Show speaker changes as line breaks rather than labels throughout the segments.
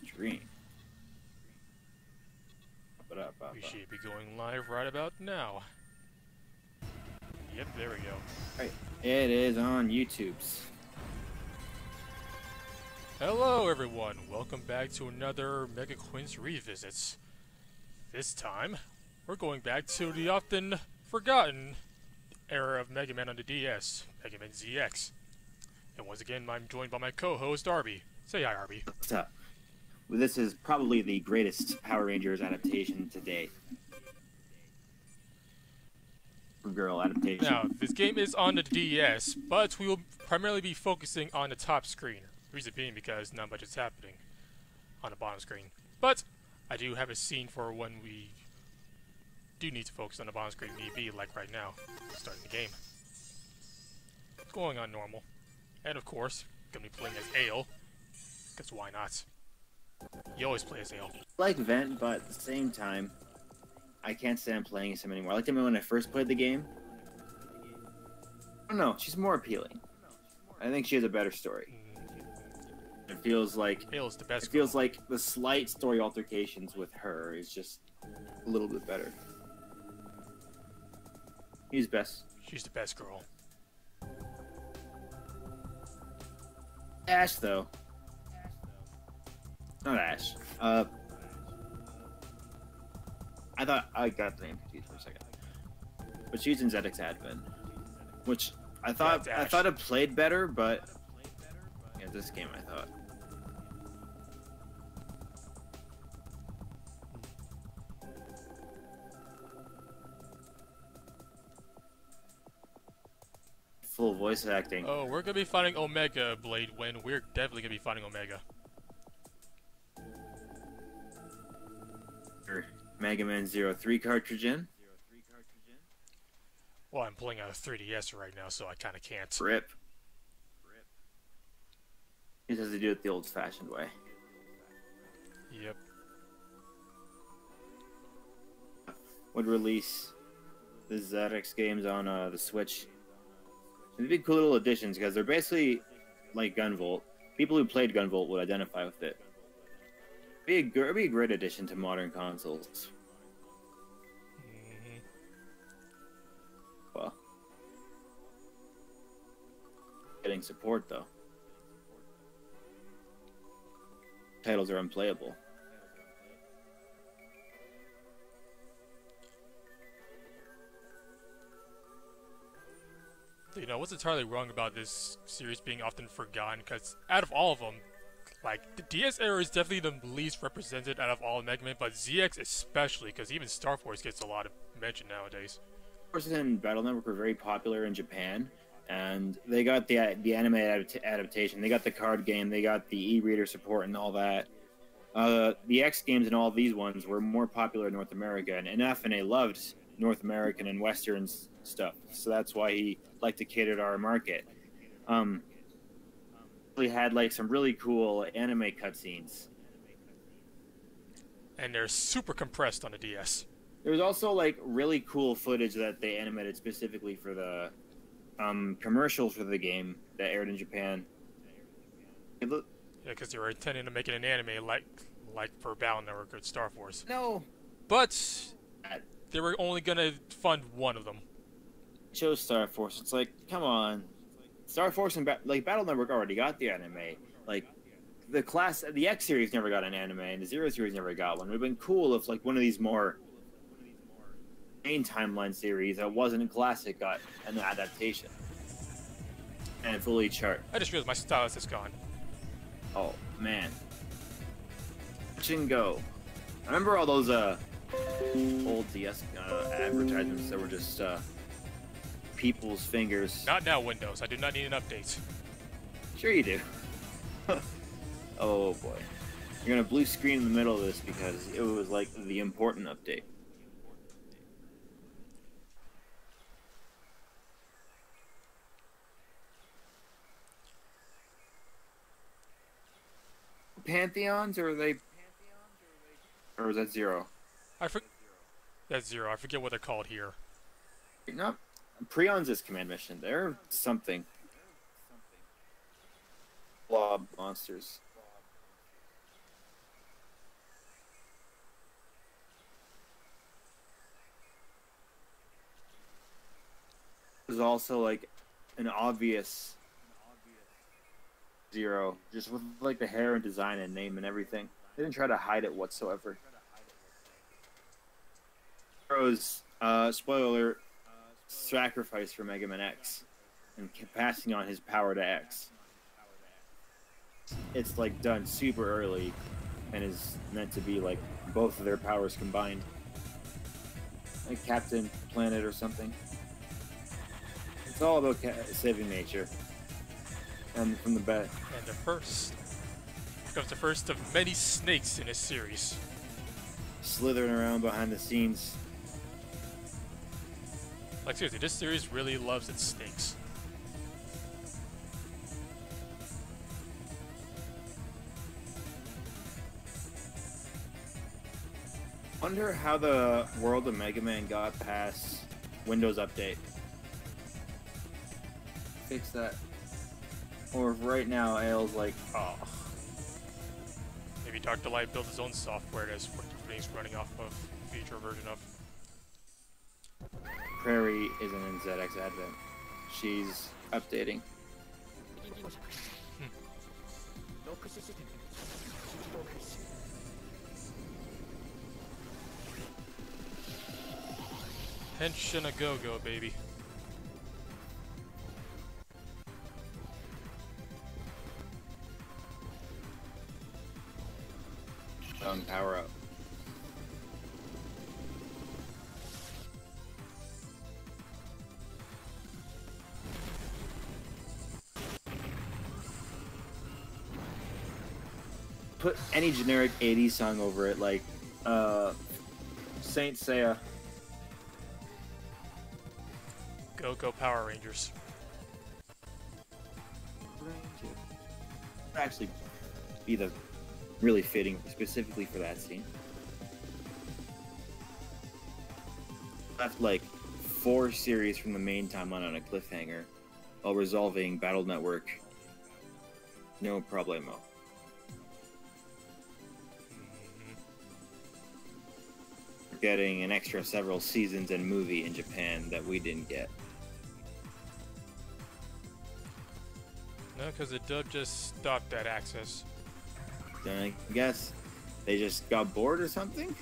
stream.
We should be going live right about now. Yep, there we go.
Right. It is on YouTube's.
Hello everyone, welcome back to another Mega Quince Revisits. This time, we're going back to the often forgotten era of Mega Man on the DS, Mega Man ZX. And once again, I'm joined by my co-host, Arby. Say hi, Arby.
What's up? Well, this is probably the greatest Power Rangers adaptation to date. Girl adaptation.
Now, this game is on the DS, but we will primarily be focusing on the top screen. Reason being because not much is happening on the bottom screen. But I do have a scene for when we do need to focus on the bottom screen, need be like right now, starting the game. Going on normal. And of course, gonna be playing as Ale, because why not? You always play as Ale.
I like Vent, but at the same time, I can't stand playing as him anymore. I liked him when I first played the game. I don't know, she's more appealing. I think she has a better story. It feels like
Ale's the best.
It feels like the slight story altercations with her is just a little bit better. He's best.
She's the best girl.
Ash, though. Not Ash. I thought I got the name confused for a second. But she's in ZX Advent, which I thought it played better, but yeah, this game I thought. Full voice acting.
Oh, we're gonna be fighting Omega Blade when we're definitely gonna be fighting Omega.
Mega Man 03 cartridge in.
Well, I'm playing on a 3DS right now, so I kind of can't.
Rip. It has to do it the old-fashioned way.
Yep.
Would release the ZX games on the Switch. They'd be cool little additions because they're basically like Gunvolt. People who played Gunvolt would identify with it. It'd be a great addition to modern consoles. Well, getting support though. Titles are unplayable.
You know, what's entirely wrong about this series being often forgotten? Because out of all of them, like, the DS era is definitely the least represented out of all Mega Man, but ZX especially, because even Star Force gets a lot of mention nowadays.
Force and Battle Network were very popular in Japan, and they got the anime adaptation. They got the card game, they got the e-reader support and all that. The X games and all these ones were more popular in North America, and FNA loved North American and Western stuff, so that's why he liked to cater to our market. We had like some really cool anime cutscenes,
and they're super compressed on the DS.
There was also like really cool footage that they animated specifically for the commercials for the game that aired in Japan.
Yeah, because they were intending to make it an anime like for Battle Network or Star Force.
No,
but they were only gonna fund one of them.
Chose Star Force. It's like, come on, Star Force and Battle Network already got the anime. Like the X series never got an anime, and the Zero series never got one. It would have been cool if like one of these more main timeline series that wasn't a classic got an adaptation and fully chart.
I just realized my stylus is gone.
Oh man, touch and go. I remember all those old DS advertisements that were just people's fingers.
Not now, Windows. I do not need an update.
Sure you do. Oh boy. You're gonna blue screen in the middle of this because it was like the important update. Pantheons, or are they... Or is that Zero?
That's Zero. I forget what they're called here.
No, Preon's is command mission. They're something. Blob monsters. was also like an obvious Zero, just with like the hair and design and name and everything. They didn't try to hide it whatsoever. Zero's, spoiler alert, sacrifice for Mega Man X and passing on his power to X. It's like done super early and is meant to be like both of their powers combined. Like Captain Planet or something. It's all about saving nature. And from the bed.
And the first becomes the first of many snakes in this series.
Slithering around behind the scenes.
Like seriously, this series really loves its snakes.
Wonder how the world of Mega Man got past Windows Update. Fix that. Or if right now Ail's like, oh.
Maybe Dr. Light built his own software that's what everything's running off of future version of.
Prairie isn't in ZX Advent. She's updating.
Henshin a go-go, baby.
Power up. Put any generic 80s song over it, like Saint Seiya.
Go-go Power Rangers.
Actually, be the really fitting specifically for that scene. Left like 4 series from the main timeline on a cliffhanger while resolving Battle Network. No problemo. Getting an extra several seasons and movie in Japan that we didn't get.
No, because the dub just stopped that access.
Then I guess they just got bored or something?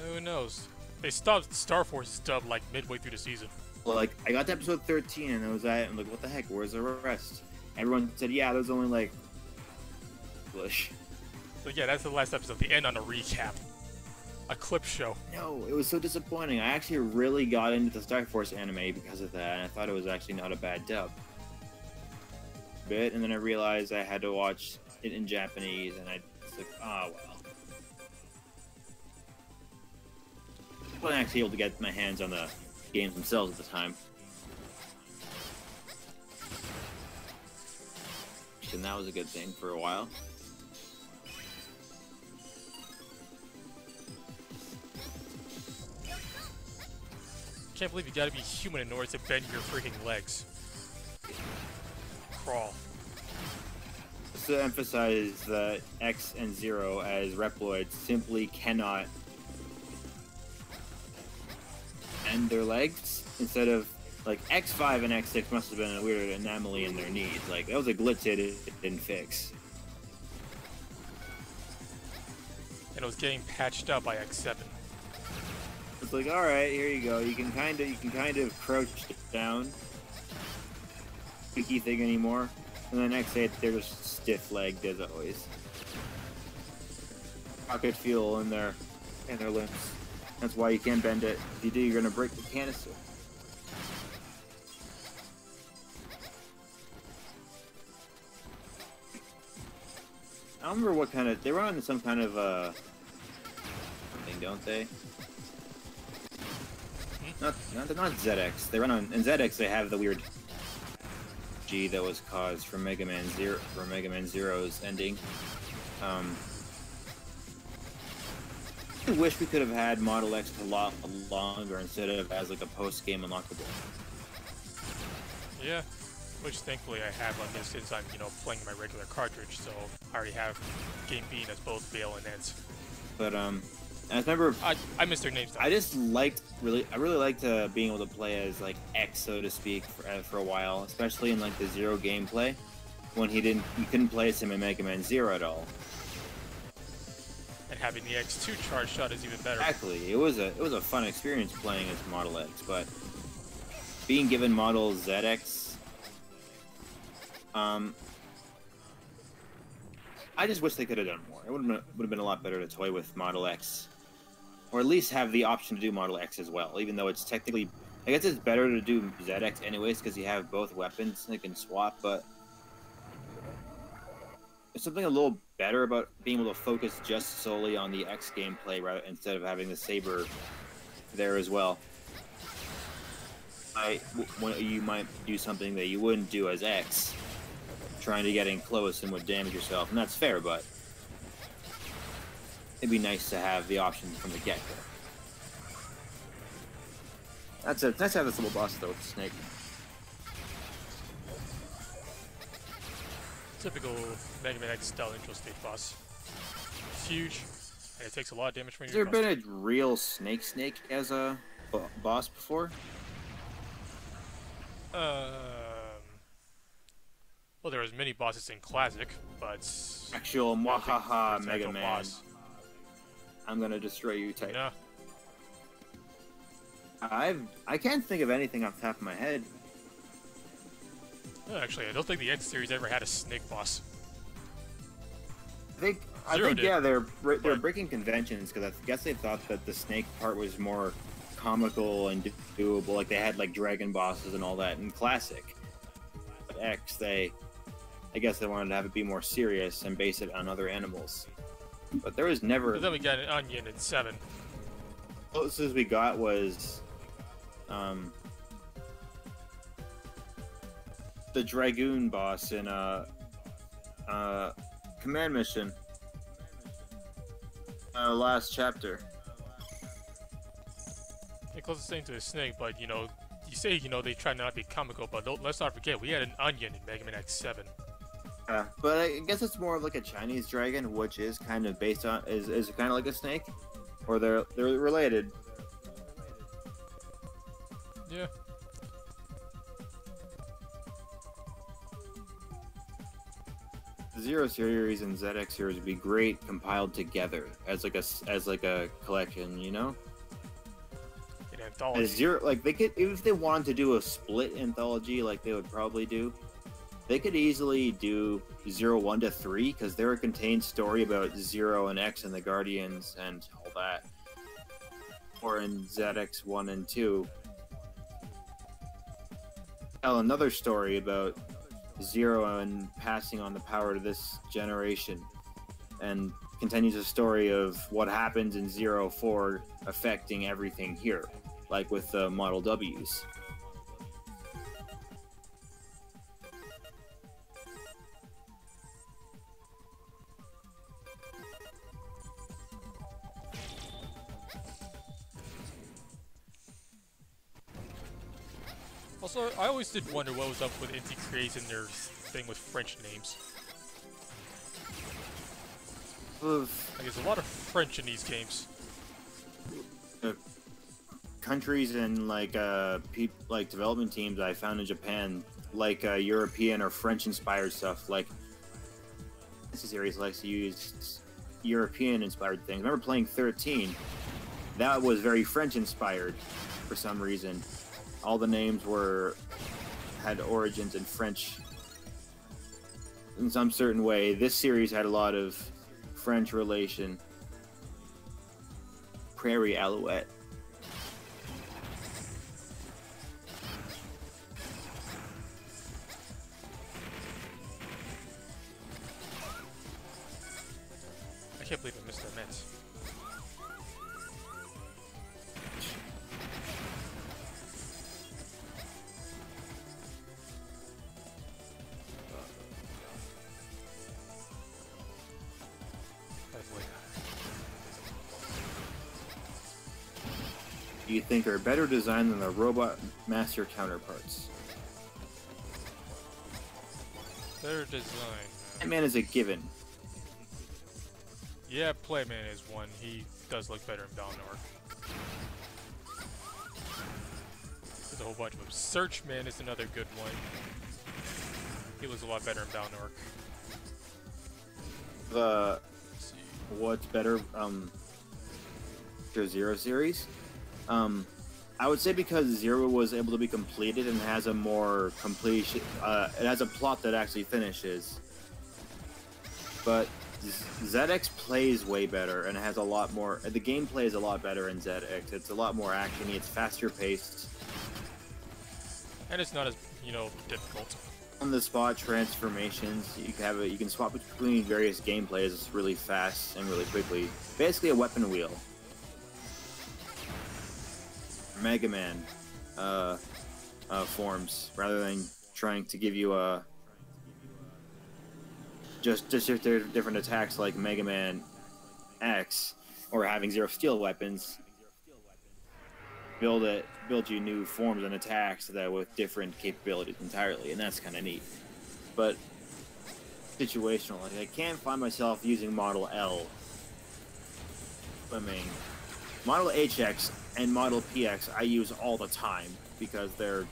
Who knows? They stopped Star Force's dub like midway through the season.
Well, like, I got to episode 13 and I was at it, I'm like, what the heck, where's the rest? Everyone said, yeah, there's only like English.
So yeah, that's the last episode. The end on a recap. A clip show.
No, it was so disappointing. I actually really got into the Star Force anime because of that, and I thought it was actually not a bad dub. And then I realized I had to watch it in Japanese, and I was like, oh well. I wasn't actually able to get my hands on the games themselves at the time. And that was a good thing for a while.
Can't believe you gotta be human in order to bend your freaking legs. Crawl.
Just to emphasize that X and Zero as Reploids simply cannot bend their legs. Instead of, like, X5 and X6 must have been a weird anomaly in their knees. Like, that was a glitch they didn't fix.
And it was getting patched up by X7.
It's like, all right, here you go. You can kind of crouch down. Squeaky thing anymore. And then X8, they're just stiff-legged as always. Rocket fuel in their limbs. That's why you can't bend it. If you do, you're gonna break the canister. I don't remember what kind of they run on some kind of thing, don't they? Not ZX. They run on in ZX. They have the weird G that was caused from Mega Man Zero's ending. I wish we could have had Model X a lot longer instead of as like a post-game unlockable.
Yeah, which thankfully I have on this since I'm, playing my regular cartridge, so I already have Game Bean as both Veil and Eds.
But And I remember
I missed their names though.
I really liked being able to play as like X, so to speak, for a while, especially in like the Zero gameplay when you couldn't play as him in Mega Man Zero at all.
And having the X2 charge shot is even better.
Exactly, it was a fun experience playing as Model X, but being given Model ZX, I just wish they could have done more. It would have been a lot better to toy with Model X. Or at least have the option to do Model X as well, even though it's technically... I guess it's better to do ZX anyways, because you have both weapons they can swap, but... There's something a little better about being able to focus just solely on the X gameplay instead of having the Saber there as well. You might do something that you wouldn't do as X, trying to get in close and would damage yourself, and that's fair, but... It'd be nice to have the option from the get-go. That's it. Nice to have this little boss, though, with the snake.
Typical Mega Man X style intro stage boss. It's huge, and it takes a lot of damage from you.
Has there been a real snake as a boss before?
Well, there was many bosses in Classic, but...
Actual Mwahaha Mega Man.
Boss.
I'm gonna destroy you type.
Yeah.
I can't think of anything off the top of my head.
Actually, I don't think the X series ever had a snake boss.
I think yeah, they're breaking conventions because I guess they thought that the snake part was more comical and doable. Like they had like dragon bosses and all that in Classic. But X, I guess they wanted to have it be more serious and base it on other animals. But there was never...
But then we got an onion in 7.
Closest we got was... the Dragoon boss in Command Mission. Last chapter.
The closest thing to a snake, but you know, you say, you know, they try not to be comical, but let's not forget, we had an onion in Mega Man X7.
Yeah, but I guess it's more of like a Chinese dragon, which is kind of based on is kind of like a snake, or they're related.
Yeah.
The Zero series and ZX series would be great compiled together as like a collection, you know.
An anthology.
Zero, like they could, if they wanted to do a split anthology, like they would probably do. They could easily do 0, 1 to 3 because they're a contained story about Zero and X and the Guardians and all that. Or in ZX 1 and 2, tell another story about Zero and passing on the power to this generation, and continues a story of what happens in 0-4 affecting everything here, like with the Model Ws.
Also, I always did wonder what was up with Inti Creates and their thing with French names. Like, there's a lot of French in these games.
Countries and like development teams I found in Japan, like European or French-inspired stuff. Like this series likes to use European-inspired things. I remember playing 13. That was very French-inspired for some reason. All the names had origins in French in some certain way. This series had a lot of French relation. Prairie Alouette.
I can't believe I missed that Mets.
Do you think are better designed than the Robot Master counterparts?
Better design.
Playman is a given.
Yeah, Playman is one. does look better in Balnor. There's a whole bunch of them. Searchman is another good one. He looks a lot better in Balnor.
What's better, the Zero series? I would say because Zero was able to be completed and has a more completion, it has a plot that actually finishes. But ZX plays way better and has a lot more, the gameplay is a lot better in ZX. It's a lot more actiony, it's faster paced.
And it's not as, you know, difficult.
On the spot transformations, you can swap between various gameplays really fast and really quickly. Basically a weapon wheel. Mega Man forms, rather than trying to give you a just different attacks like Mega Man X, or having Zero Steel weapons. Build you new forms and attacks that with different capabilities entirely, and that's kind of neat. But situational, like I can't find myself using Model L swimming. Model HX and Model PX I use all the time because they're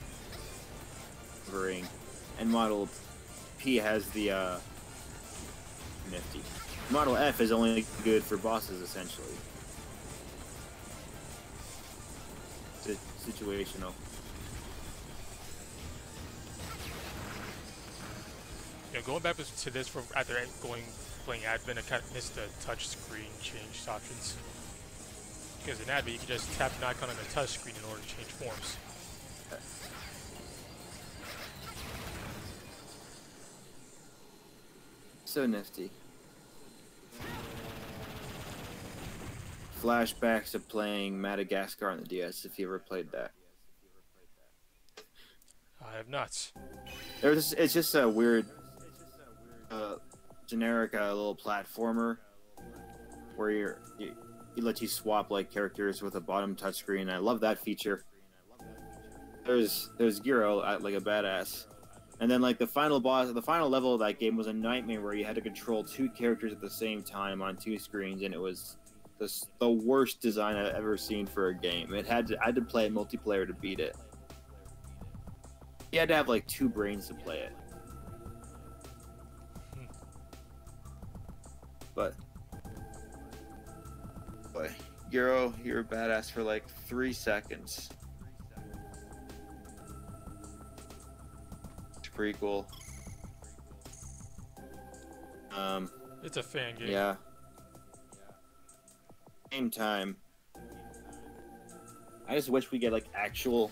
covering, and Model P has the nifty. Model F is only good for bosses essentially. Situational.
You know, going back to this from after playing Advent, I kind of missed the touch screen change options. Because in Advent, you can just tap an icon on the touch screen in order to change forms.
So nifty. Flashbacks of playing Madagascar on the DS, if you ever played that.
I have not.
It's just a weird, generic little platformer where you let you swap like characters with a bottom touchscreen. I love that feature. There's Giro like a badass, and then like the final boss, the final level of that game was a nightmare where you had to control two characters at the same time on two screens, and it was the worst design I've ever seen for a game. I had to play it multiplayer to beat it. You had to have like two brains to play it. But boy, Euro, you're a badass for like 3 seconds. It's pretty cool.
It's a fan game.
Yeah. Same time, I just wish we get like actual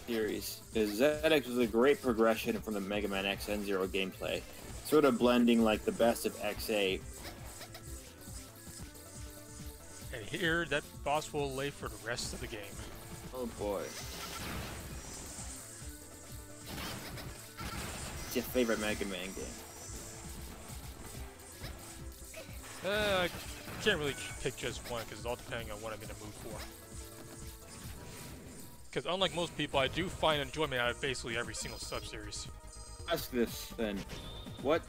series, because ZX was a great progression from the Mega Man X and Zero gameplay, sort of blending like the best of X8.
And here, that boss will lay for the rest of the game.
Oh boy. It's your favorite Mega Man game?
I can't really pick just one, because it's all depending on what I'm in the mood for. Because unlike most people, I do find enjoyment out of basically every single sub-series.
Ask this then. What,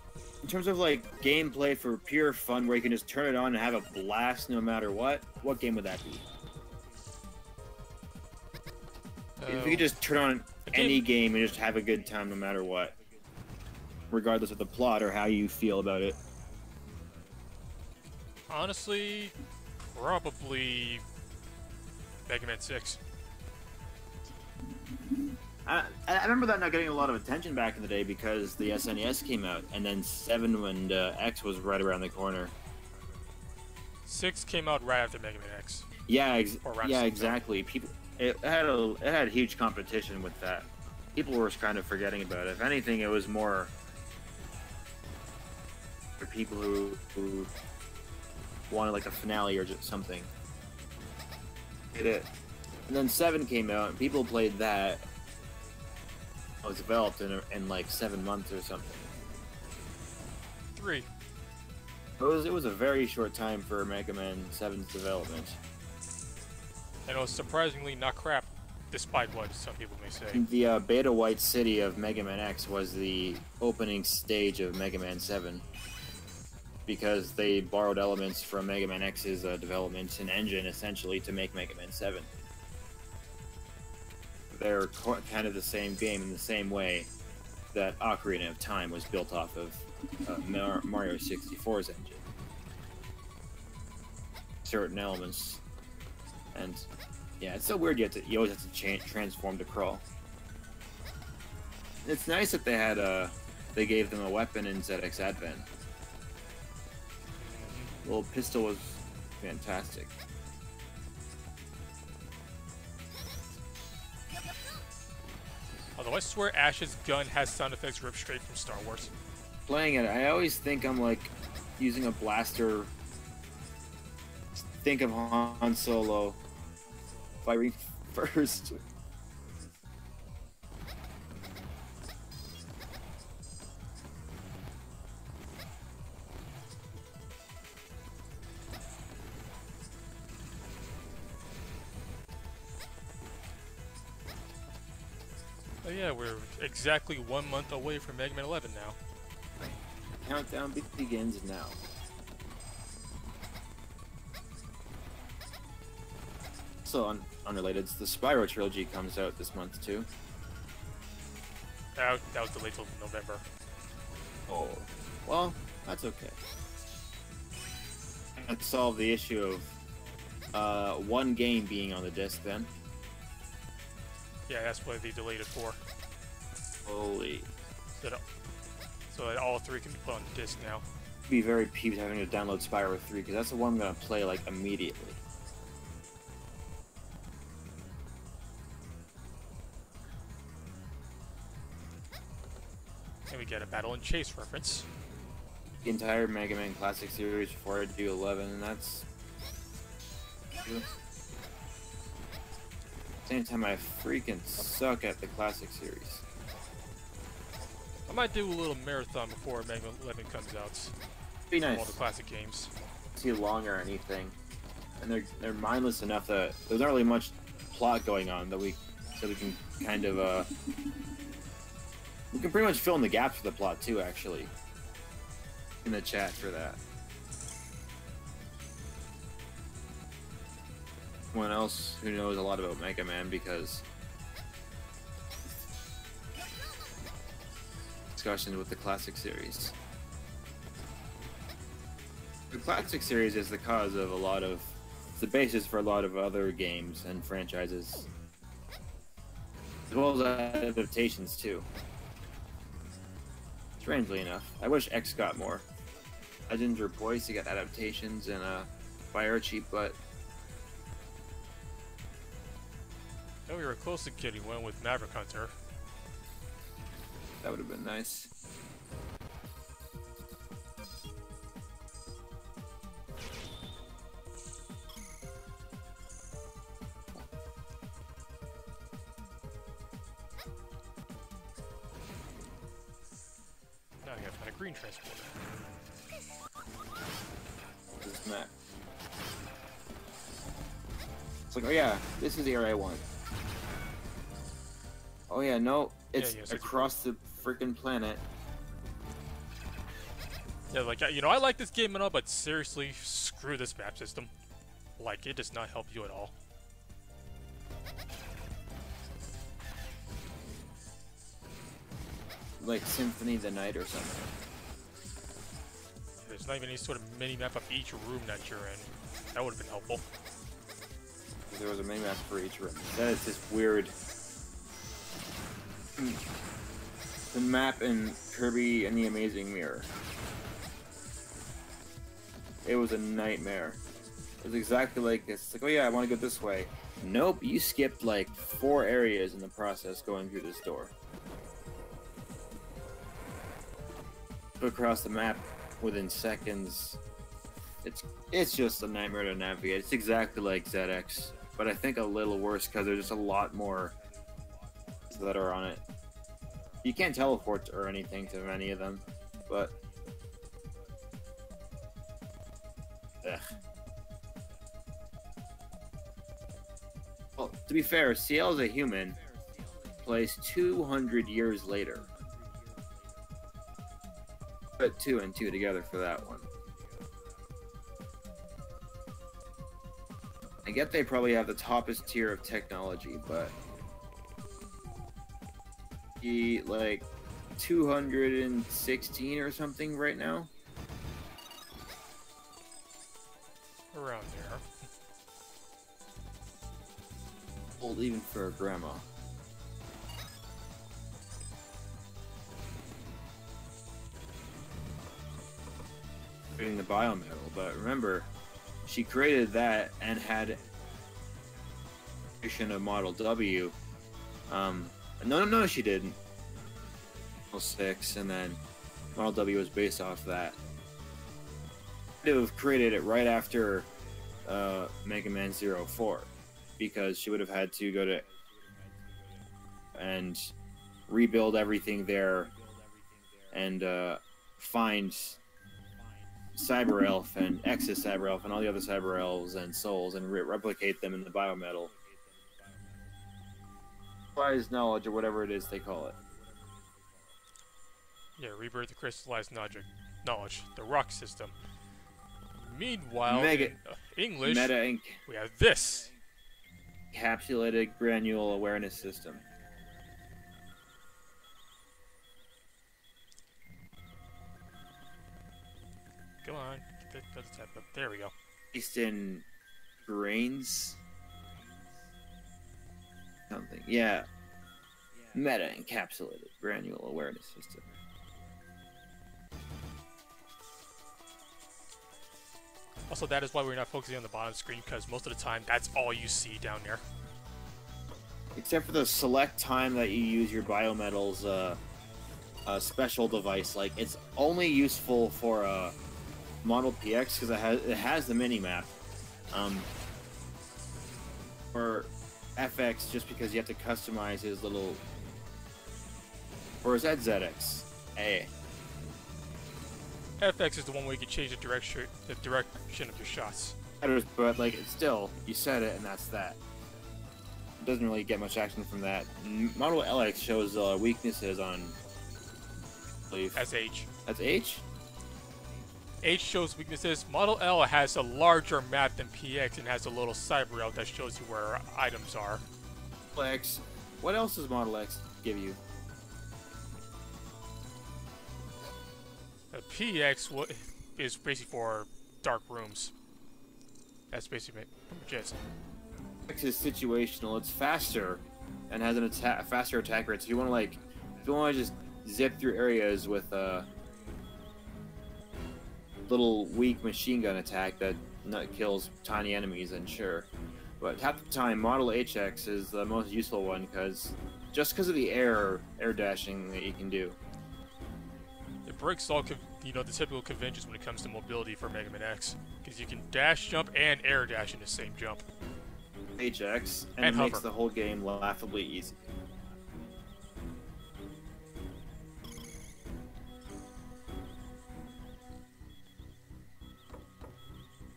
in terms of like gameplay for pure fun where you can just turn it on and have a blast no matter what game would that be? If you could just turn on any game and just have a good time no matter what, regardless of the plot or how you feel about it.
Honestly, probably Mega Man 6.
I remember that not getting a lot of attention back in the day because the SNES came out, and then 7 when X was right around the corner.
6 came out right after Mega Man X.
Yeah, exactly. People, it had huge competition with that. People were kind of forgetting about it. If anything, it was more for people who wanted like a finale or just something. Did it. And then 7 came out, and people played that. It was developed in like 7 months or something.
3.
It was a very short time for Mega Man 7's development.
And it was surprisingly not crap, despite what some people may say.
The Beta White City of Mega Man X was the opening stage of Mega Man 7. because they borrowed elements from Mega Man X's development and engine essentially to make Mega Man 7. They're kind of the same game in the same way that Ocarina of Time was built off of Mario 64's engine. Certain elements, and yeah, it's so weird. You always have to transform to crawl. It's nice that they gave them a weapon in ZX Advent. The little pistol was fantastic.
Although I swear Ash's gun has sound effects ripped straight from Star Wars.
Playing it, I always think I'm like using a blaster. Think of Han Solo firing first.
Oh yeah, we're exactly 1 month away from Mega Man 11 now.
Countdown begins now. Also, unrelated, the Spyro trilogy comes out this month too.
That was delayed till November.
Oh, well, that's okay. That solved the issue of one game being on the disc then.
Yeah, that's what they delayed it for.
Holy.
So that all three can be put on the disc now.
Be very peeved having to download Spyro 3 because that's the one I'm gonna play like immediately.
And we get a Battle and Chase reference.
The entire Mega Man Classic series before I do 11, and that's... Same time, I freaking suck at the Classic series.
I might do a little marathon before Mega Man 11 comes out.
Be nice.
All the classic games.
Too long or anything, and they're mindless enough that there's not really much plot going on that we can kind of we can pretty much fill in the gaps for the plot too. Actually, in the chat for that. Someone else who knows a lot about Mega Man because discussions with the Classic series. The Classic series is the cause of the basis for a lot of other games and franchises, as well as adaptations too. Strangely enough, I wish X got more. Legends or Poise to get adaptations and by Archie, but
Yeah, we were close to getting one with Maverick Hunter.
that would have been nice.
Now I gotta find a green transporter.
This map. It's like, oh yeah, this is the area I want. Oh yeah, no, it's across the freaking planet.
Yeah, like, you know, I like this game and all, but seriously, screw this map system. Like, it does not help you at all.
Like Symphony of the Night or something.
There's not even any sort of mini-map of each room that you're in. That would have been helpful.
There was a mini map for each room. That is just weird. The map in Kirby and the Amazing Mirror. It was a nightmare. It was exactly like this. It's like, oh yeah, I want to go this way. Nope, you skipped like 4 areas in the process going through this door. Across the map within seconds. It's just a nightmare to navigate. It's exactly like ZX, but I think a little worse because there's just a lot more that are on it. You can't teleport or anything to any of them, but ugh. Well, to be fair, CL is a human plays 200 years later. Put 2 and 2 together for that one. I get they probably have the toppest tier of technology, but he like 216 or something right now.
Around there.
Old even for a grandma. Creating the biometal, but remember, she created that and had of Model W. No, she didn't. Model 6, and then Model W was based off that. They would have created it right after Mega Man 04, because she would have had to go to and rebuild everything there and find Cyber Elf and Exis Cyber Elf and all the other Cyber Elves and Souls and replicate them in the biometal. Crystallized knowledge, or whatever it is they call it.
Yeah, rebirth the crystallized knowledge, the rock system. Meanwhile,
Mega
in English,
Meta Inc.
we have this.
Encapsulated granule awareness system.
Come on, get the tab up. There we go.
Based in brains. Something. Yeah. Meta encapsulated granule awareness system.
Also, that is why we're not focusing on the bottom screen, because most of the time, that's all you see down there.
Except for the select time that you use your biometal's special device. Like, it's only useful for Model PX because it has the mini map. Or FX just because you have to customize his little. Or is that ZX? Hey.
FX is the one where you can change the direction of your shots.
But like, it's still, you said it and that's that. It doesn't really get much action from that. Model LX shows weaknesses on. I believe.
That's H.
That's H.
H shows weaknesses. Model L has a larger map than PX and has a little cyber elf that shows you where items are.
X. What else does Model X give you?
PX is basically for dark rooms. That's basically pretty much it.
X is situational. It's faster and has an faster attack rate. So you want to if you want to just zip through areas with a little weak machine gun attack that kills tiny enemies, then sure. But half the time, Model HX is the most useful one because of the air dashing that you can do.
It breaks all the typical conventions when it comes to mobility for Mega Man X, because you can dash, jump, and air dash in the same jump.
HX and it makes the whole game laughably easy.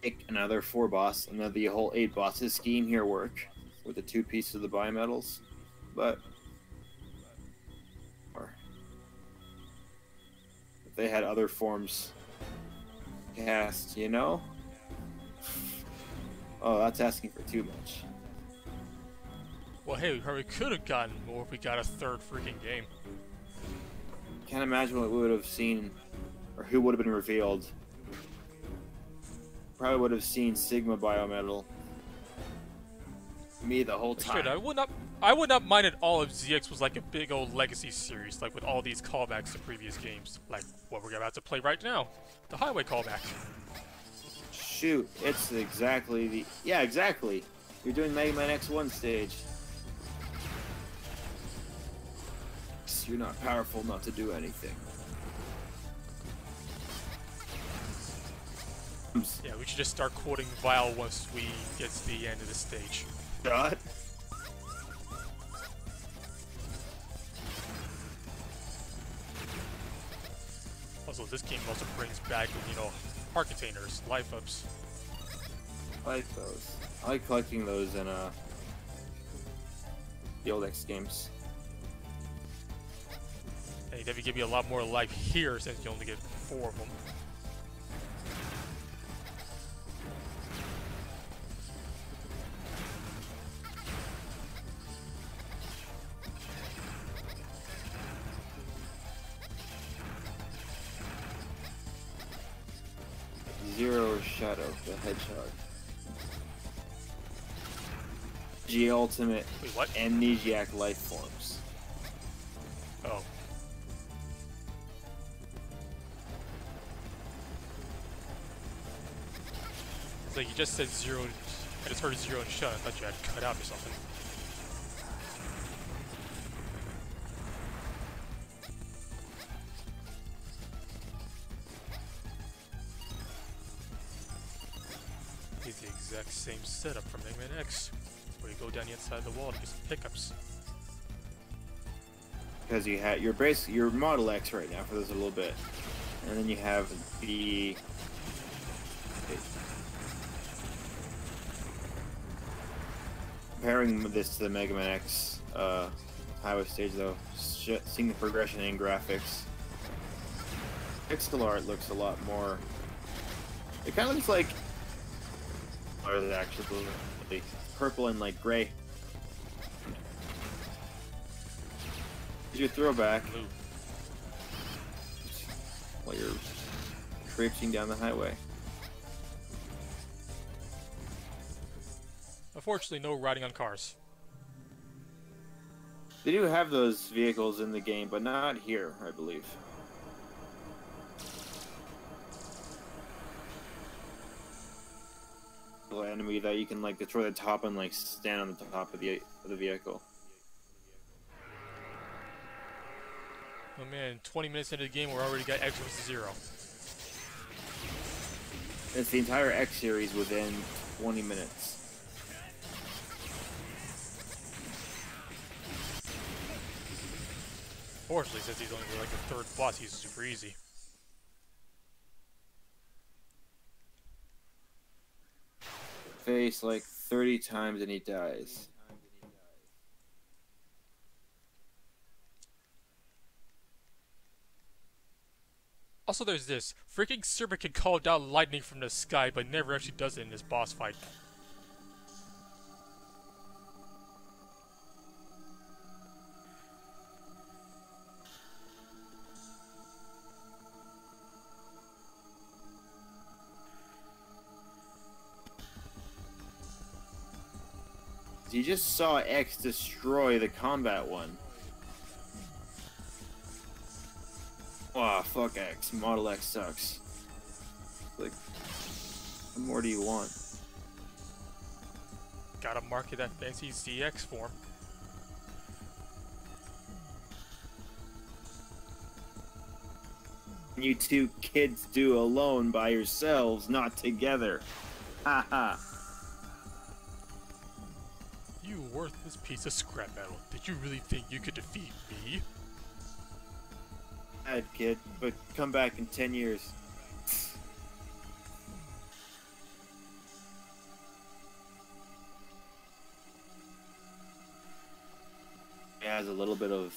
Make another 4-boss, and then the whole 8 bosses scheme here work with the 2 pieces of the biometals, but if they had other forms cast, you know? Oh, that's asking for too much.
Well, hey, we probably could have gotten more if we got a third freaking game.
Can't imagine what we would have seen, or who would have been revealed. Probably would have seen Sigma Biometal. Me the whole time.
Straight, I would not mind at all if ZX was like a big old legacy series, like with all these callbacks to previous games, like what we're about to play right now, the Highway callback.
Shoot, it's exactly the... Yeah, exactly. You're doing Mega Man X1 stage. You're not powerful enough to do anything.
Yeah, we should just start quoting Vile once we get to the end of the stage.
God.
Also, this game also brings back, heart containers, life ups.
I like those. I like collecting those in the old X games.
Hey, they give you a lot more life here since you only get 4 of them.
Shadow the Hedgehog. G Ultimate.
Wait, what?
Amnesiac life forms.
Oh. It's like you just said zero. I just heard zero and shut. I thought you had cut out or something. It's the exact same setup from Mega Man X, where you go down the inside of the wall to get some pickups.
Because you had your Model X right now for this a little bit, and then you have the. Comparing this to the Mega Man X highway stage, though, seeing the progression in graphics, pixel art looks a lot more. It kind of looks like, or is it actually purple and like gray? Here's your throwback.
Blue.
While you're traipsing down the highway.
Unfortunately, no riding on cars.
They do have those vehicles in the game, but not here, I believe. Little enemy that you can like destroy the top and like stand on the top of the vehicle.
Oh man, 20 minutes into the game, we're already got X versus 0.
It's the entire X series within 20 minutes.
Fortunately, since he's only like the third boss, he's super easy.
Face like 30 times and he dies.
Also, there's this. Freaking Serpent can call down lightning from the sky, but never actually does it in this boss fight.
You just saw X destroy the combat one. Wow, fuck X. Model X sucks. Like, what more do you want?
Gotta market that fancy CX form.
You two kids do alone by yourselves, not together. Haha.
You worthless piece of scrap metal. Did you really think you could defeat me?
Bad kid, but come back in 10 years. It has a little bit of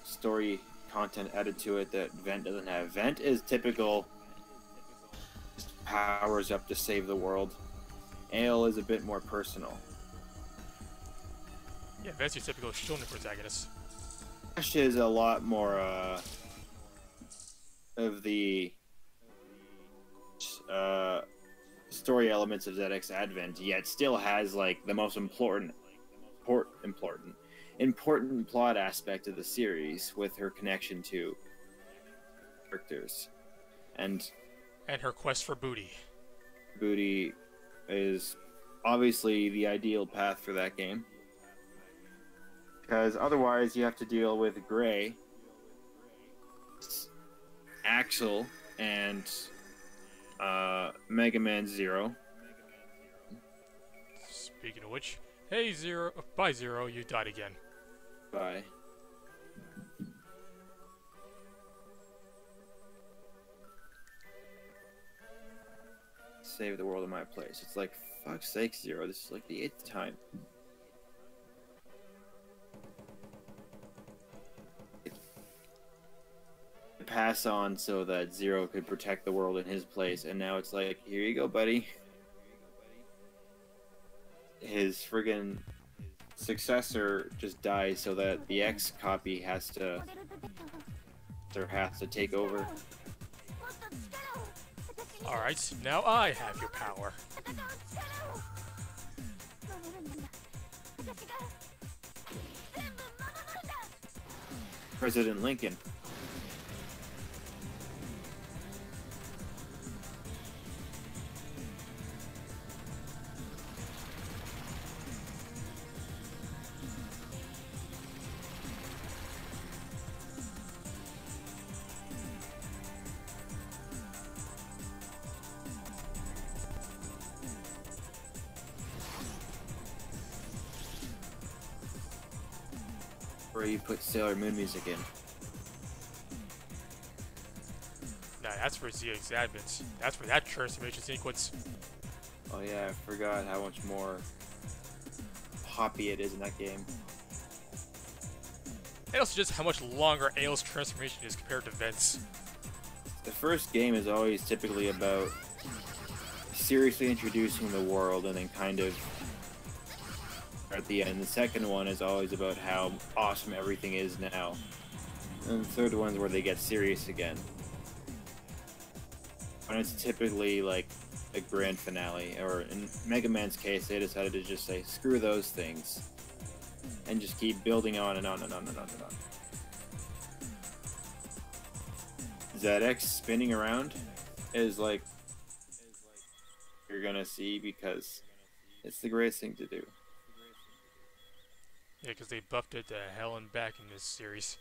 story content added to it that Vent doesn't have. Vent is typical, just powers up to save the world. Ale is a bit more personal.
Yeah, that's your typical shonen protagonist.
Ash is a lot more of the story elements of ZX Advent, yet still has like the most important plot aspect of the series with her connection to characters, and
her quest for booty.
Booty is obviously the ideal path for that game. Because otherwise you have to deal with Gray, Axel, and Mega Man Zero.
Speaking of which, hey Zero, bye Zero, you died again.
Bye. Save the world in my place. It's like, fuck's sake, Zero, this is like the 8th time. Pass on so that Zero could protect the world in his place, and now it's like, here you go, buddy. His friggin' successor just dies so that the X copy has to take over.
Alright, now I have your power.
President Lincoln. Where you put Sailor Moon music in.
Nah, that's for ZX Advent. That's for that transformation sequence.
Oh yeah, I forgot how much more poppy it is in that game.
And also just how much longer Ail's transformation is compared to Vent's.
The first game is always typically about seriously introducing the world and then kind of at the end. The second one is always about how awesome everything is now. And the third one's where they get serious again. And it's typically like a grand finale, or in Mega Man's case, they decided to just say, screw those things, and just keep building on and on and on and on and on. ZX spinning around is like you're gonna see because it's the greatest thing to do.
Yeah, because they buffed it to hell and back in this series.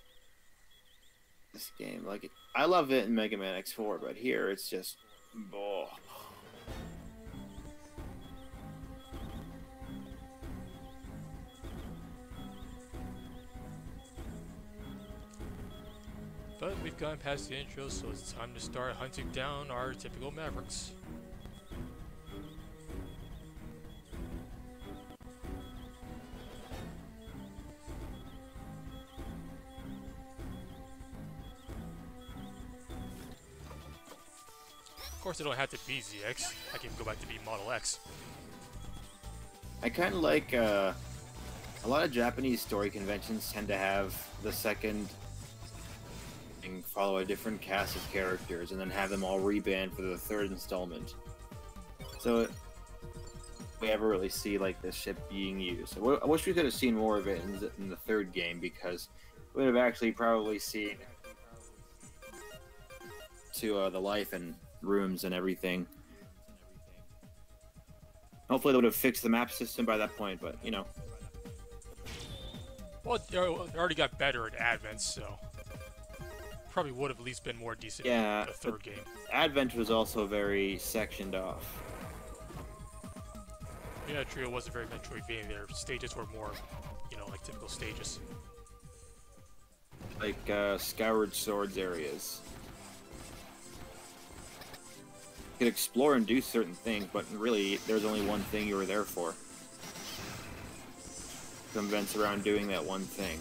This game, like, I love it in Mega Man X4, but here it's just, oh.
But we've gone past the intro, so it's time to start hunting down our typical Mavericks. Of course, I don't have to be ZX. I can go back to be Model X.
I kind of like, a lot of Japanese story conventions tend to have the second thing follow a different cast of characters and then have them all reband for the third installment. So, we ever really see, like, this ship being used. I wish we could have seen more of it in the third game, because we would have actually probably seen to the life and rooms and everything. Hopefully they would have fixed the map system by that point, but you know.
Well, it already got better at Advent, so probably would have at least been more decent in the third game.
Advent was also very sectioned off.
Yeah, Trio wasn't very Metroidvania. Their stages were more, you know, like typical stages.
Like Scoured Swords areas. You could explore and do certain things, but really, there's only one thing you were there for. Some events around doing that one thing.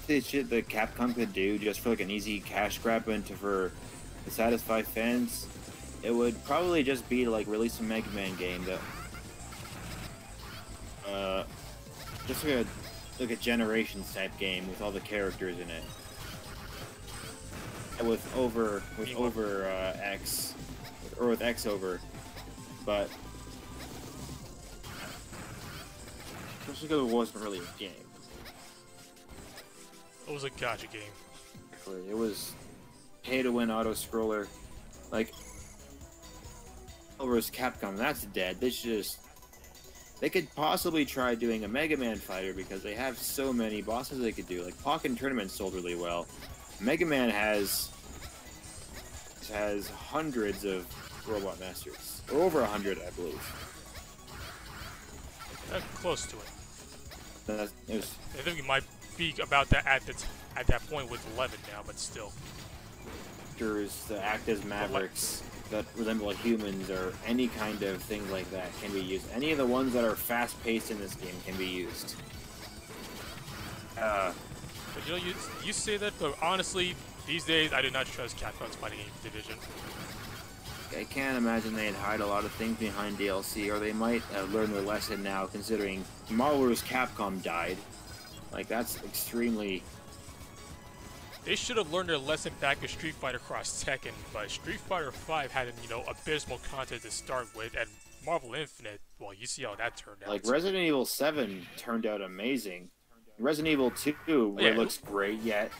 The shit that Capcom could do just for like an easy cash grab and to satisfy fans, it would probably just be to like release a Mega Man game that just like a Generations type game with all the characters in it. With X, or with X over, but just because it wasn't really a game.
It was a gacha game.
It was pay-to-win auto-scroller. Like, over as Capcom, that's dead. They could possibly try doing a Mega Man fighter because they have so many bosses they could do. Like, Pokken Tournament sold really well. Mega Man has hundreds of Robot Masters. Or over 100, I believe.
Close to it. I think we might be about that at that point with 11 now, but still.
Characters that act as Mavericks that resemble humans or any kind of thing like that can be used. Any of the ones that are fast-paced in this game can be used. Uh,
But you know, you say that, but honestly, these days I do not trust Capcom's fighting game division.
I can't imagine they'd hide a lot of things behind DLC, or they might learn their lesson now, considering Marvel vs. Capcom died. Like, that's extremely...
They should have learned their lesson back with Street Fighter Cross Tekken, but Street Fighter V had, you know, abysmal content to start with, and Marvel Infinite, well, you see how that turned out.
Like, Resident Evil 7 turned out amazing. Resident Evil 2
yeah,
looks great yet.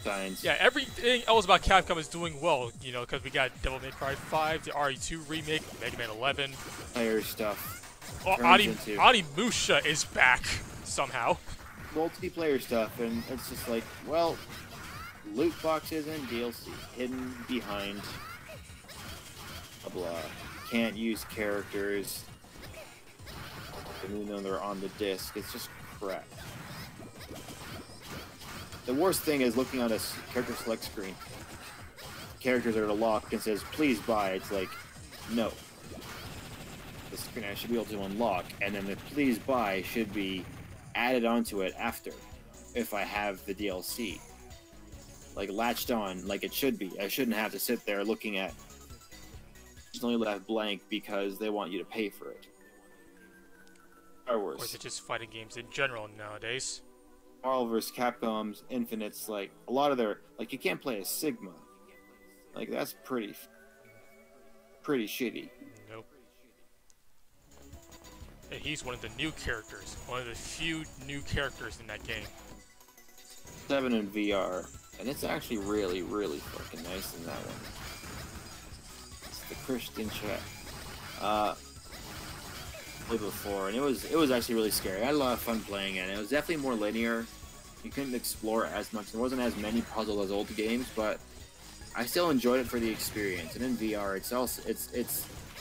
Signs.
Yeah, everything else about Capcom is doing well, you know, because we got Devil May Cry 5, the RE2 remake, Mega Man 11.
Player stuff.
Oh, Onimusha is back, somehow.
Multiplayer stuff, and it's just like, well, loot boxes and DLC hidden behind blah blah. Can't use characters, even though they're on the disc. It's just crap. The worst thing is looking on a character select screen. Characters are locked and says, please buy. It's like, no. The screen I should be able to unlock, and then the please buy should be added onto it after, if I have the DLC. Like, latched on, like it should be. I shouldn't have to sit there looking at it's only left blank because they want you to pay for it. Star Wars.
Or is it just fighting games in general nowadays?
Marvel vs. Capcom's Infinite's like a lot of their like you can't play as Sigma. Like that's pretty shitty.
Nope. And he's one of the new characters, one of the few new characters in that game.
7 in VR, and it's actually really fucking nice in that one. It's the Christian chat. Played before, and it was actually really scary. I had a lot of fun playing it. It was definitely more linear. You couldn't explore as much. There wasn't as many puzzles as old games, but I still enjoyed it for the experience. And in VR, it's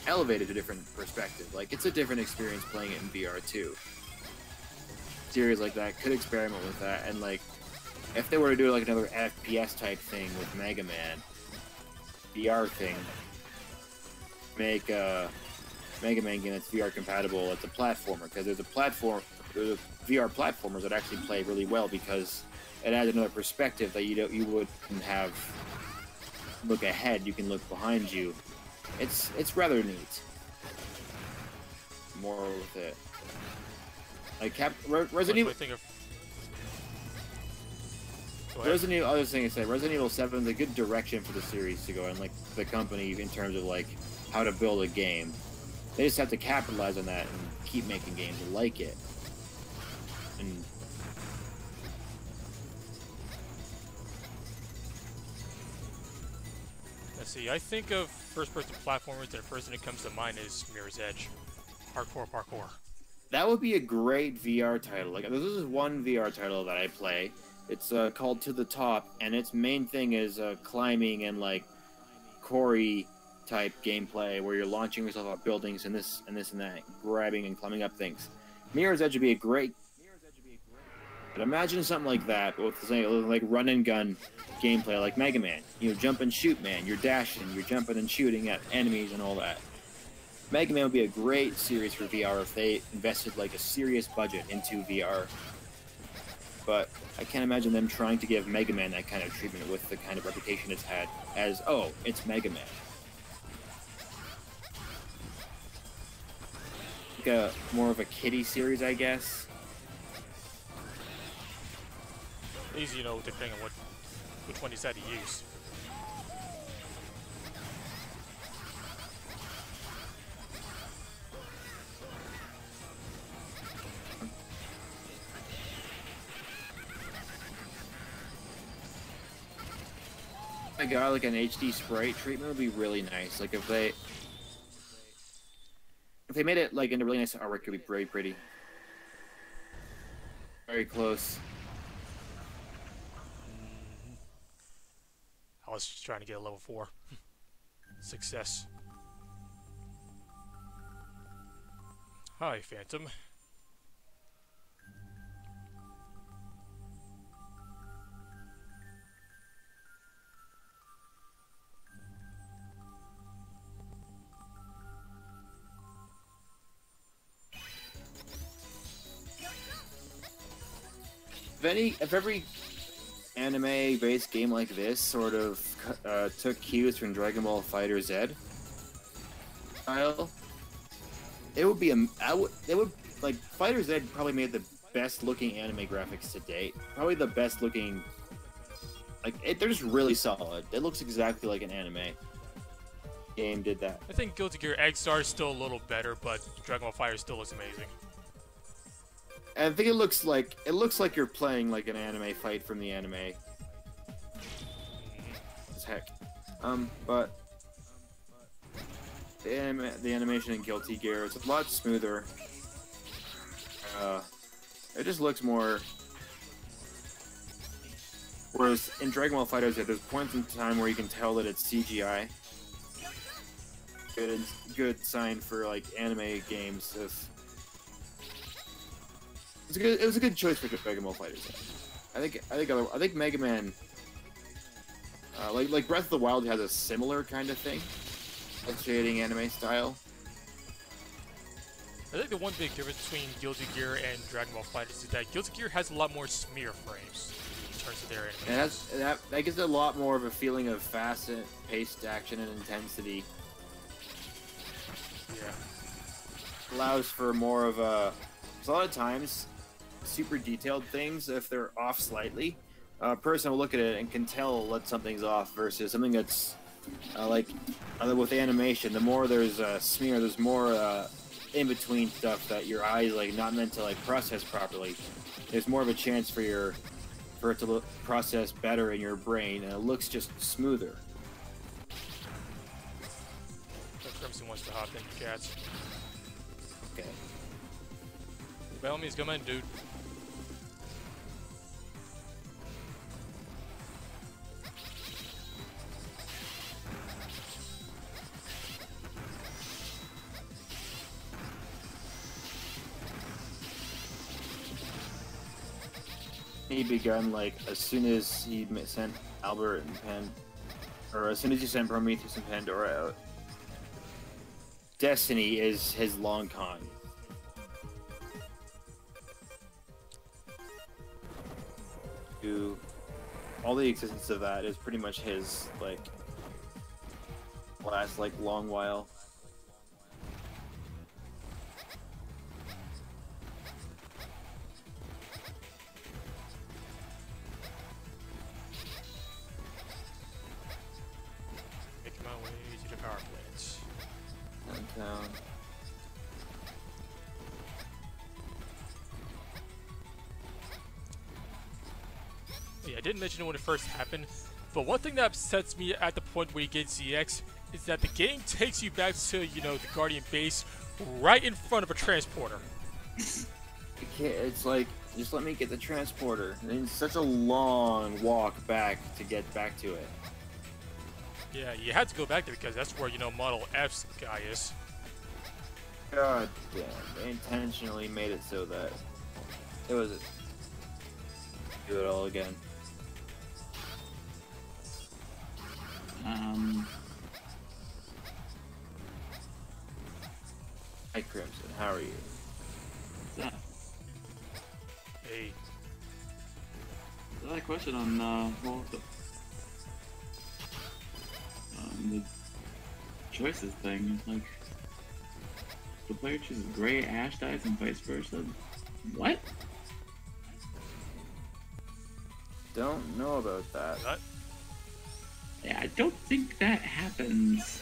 elevated to a different perspective. Like it's a different experience playing it in VR too. Series like that could experiment with that, and like if they were to do like another FPS type thing with Mega Man VR thing, make a Mega Man game that's VR compatible. It's a platformer because there's a VR platformers that actually play really well because it adds another perspective that you wouldn't have. Look ahead, you can look behind you. It's rather neat. More with it. Like Resident Evil. Resident Evil. Other thing I said, Resident Evil 7 is a good direction for the series to go in, like the company in terms of like how to build a game. They just have to capitalize on that and keep making games like it. And
let's see, I think of first-person platformers, and the first thing that comes to mind is Mirror's Edge. Hardcore parkour.
that would be a great VR title. Like this is one VR title that I play. It's called To the Top, and its main thing is climbing and like Corey type gameplay where you're launching yourself off buildings and this and that, grabbing and climbing up things. Mirror's Edge would be a great. But imagine something like that with like run and gun gameplay, like Mega Man. You know, jump and shoot, man. You're dashing, you're jumping and shooting at enemies and all that. Mega Man would be a great series for VR if they invested like a serious budget into VR. But I can't imagine them trying to give Mega Man that kind of treatment with the kind of reputation it's had as, oh, it's Mega Man. Like more of a kiddie series, I guess.
Easy, you know, depending on which one you decide to use.
I got like an HD sprite treatment would be really nice. Like if they made it like into really nice artwork, it would be very pretty. Very close.
I was just trying to get a level 4. Success. Hi, Phantom.
if every anime-based game like this sort of took cues from Dragon Ball Fighter Z style, it would be like Fighter Z probably made the best looking anime graphics to date. Probably the best looking. Like they're just really solid. It looks exactly like an anime game did that.
I think Guilty Gear Eggstar is still a little better, but Dragon Ball Fighter still looks amazing.
And I think it looks like you're playing like an anime fight from the anime. As heck. But the animation in Guilty Gear is a lot smoother. It just looks more. Whereas in Dragon Ball FighterZ, there's points in time where you can tell that it's CGI. Good sign for like anime games. It was a good choice for Dragon Ball FighterZ. I think Mega Man, like Breath of the Wild has a similar kind of thing, like shading anime style.
I think the one big difference between Guilty Gear and Dragon Ball FighterZ is that Guilty Gear has a lot more smear frames in terms of their animations.
And that gives it a lot more of a feeling of fast-paced action and intensity.
Yeah.
Allows for more of a. Because a lot of times, super detailed things, if they're off slightly, a person will look at it and can tell that something's off versus something that's with animation. The more there's a smear, there's more in between stuff that your eyes not meant to process properly. There's more of a chance for it to process better in your brain, and it looks just smoother.
Crimson wants to hop in, cats.
Okay.
By all means, come in, dude.
He begun as soon as he sent Albert and or as soon as he sent Prometheus and Pandora out. Destiny is his long con. All the existence of that is pretty much his last long while.
Making my way to the power plants.
Downtown.
Yeah, I didn't mention it when it first happened, but one thing that upsets me at the point where you get ZX is that the game takes you back to, the Guardian base right in front of a transporter.
It's like, just let me get the transporter. And it's such a long walk back to get back to it.
Yeah, you had to go back there because that's where, Model F's guy is.
God damn, they intentionally made it so that it was do it all again. Hi Crimson, how are you?
Yeah.
Hey.
I had a question on the choices thing. The player chooses gray, Ash dies, and vice versa. What?
Don't know about that.
What?
Yeah, I don't think that happens.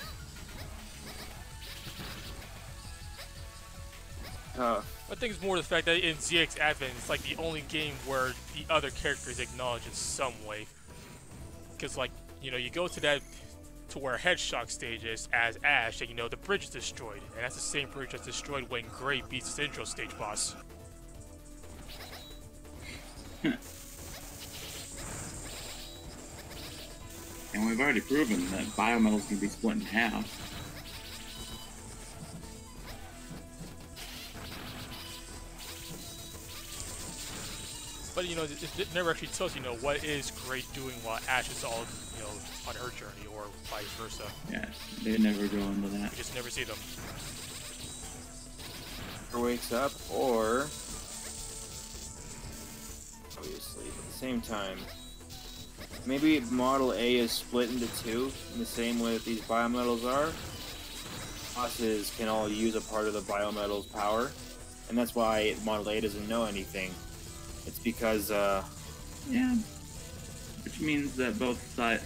I think it's more the fact that in ZX Advent, it's the only game where the other character is acknowledged in some way. Because, you go to where Headshock stage is as Ash, and the bridge is destroyed. And that's the same bridge that's destroyed when Gray beats his intro stage boss.
And we've already proven that biometals can be split in half.
But, it never actually tells you, what is Gray doing while Ash is all, on her journey, or vice versa.
Yeah, they never go into that.
You just never see them.
Or wakes up, or obviously. But at the same time, maybe Model A is split into two in the same way that these biometals are. Bosses can all use a part of the biometal's power, and that's why Model A doesn't know anything. It's because,
Yeah. Which means that both
like,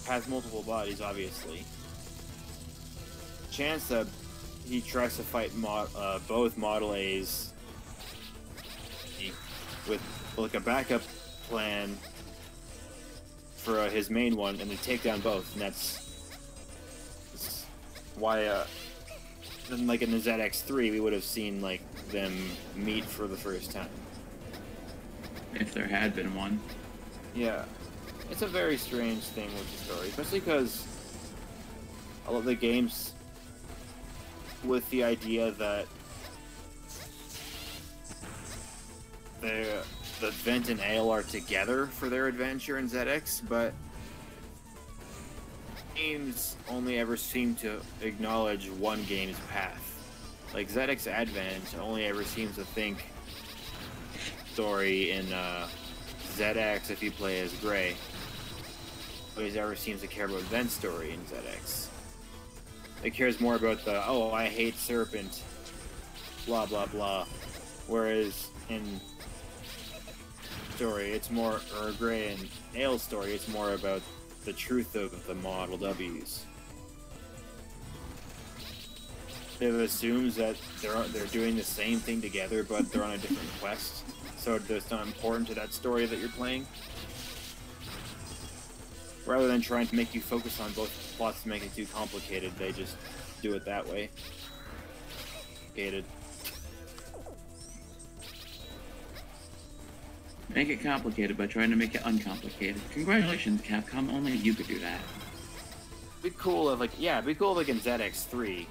has multiple bodies, obviously. Chance that he tries to fight both Model A's with like a backup plan for his main one, and they take down both, and that's why then like in the ZX3 we would have seen like them meet for the first time.
if there had been one.
Yeah, it's a very strange thing with the story, especially because I love the games with the idea that the Vent and Ale are together for their adventure in ZX, but games only ever seem to acknowledge one game's path. Like ZX Advent only ever seems to think story in ZX if you play as Gray. Always ever seems to care about Vent's story in ZX. It cares more about the, oh, I hate Serpent, blah blah blah. Whereas in story, it's more, or Gray and Ale's story, it's more about the truth of the Model W's. It assumes that they're doing the same thing together, but they're on a different quest, so it's not important to that story that you're playing. Rather than trying to make you focus on both plots to make it too complicated, they just do it that way. Complicated.
Make it complicated by trying to make it uncomplicated. Congratulations, Capcom. Only you could do that.
It'd be cool if, like, yeah, it'd be cool if, like, in ZX3,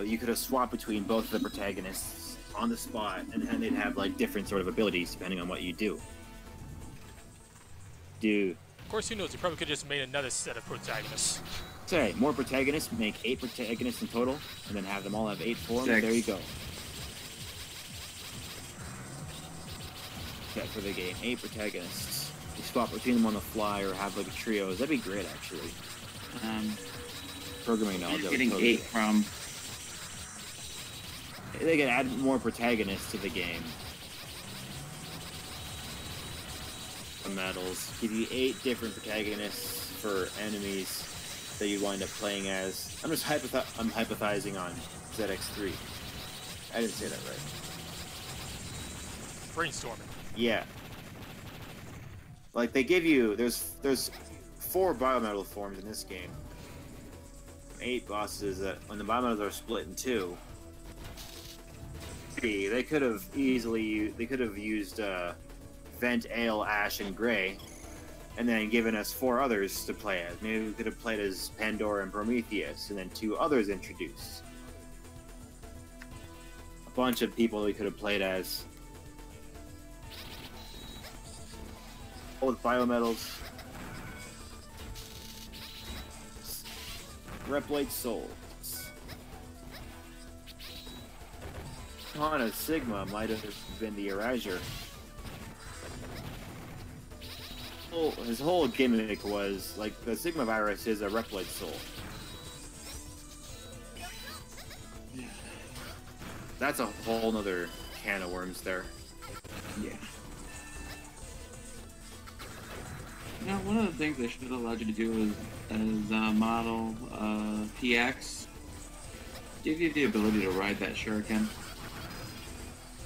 you could have swapped between both of the protagonists on the spot, and then they'd have, like, different sort of abilities depending on what you do.
Of course, who knows? You probably could have just made another set of protagonists.
Say, more protagonists, make 8 protagonists in total, and then have them all have 8 forms.
6.
There you go. Yeah, for the game, 8 protagonists. You swap between them on the fly, or have like a trio. That'd be great, actually. Programming knowledge.
Getting
totally
8 from.
They can add more protagonists to the game. The medals give you 8 different protagonists for enemies that you wind up playing as. I'm just hypothesizing on ZX3. I didn't say that right.
Brainstorming.
Yeah. Like, they give you... There's 4 biometal forms in this game. 8 bosses that, when the biometals are split in 2... They could have easily... They could have used, Vent, Ale, Ash, and Gray, and then given us 4 others to play as. Maybe we could have played as Pandora and Prometheus, and then 2 others introduced. A bunch of people we could have played as. All with biometals. Replate souls. Hana Sigma might have been the Erasure. His whole gimmick was, like, the Sigma virus is a Reploid soul. That's a whole nother can of worms there.
Yeah. Now, one of the things they should have allowed you to do is model PX. Give you the ability to ride that shuriken.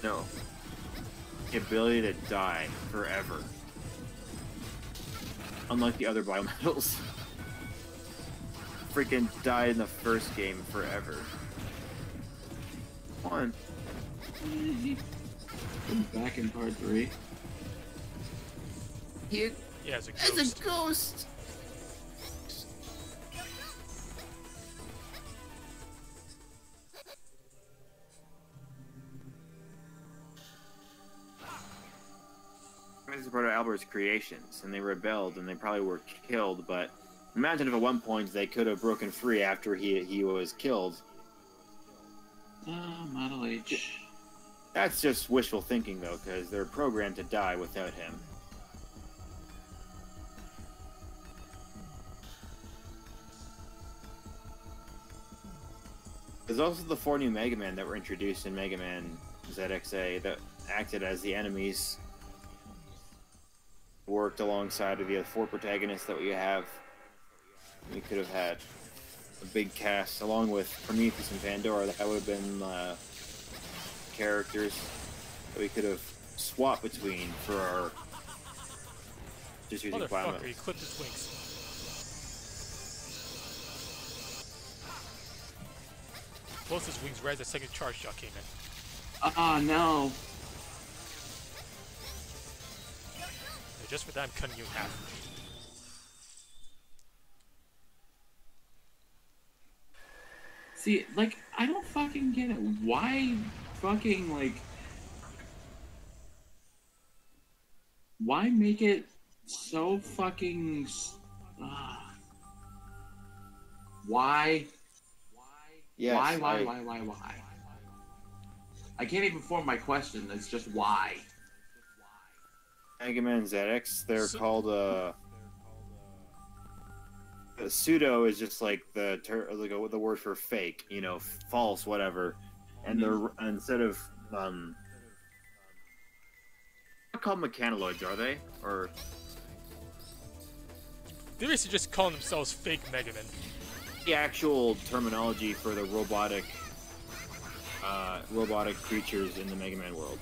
No. The ability to die forever. Unlike the other biometals. Freaking died in the first game forever. Come on.
Back in part 3.
He
Yeah, as a ghost.
as a ghost! This is part of Albert's creations, and they rebelled, and they probably were killed, but imagine if at one point they could have broken free after he was killed,
Model H.
That's just wishful thinking, though, because they're programmed to die without him. There's also the 4 new Mega Man that were introduced in Mega Man ZXA that acted as the enemies. Worked alongside of the other 4 protagonists that we have. We could have had a big cast along with Prometheus and Pandora. That would have been characters that we could have swapped between for our just using climate.
Motherfucker, he clipped his wings. Closed his wings right as the second charge shot came in.
Oh no.
So just for that, I'm cutting you in half.
See, like, I don't fucking get it. Why fucking, like... Why make it so fucking... Why?
Yes,
Why? I can't even form my question. It's just why.
Mega Man ZX, they're called pseudo is just like the word for fake, you know, false, whatever. And they're instead of they're not called mechanoids, are they? Or
They basically just call themselves fake Mega Men.
the actual terminology for the robotic creatures in the Mega Man world.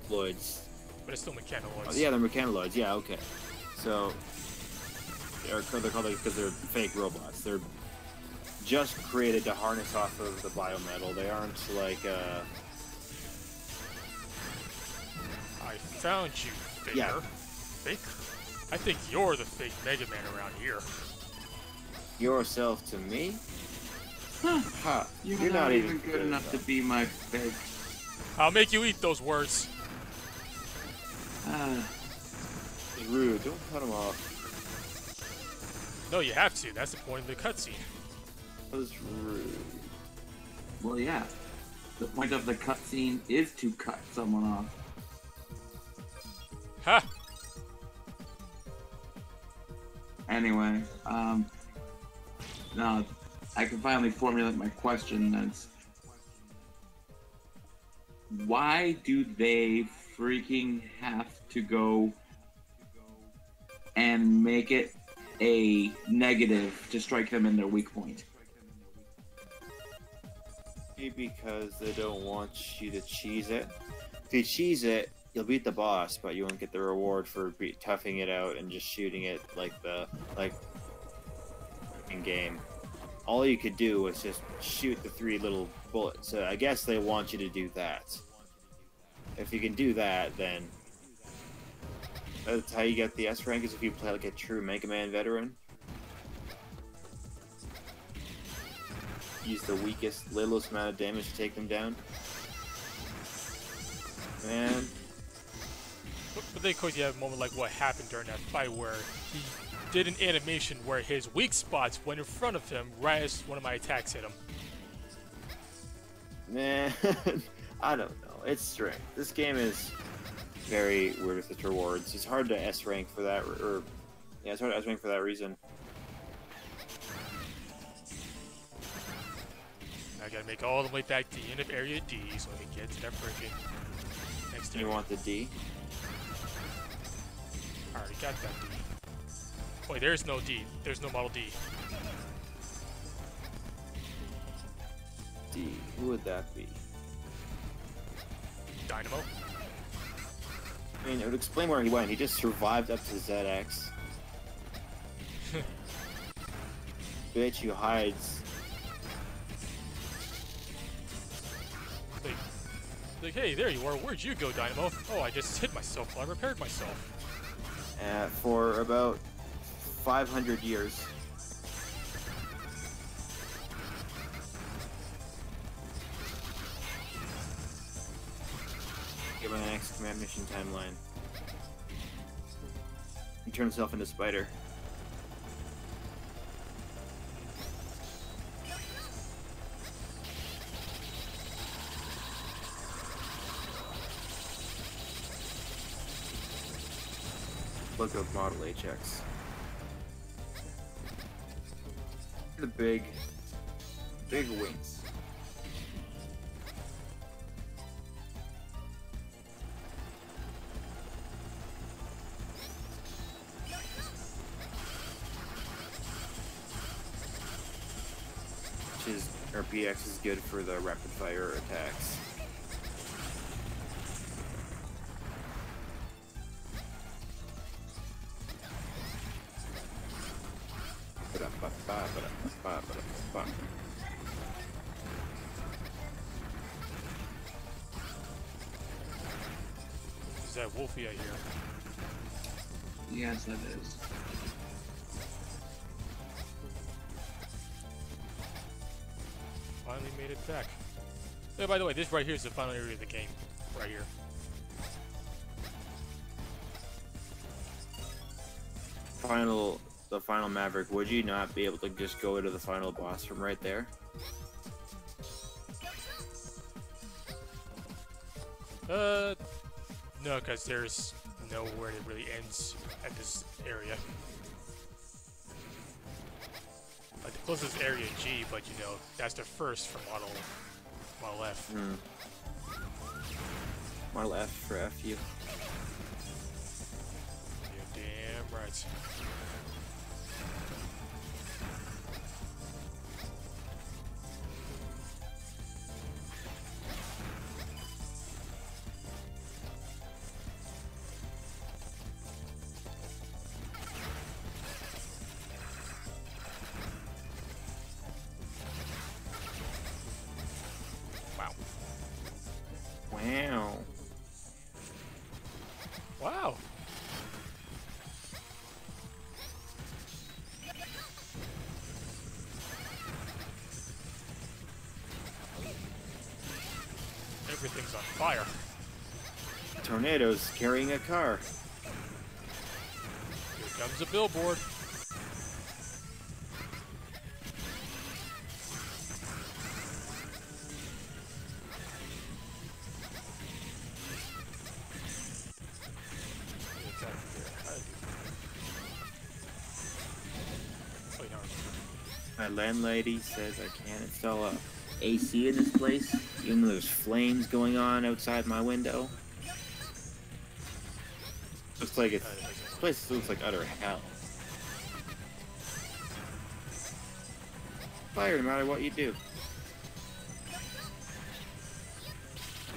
Lloyds.
But it's still mechanoids.
Oh, yeah, they're mechanoids. Yeah, okay. So they're called because they're fake robots. They're just created to harness off of the biometal. They aren't like
I found you, Faker.
Yeah.
Faker? I think you're the fake Mega Man around here.
yourself to me.
Huh.
Huh.
You're not even good enough to be my fake.
I'll make you eat those words.
It's rude. Don't cut him off.
No, you have to. That's the point of the cutscene.
That's rude.
Well, yeah. The point of the cutscene is to cut someone off.
Ha!
Anyway, now I can finally formulate my question. That's why do they freaking have to go and make it a negative to strike them in their weak point?
Because they don't want you to cheese it. If you cheese it, you'll beat the boss, but you won't get the reward for toughing it out and just shooting it like in game. All you could do was just shoot the 3 little bullets. So I guess they want you to do that. If you can do that, then that's how you get the S rank. Is if you play like a true Mega Man veteran. Use the weakest, littlest amount of damage to take them down. Man.
But then, of course, you have a moment like what happened during that fight where he did an animation where his weak spots went in front of him right as one of my attacks hit him.
Man, I don't know. It's strength. This game is very weird with its rewards. It's hard to S rank for that, it's hard to S rank for that reason.
I gotta make all the way back to the end of Area D so I can get to that freaking next
You
area.
want the D?
I already got that D. Wait, there's no D. There's no Model D.
D. Who would that be?
Dynamo?
I mean, it would explain where he went. He just survived up to ZX. Bitch who hides.
Like, hey, there you are. Where'd you go, Dynamo? Oh, I just hit myself while I repaired myself.
For about 500 years. Given the next command mission timeline. He turns himself into Spider. look of Model HX. The big wings. Our PX is good for the rapid fire attacks.
Is that Wolfie I hear?
Yes, that is.
Finally made it back. Oh, by the way, this right here is the final area of the game. Right here.
The final Maverick, would you not be able to just go to the final boss from right there?
No, because there's nowhere it really ends at this area. Like the closest area G, but you know, that's the first for Model F.
Model F for FU.
You're damn right.
Wow.
Wow. Everything's on fire.
Tornadoes carrying a car.
Here comes a billboard.
My landlady says I can't install a AC in this place, even though there's flames going on outside my window. Looks like this place looks like utter hell. Fire no matter what you do.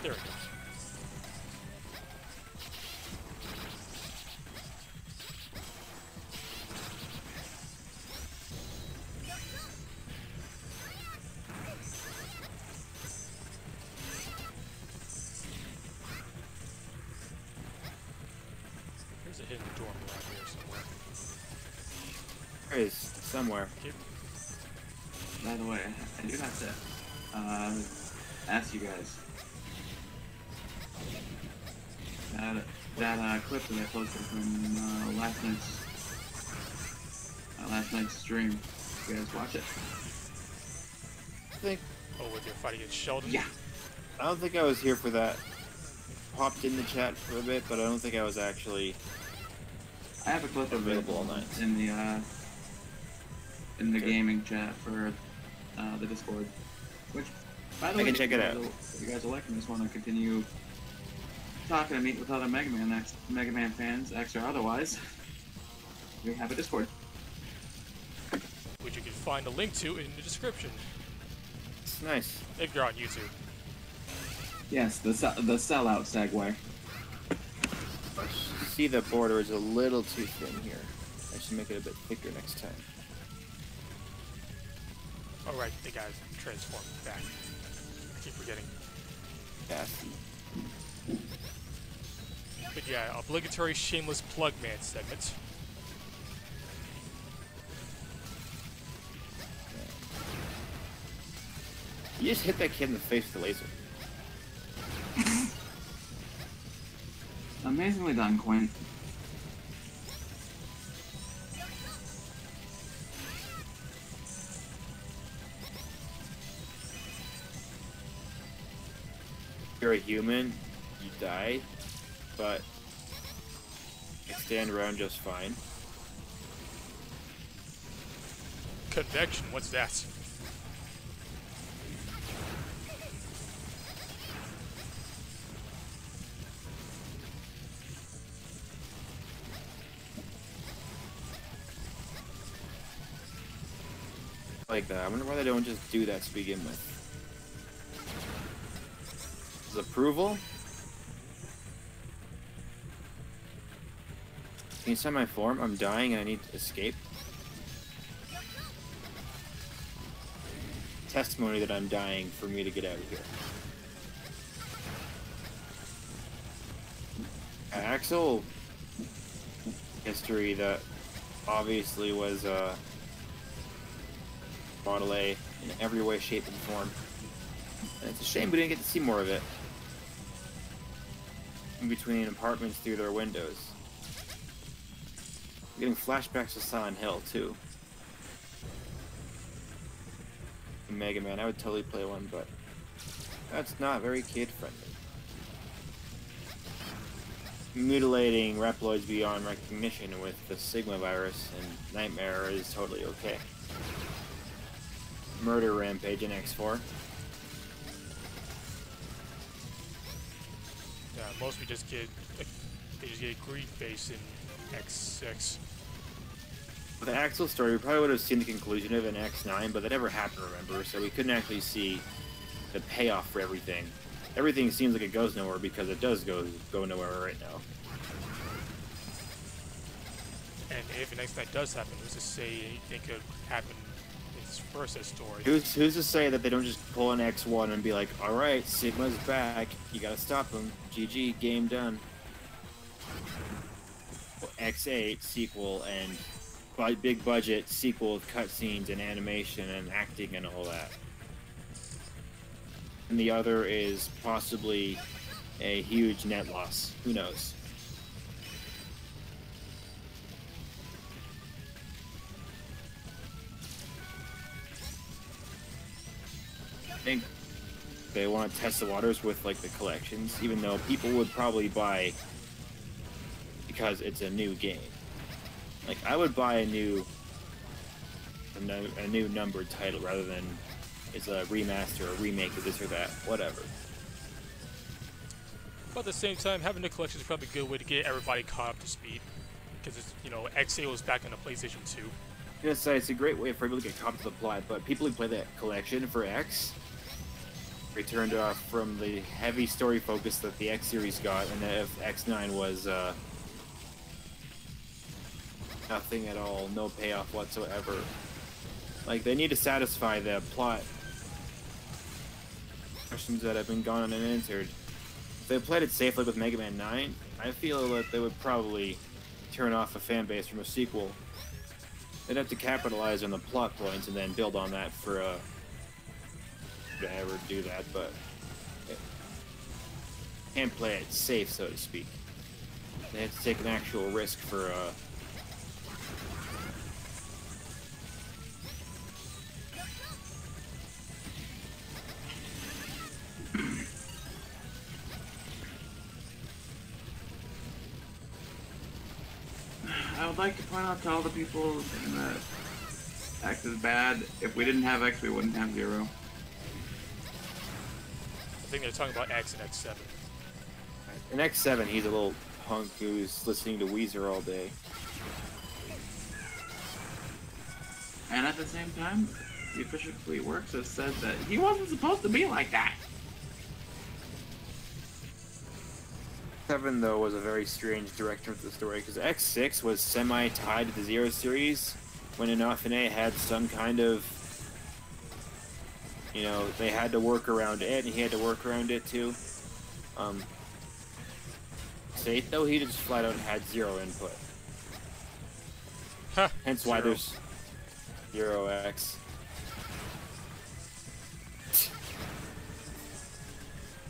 There we go. There's a hidden dorm around here somewhere.
There is somewhere.
Yep.
By the way, I do have to ask you guys. That clip that I posted from last night's stream. You guys watch it?
I think
Oh, with your fight against Sheldon?
Yeah.
I don't think I was here for that. Popped in the chat for a bit, but I don't think I was actually
I have a clip of it
available all night.
in the
Okay.
gaming chat for the Discord. Which, by the
I
way,
can check it out.
If you guys are liking this, want to continue talking and meet with other Mega Man fans, X or otherwise, we have a Discord.
Which you can find a link to in the description.
It's nice.
If you're on YouTube.
Yes, the sellout segue.
See, the border is a little too thin here. I should make it a bit thicker next time.
Alright, the guy's transformed back. I keep forgetting.
Gassy.
But yeah, obligatory shameless plug man segment.
You just hit that kid in the face with a laser.
Amazingly done, Quinn.
You're a human, you die, but next stand around just fine.
Convection, what's that?
Like that. I wonder why they don't just do that to begin with. Is approval? Can you sign my form? I'm dying and I need to escape. Testimony that I'm dying for me to get out of here. Axel history that obviously was Model A in every way, shape, and form. And it's a shame we didn't get to see more of it. In between apartments through their windows. Getting flashbacks to Silent Hill, too. Mega Man, I would totally play one, but that's not very kid-friendly. Mutilating Reploids beyond recognition with the Sigma virus and Nightmare is totally okay. Murder Rampage in X4.
Yeah, most we just get greed face in X6.
With the Axel story, we probably would have seen the conclusion of it in X9, but that never happened, remember? So we couldn't actually see the payoff for everything. Everything seems like it goes nowhere because it does go nowhere right now.
And if an X9 does happen, who's to say anything could happen in this first story?
Who's to say that they don't just pull an X1 and be like, alright, Sigma's back, you gotta stop him. GG, game done. Well, X8 sequel and big budget sequel with cutscenes and animation and acting and all that. And the other is possibly a huge net loss. Who knows? I think they want to test the waters with like the collections, even though people would probably buy because it's a new game. Like, I would buy a new numbered title rather than it's a remaster or remake of this or that, whatever.
But at the same time, having the collection is probably a good way to get everybody caught up to speed. Because it's, you know, XA was back on the PlayStation 2.
I was gonna say, it's a great way for people to get caught up to the plot, but people who play that collection for X returned off from the heavy story focus that the X series got, and that if X9 was, nothing at all, no payoff whatsoever. Like, they need to satisfy the plot questions that have been gone unanswered. If they played it safely with Mega Man 9, I feel that they would probably turn off a fan base from a sequel. They'd have to capitalize on the plot points and then build on that for to ever do that, but can't play it safe, so to speak. They have to take an actual risk for
I would like to point out to all the people that X is bad. If we didn't have X, we wouldn't have 0.
I think they're talking about X and X7.
in X7, he's a little punk who's listening to Weezer all day.
And at the same time, the official Fleet Works has said that he wasn't supposed to be like that.
7 though was a very strange direction for the story because X6 was semi-tied to the Zero series when Inafune had some kind of, you know, they had to work around it and he had to work around it too. 8 though, he just flat out had 0 input.
Huh,
Hence why there's 0x.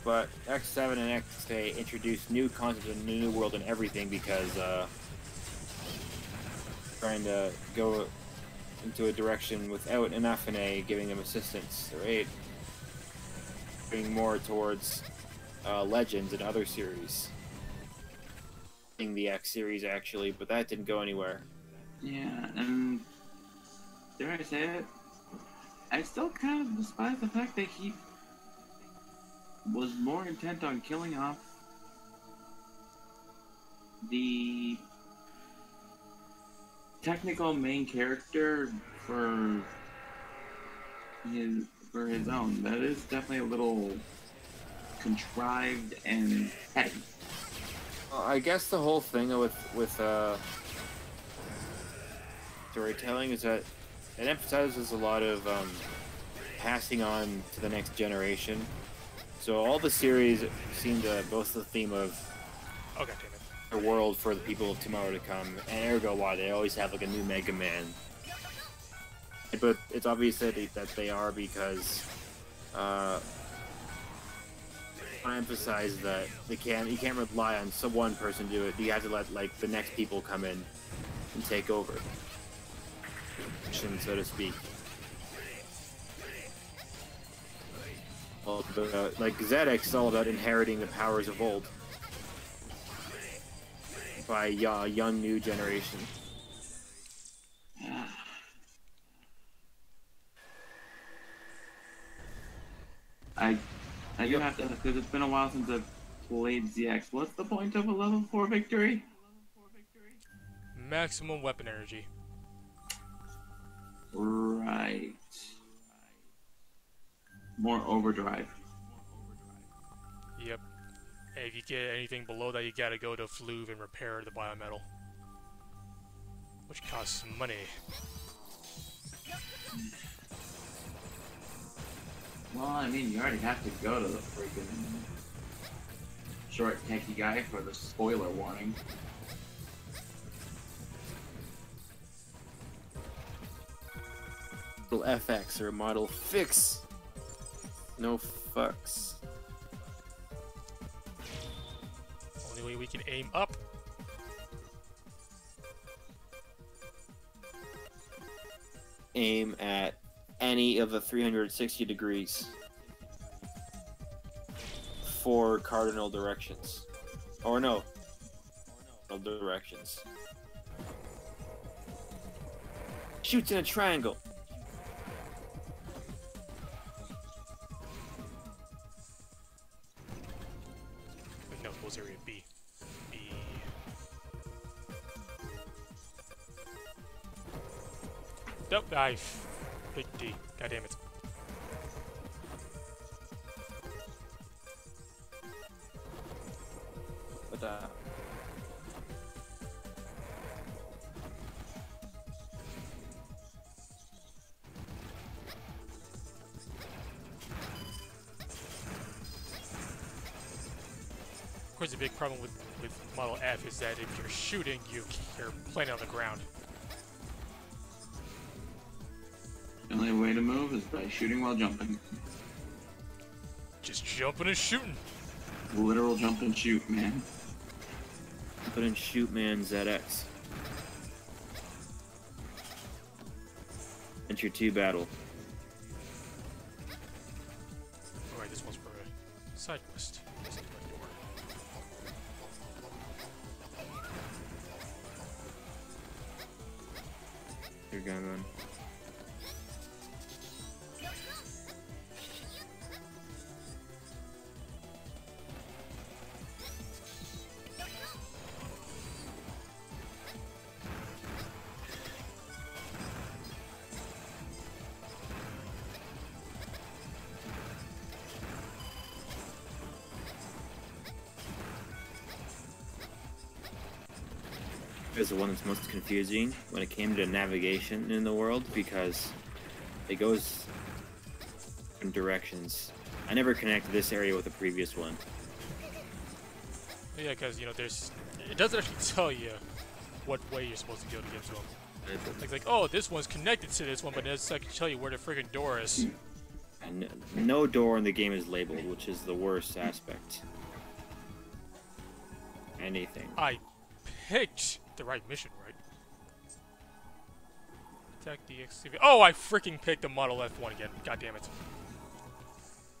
But X7 and X8 introduced new concepts in the new world and everything because trying to go into a direction without Inafune giving them assistance or aid, bringing more towards Legends and other series. in the X series actually, but that didn't go anywhere.
Yeah, and dare I say it, I still kind of despise the fact that he was more intent on killing off the technical main character for his own. That is definitely a little contrived and petty.
Well, I guess the whole thing with storytelling is that it emphasizes a lot of passing on to the next generation. So all the series seem to boast the theme of
Oh, God damn it.
a world for the people of tomorrow to come, and ergo why they always have like a new Mega Man. But it's obvious that they are because I emphasize that you can't rely on one person to do it. You have to let like the next people come in and take over, so to speak. All about, like ZX is all about inheriting the powers of old by a young new generation.
I do have to, because it's been a while since I've played ZX. What's the point of a level 4 victory?
Maximum weapon energy.
Right. More overdrive.
Yep. And if you get anything below that, you gotta go to Fluve and repair the biometal. Which costs money.
Well, I mean, you already have to go to the freaking short techie guy for the spoiler warning.
FX or model fix. No fucks.
Only way we can aim up.
Aim at any of the 360 degrees. 4 cardinal directions. Or no. Cardinal directions. Shoots in a triangle.
Wait, no, it was area B. B. Nope, big D. God damn it.
But
Of course, the big problem with Model F is that if you're shooting, you're playing on the ground.
The only way to move is by shooting while jumping.
Just jumping and shooting.
Literal jump and shoot, man.
put in Shoot Man ZX. Enter 2 battle.
Alright, this one's for a side quest. This is my door.
Your gun run. Is the one that's most confusing when it came to navigation in the world because it goes in directions. I never connected this area with the previous one.
Yeah, because, you know, it doesn't actually tell you what way you're supposed to go to get to them. It's like, oh, this one's connected to this one, but it doesn't actually tell you where the friggin' door is.
And no door in the game is labeled, which is the worst aspect. Anything.
I picked the right mission, right? Attack the excavator. Oh, I freaking picked the Model F1 again. God damn it.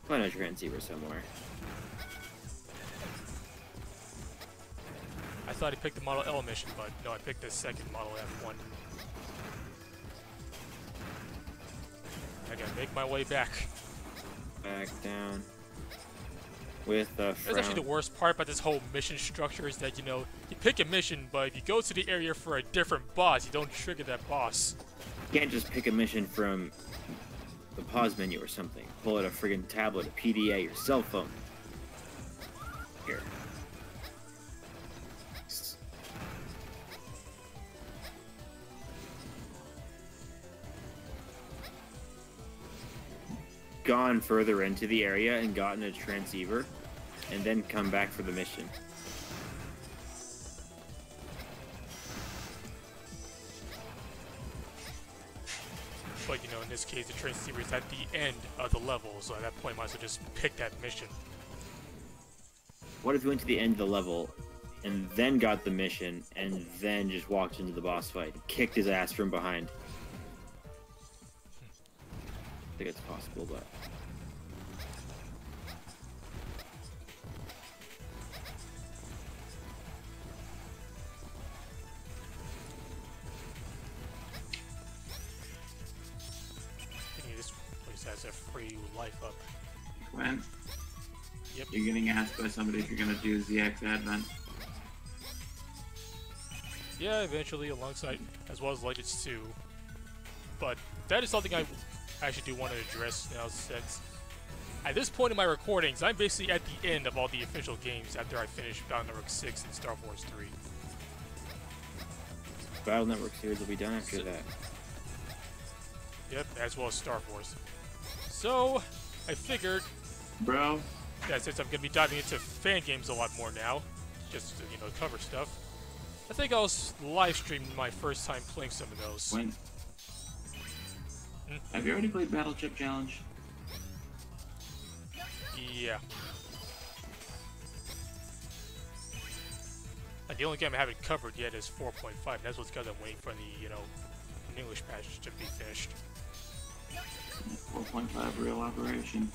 Find a transceiver somewhere.
I thought I picked the Model L mission, but no, I picked the second Model F1. I gotta make my way back.
Back down. With a frown.
That's actually the worst part about this whole mission structure is that, you know, you pick a mission, but if you go to the area for a different boss, you don't trigger that boss.
You can't just pick a mission from the pause menu or something. Pull out a friggin' tablet, a PDA, your cell phone. Here. Gone further into the area and gotten a transceiver, and then come back for the mission.
But, you know, in this case, the transceiver is at the end of the level, so at that point, might as well just pick that mission.
What if you went to the end of the level, and then got the mission, and then just walked into the boss fight, kicked his ass from behind? I think it's possible, but...
This place has a free life up.
When?
Yep.
You're getting asked by somebody if you're gonna do ZX Advent.
Yeah, eventually, alongside, as well as Legends 2. But that is something I actually do want to address now, since at this point in my recordings, I'm basically at the end of all the official games after I finish Battle Network 6 and Star Wars 3.
Battle Network series will be done after that.
Yep, as well as Star Wars. So, I figured
Bro,
that since I'm going to be diving into fan games a lot more now, just to, you know, cover stuff, I think I'll live stream my first time playing some of those.
when? Have you already played Battle Chip Challenge?
Yeah. And the only game I haven't covered yet is 4.5, and that's what's because I'm waiting for the, you know, English patch to be finished.
4.5 real operation.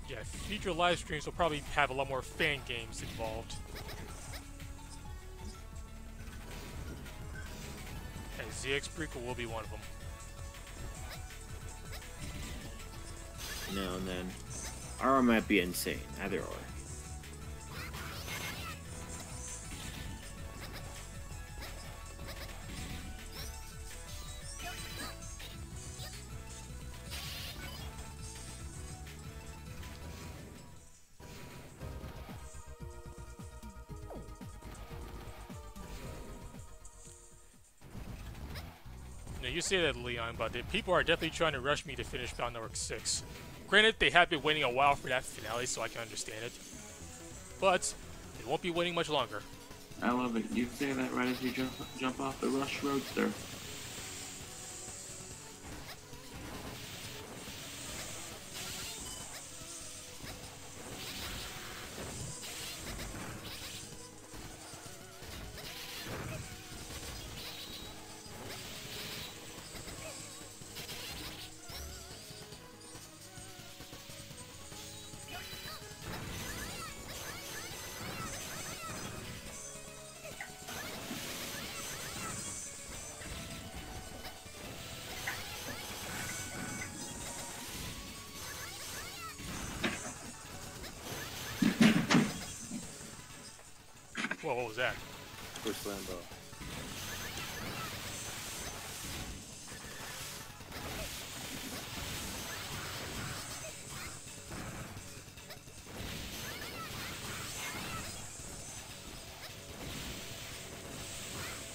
Yeah, future live streams will probably have a lot more fan games involved. And ZX Prequel will be one of them.
Now and then. Or might be insane. Either or.
You say that, Leon, but the people are definitely trying to rush me to finish Battle Network 6. Granted, they have been waiting a while for that finale, so I can understand it. But it won't be waiting much longer.
I love it. You say that right as you jump off the Rush Roadster.
Whoa, what was that?
Push Lambo.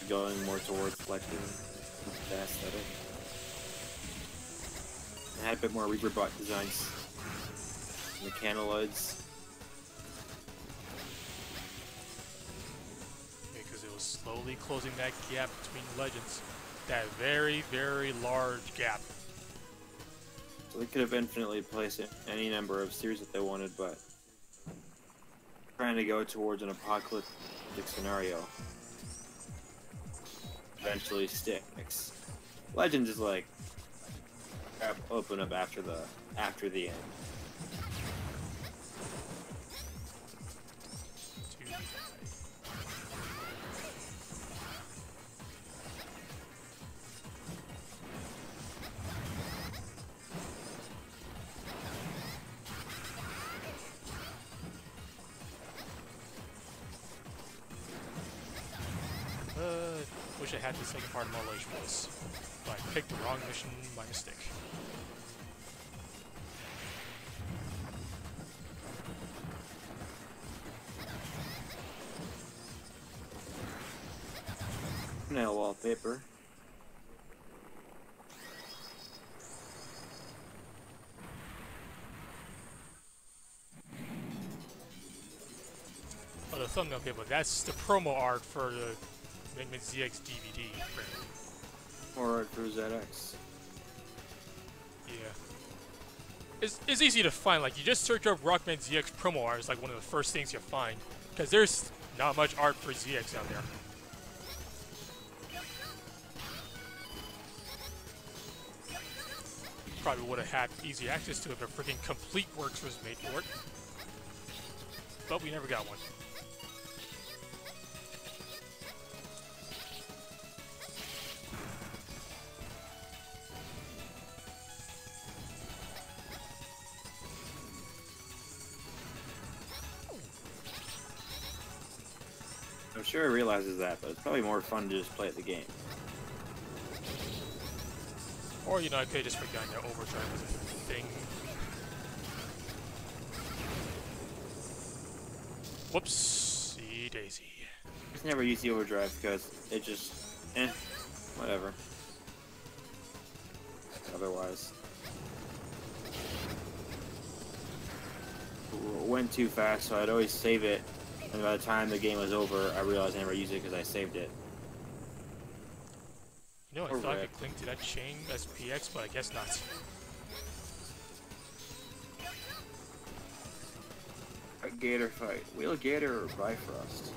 Going more towards collecting the aesthetic. I had a bit more Reaper bot designs. Mechanoloids.
Because it was slowly closing that gap between Legends. That very, very large gap.
So they could have infinitely placed any number of series that they wanted, but trying to go towards an apocalyptic scenario eventually sticks. Legends is like open up after the end.
wish I had the second part of Mullage for this, but I picked the wrong mission by mistake.
Nail wallpaper.
Oh, the thumbnail people, that's the promo art for the Mega Man ZX DVD.
Or for ZX.
Yeah. It's easy to find, like, you just search up Rockman ZX promo art, it's like one of the first things you find. Because there's not much art for ZX out there. Probably would have had easy access to it if a freaking Complete Works was made for it. But we never got one.
I'm sure he realizes that, but it's probably more fun to just play at the game.
Or, you know, I could have just forgotten that Overdrive was a thing. Whoopsie daisy.
Just never use the overdrive because it just, whatever. Otherwise. Went too fast, so I'd always save it, and by the time the game was over, I realized I never used it because I saved it.
You know, I thought I could cling to that chain as PX, but I guess not.
A gator fight. Wheel gator or Bifrost?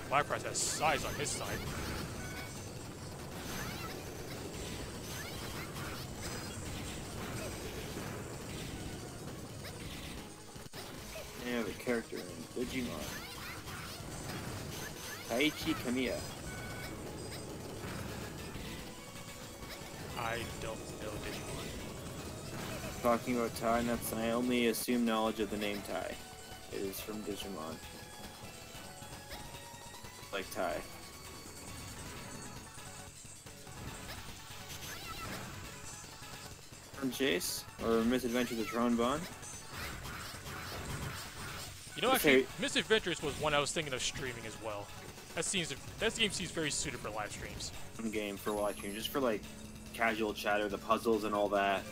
Bifrost has size on his side.
Yeah, the character in Digimon. Taichi Kamiya.
I don't know Digimon.
Talking about Tai nuts, I only assume knowledge of the name Tai. It is from Digimon. Like Tai. From Chase? Or Misadventure of the Tron Bond?
You know, actually, Misadventures was one I was thinking of streaming as well. That game seems very suited for live streams.
Game for watching, just for like casual chatter, the puzzles and all that.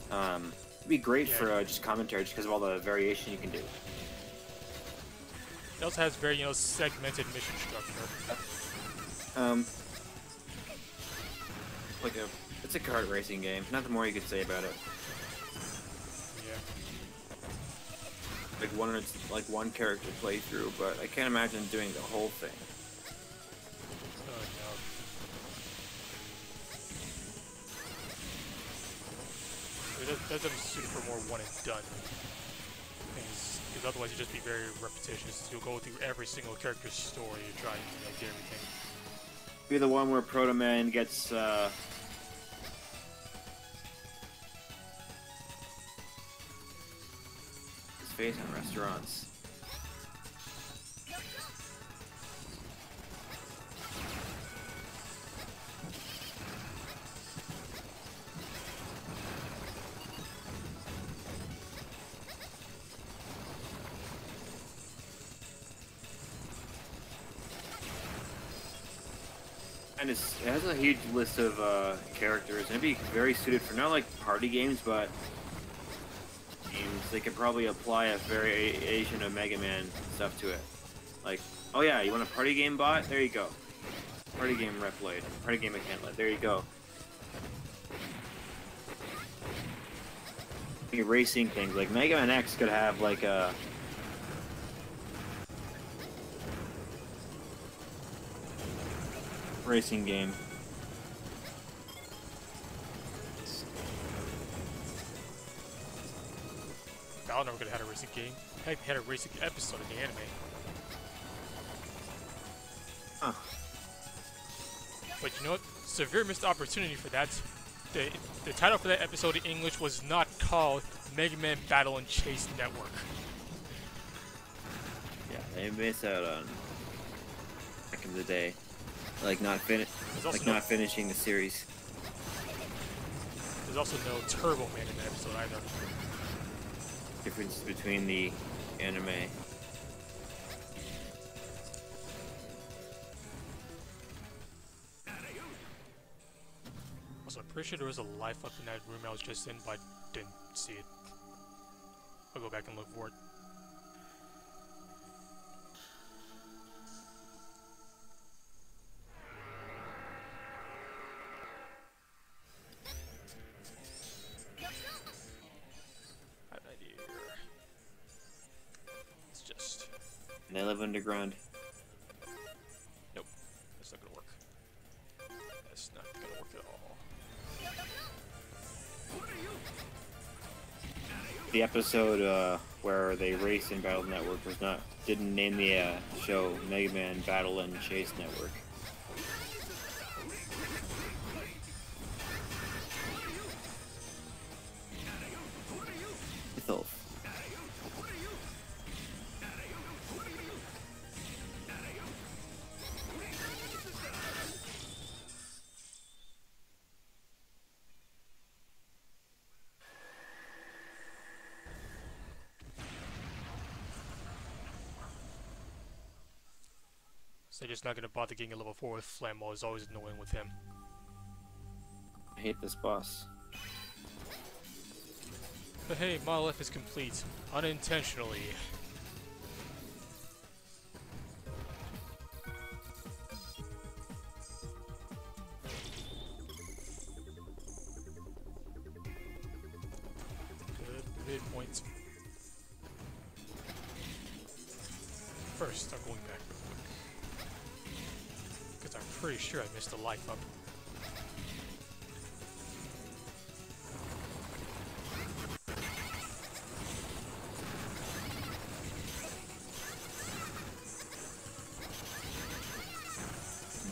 It'd be great for just commentary, just because of all the variation you can do.
It also has very, you know, segmented mission structure.
It's a kart racing game. Nothing more you could say about it.
Yeah.
Like one character playthrough, but I can't imagine doing the whole thing.
Oh no. It does have a suit for more one and done. Because otherwise you'd just be very repetitious. You'll go through every single character's story and try and get everything.
Be the one where Proto Man gets his face on restaurants. And it has a huge list of characters, and it'd be very suited for not like party games, but games. They could probably apply a variation of Mega Man stuff to it. Like, oh yeah, you want a party game bot? There you go. Party game Reploid, party game Mechanic. There you go. Racing things like Mega Man X could have like a racing game.
I don't know, we're gonna have a racing game. Heck, had a racing episode in the anime.
Huh.
But you know what? Severe missed opportunity for that. The title for that episode in English was not called Mega Man Battle and Chase Network.
Yeah, they miss out on of the day, like not finishing the series.
There's also no Turbo Man in that episode either.
Difference between the anime.
Also, I'm pretty sure there was a life up in that room I was just in, but I didn't see it. I'll go back and look for it.
And they live underground.
Nope. That's not gonna work. That's not gonna work at all.
The episode where they race in Battle Network didn't name the show Mega Man Battle and Chase Network. Mytholf.
So they're just not gonna bother getting a level 4 with Flammo. Is always annoying with him.
I hate this boss.
But hey, my life is complete. Unintentionally. Good midpoint. First, I'm going back real quick. Because I'm pretty sure I missed a life up.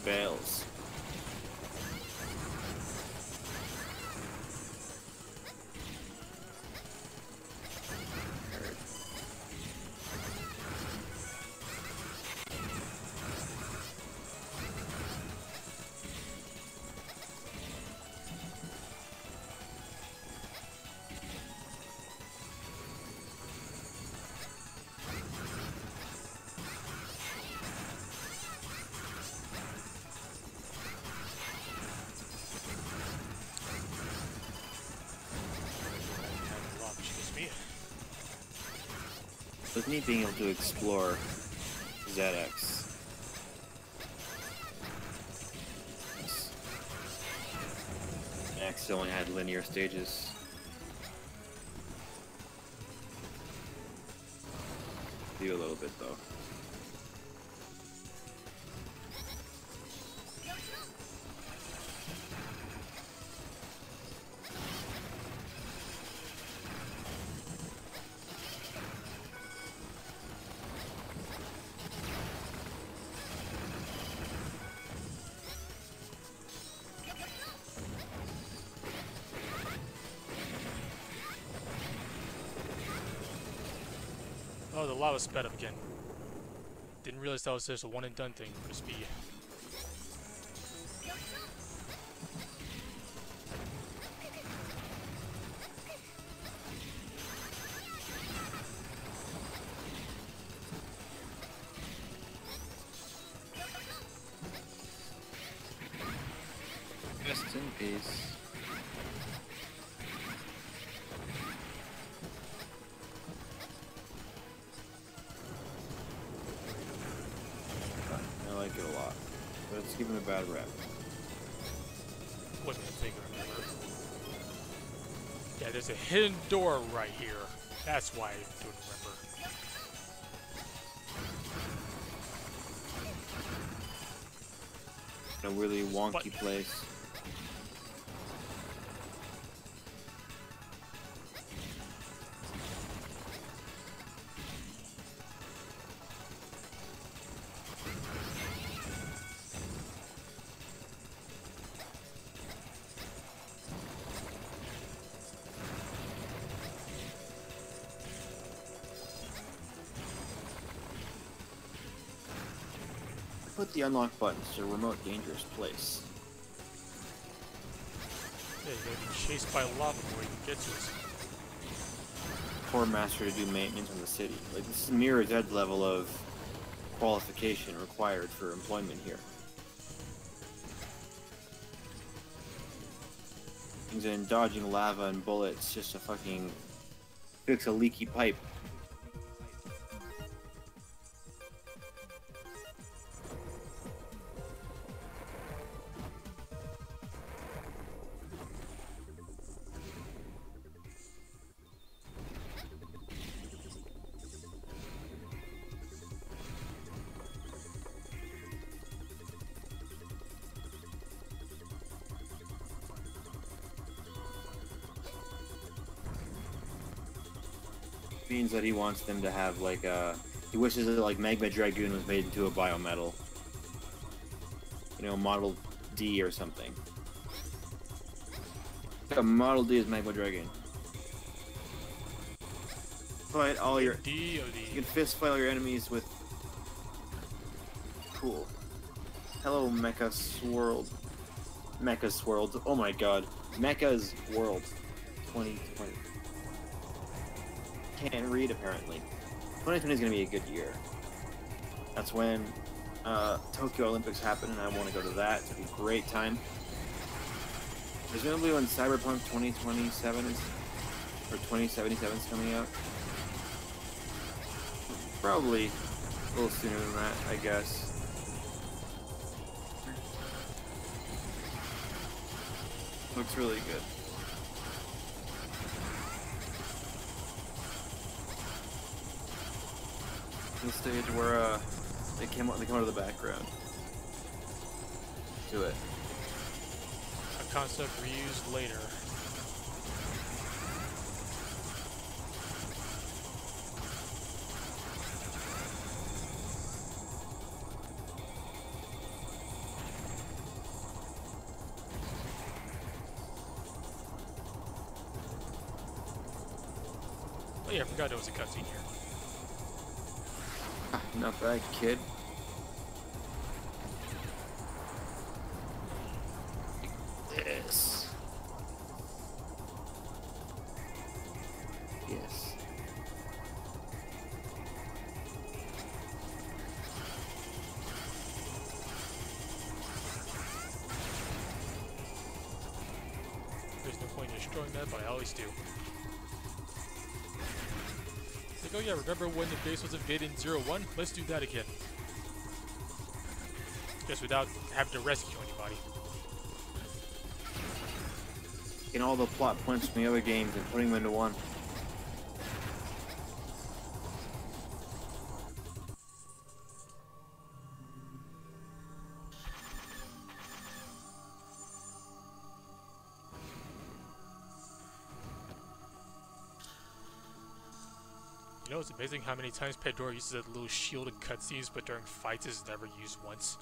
Bells. With me being able to explore ZX. X only had linear stages. Do a little bit though.
Oh, the lava sped up again. Didn't realize that was just a one and done thing for the speed.
Rest in peace. I like it a lot, but it's given a bad rep.
Wasn't a thing I remember. Yeah, there's a hidden door right here. That's why I don't remember.
A really wonky place. Put the unlock buttons to a remote, dangerous place.
Yeah, you gotta be chased by lava before you can get to us.
Core master to do maintenance on the city. Like, this mirrors Ed's level of qualification required for employment here. Things in dodging lava and bullets just to fucking fix a leaky pipe. Means that he wants them to have like he wishes that like Magma Dragoon was made into a biometal, you know, Model D or something. A Model D is Magma Dragoon. Fight all your
D.
You can fist fight all your enemies with. Cool. Hello, Mecha's World. Mecha's World. Oh my God, Mecha's World, 2020. Can't read apparently. 2020 is going to be a good year. That's when Tokyo Olympics happen, and I want to go to that. It's going to be a great time. Presumably when Cyberpunk 2027 is, or 2077 is coming out. Probably a little sooner than that, I guess. Looks really good. The stage where they come out of the background. Do it.
A concept reused later. Oh yeah, I forgot there was a cutscene here.
Not bad, kid. Yes. Yes.
There's no point in destroying that, but I always do. Like, oh yeah, remember when the base was invaded in 01? Let's do that again. Just without having to rescue anybody.
Taking all the plot points from the other games and putting them into one.
You know, it's amazing how many times Pandora uses that little shield in cutscenes, but during fights is never used once.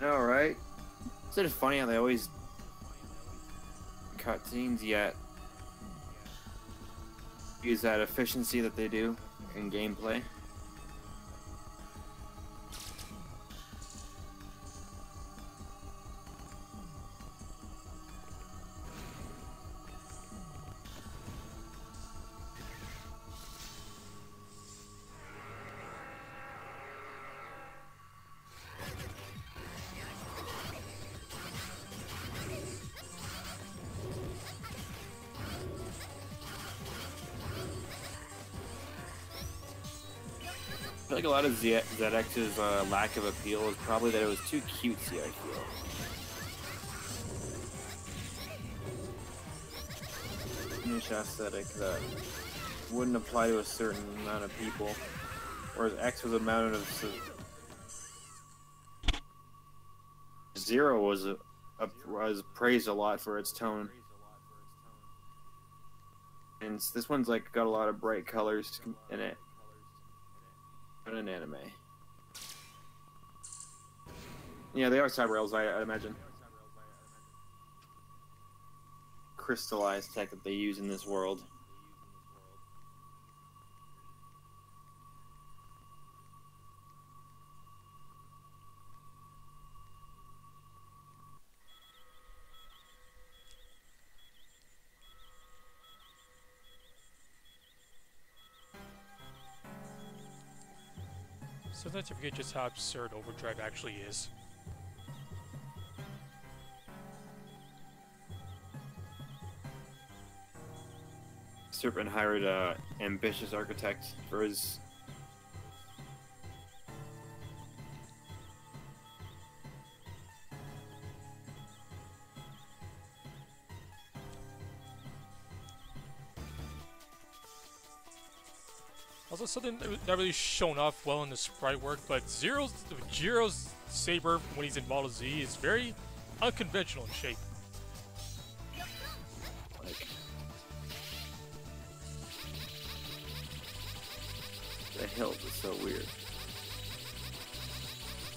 All right. Isn't it funny how they always cutscenes yet use that efficiency that they do in gameplay? I feel like a lot of ZX's lack of appeal is probably that it was too cutesy, I feel. Niche aesthetic that wouldn't apply to a certain amount of people, whereas X was a amount of... Zero was praised a lot for its tone. And this one's like got a lot of bright colors in it. An anime. Yeah, they are cyber rails, I imagine. Crystallized tech that they use in this world.
Sometimes I forget just how absurd Overdrive actually is.
Serpent hired ambitious architect for his.
Also, something not really shown off well in the sprite work, but Jiro's saber when he's in Model Z is very unconventional in shape.
Like, the hilt is so weird.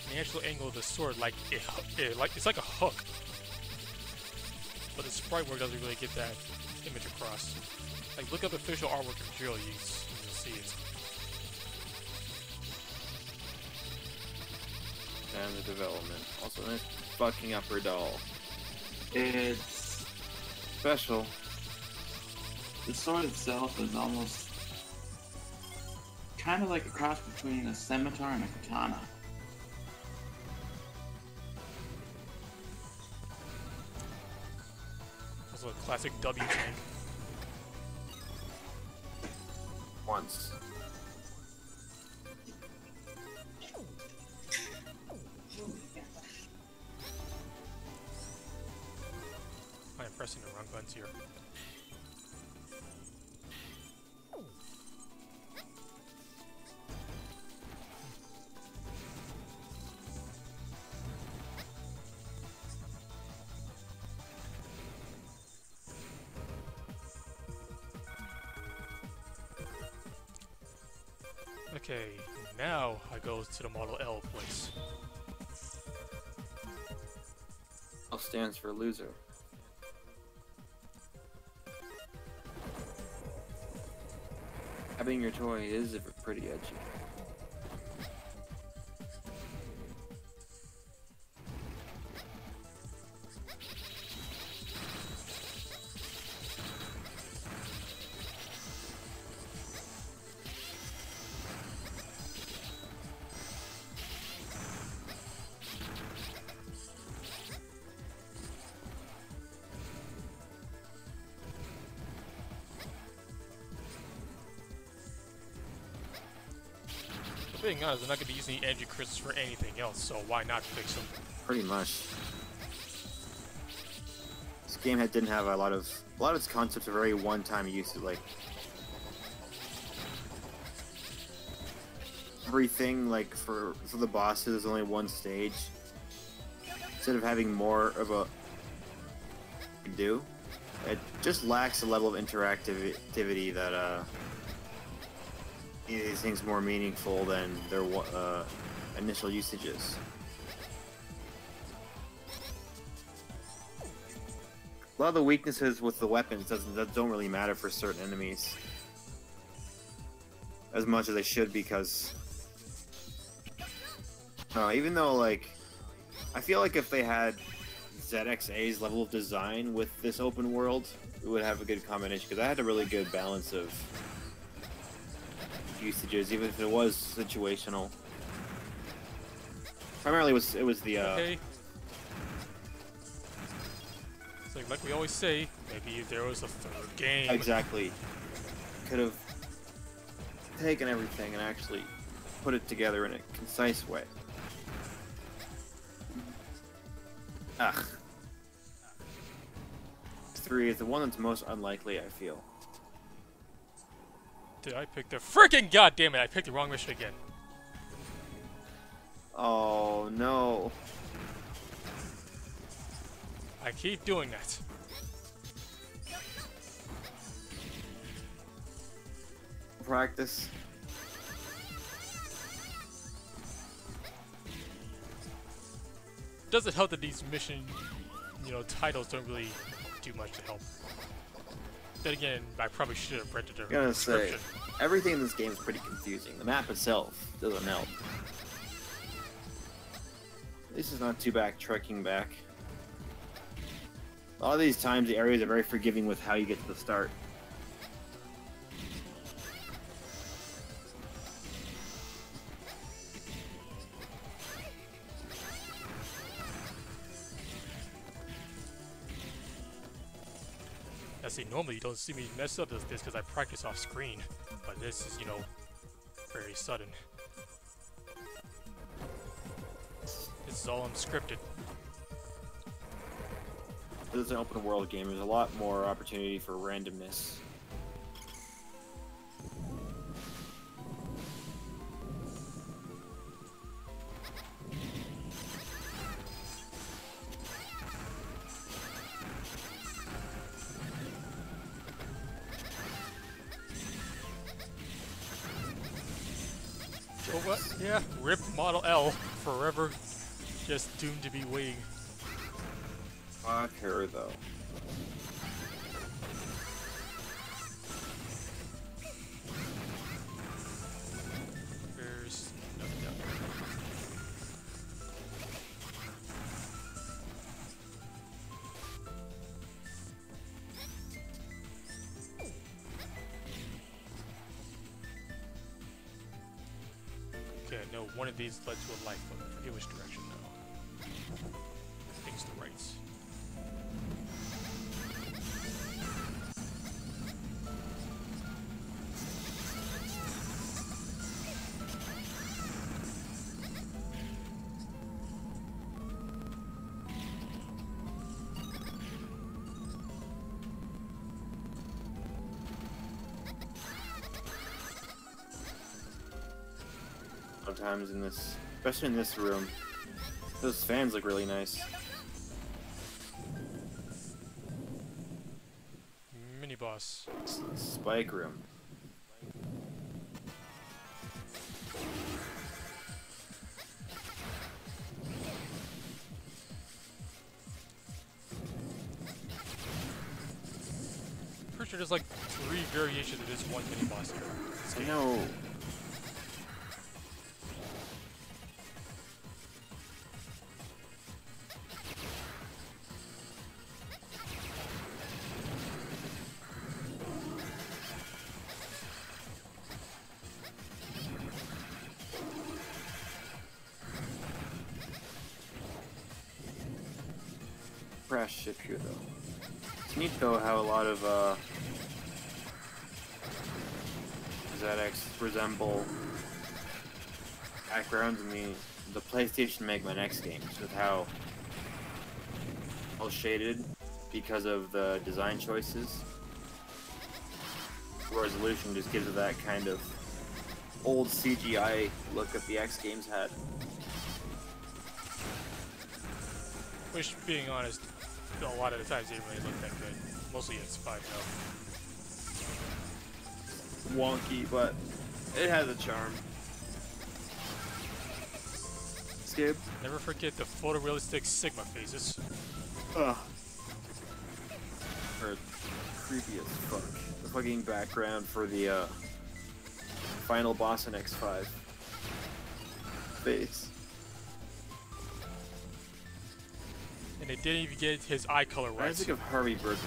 And the actual angle of the sword, like it's like a hook, but the sprite work doesn't really get that image across. Like, look up official artwork of Jiro, you'll see it.
And the development. Also, nice fucking upper doll.
It's
Special.
the sword itself is almost kind of like a cross between a scimitar and a katana.
Also a classic W tank.
Once.
I am pressing the wrong buttons here. Okay, now I go to the Model L place.
L stands for loser. Having your toy is pretty edgy.
Being honest, I'm not going to be using the energy crystals for anything else, so why not fix them?
Pretty much. This game didn't have a lot of its concepts are very one-time use. Like everything, like for the bosses, there's only one stage. Instead of having more of a do, it just lacks a level of interactivity that these things more meaningful than their initial usages. A lot of the weaknesses with the weapons don't really matter for certain enemies as much as they should, because even though, like, I feel like if they had ZXA's level of design with this open world, it would have a good combination, because I had a really good balance of usages, even if it was situational. Primarily, it was the
Okay. So, like we always say, maybe if there was a third game.
Exactly. Could have taken everything and actually put it together in a concise way. Ugh. 3 is the one that's most unlikely, I feel.
Did I pick the freaking goddamn it? I picked the wrong mission again.
Oh no.
I keep doing that.
Practice.
Does it help that these mission, titles don't really do much to help? Then again, I probably should have read the description.
Everything in this game is pretty confusing. The map itself doesn't help. This is not too backtracking back. A lot of these times, the areas are very forgiving with how you get to the start.
see, normally you don't see me mess up this because I practice off screen, but this is, you know, very sudden. This is all unscripted.
This is an open world game. There's a lot more opportunity for randomness.
So what? Yeah, RIP Model L, forever just doomed to be waiting.
Fuck her, though.
There's... Okay, no, one of these led to a life, but I forget which direction though. I think it's the right.
Sometimes in this, especially in this room, those fans look really nice.
Mini boss.
Spike room.
Pretty sure there's like 3 variations of this one mini boss here.
I know. Crash ship here though. It's neat though how a lot of ZX resemble backgrounds in the PlayStation Mega Man X games, with how well shaded because of the design choices. The resolution just gives it that kind of old CGI look that the X games had.
Which, being honest, a lot of the times they didn't really look that good. Mostly it's 5 now.
Wonky, but it has a charm. Skip.
Never forget the photorealistic Sigma phases.
Ugh. Or creepy as fuck. The fucking background for the final boss in X5 face.
And they didn't even get his eye color right.
I think of Harvey Birdman.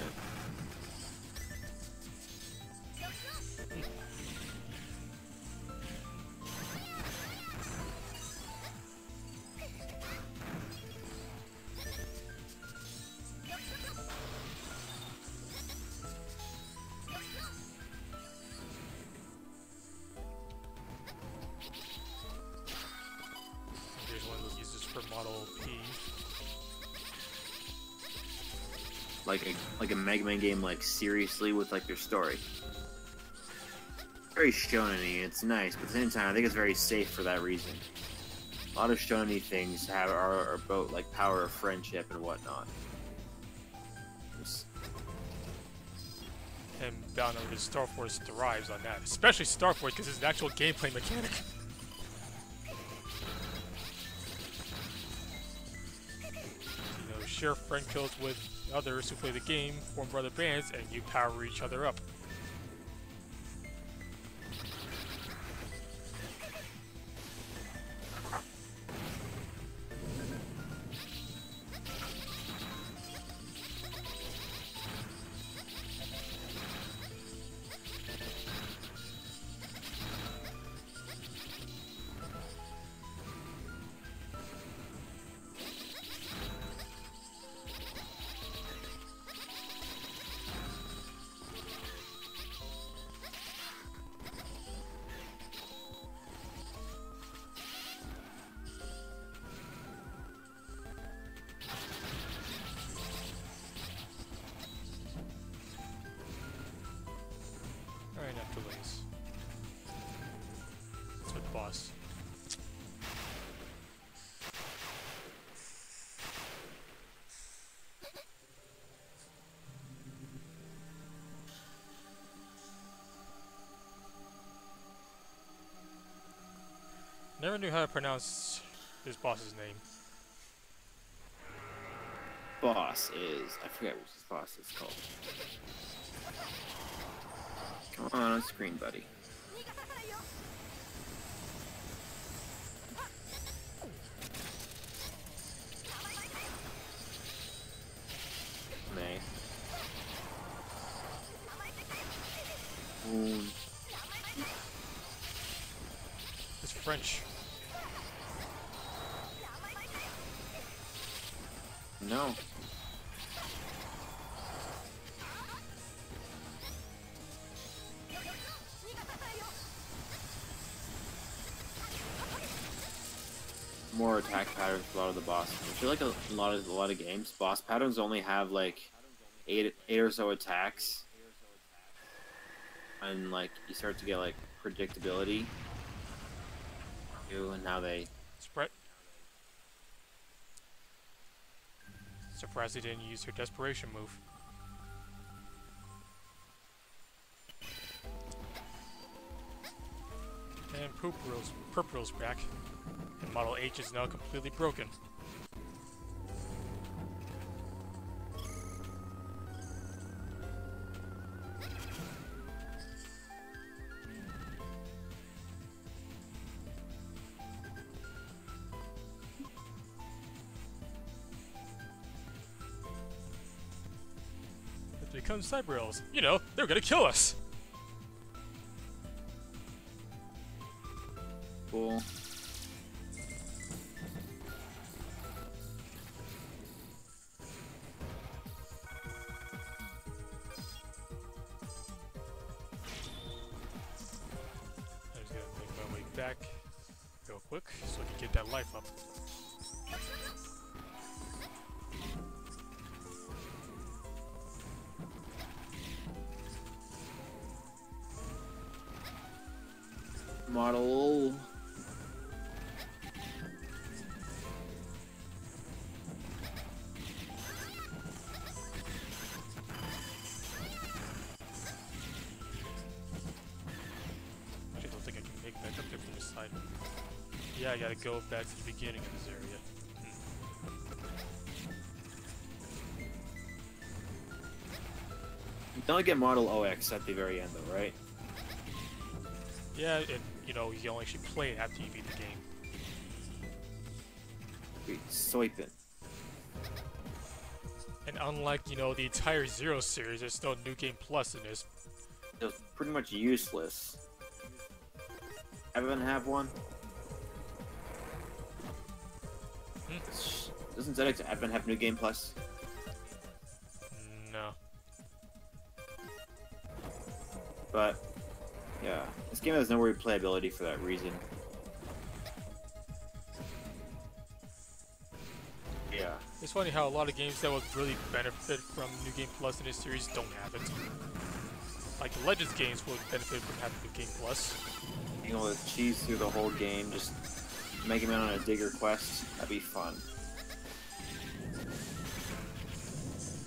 Here's one that uses for Model P.
Like a Mega Man game, like seriously with like their story. Very shonen-y, it's nice, but at the same time I think it's very safe for that reason. A lot of shonen-y things are about like power of friendship and whatnot.
And bound on his Star Force thrives on that, especially Star Force because it's an actual gameplay mechanic. You know, share friend codes with others who play the game, form brother bands, and you power each other up. wondering how to pronounce this boss's name.
Boss is... I forget what this boss is called. Come on screen, buddy. May. Ooh.
It's French.
No. More attack patterns for a lot of the bosses. I feel like a lot of games, boss patterns only have like eight or so attacks, and like you start to get like predictability. And how they
Spread. Surprised they didn't use her desperation move. And Purple's back. And Model H is now completely broken. Here comes Cyber Elves. You know, they're gonna kill us!
cool.
I'm just gonna make my way back real quick so I can get that life up.
Model.
I don't think I can make back up there from this side. Yeah, I gotta go back to the beginning of this area.
You can only get Model OX at the very end, though, right?
Yeah, and you know, you can only actually play it after you beat the game.
Wait, swiping.
And unlike, you know, the entire Zero series, there's still New Game Plus in this.
It was pretty much useless. Everyone have one? Doesn't ZX Advent have New Game Plus?
No.
But, yeah. This game has no replayability for that reason. Yeah.
It's funny how a lot of games that would really benefit from New Game Plus in this series don't have it. Like the Legends games would benefit from having New Game Plus.
Being able to cheese through the whole game, just make him out on a digger quest, that'd be fun.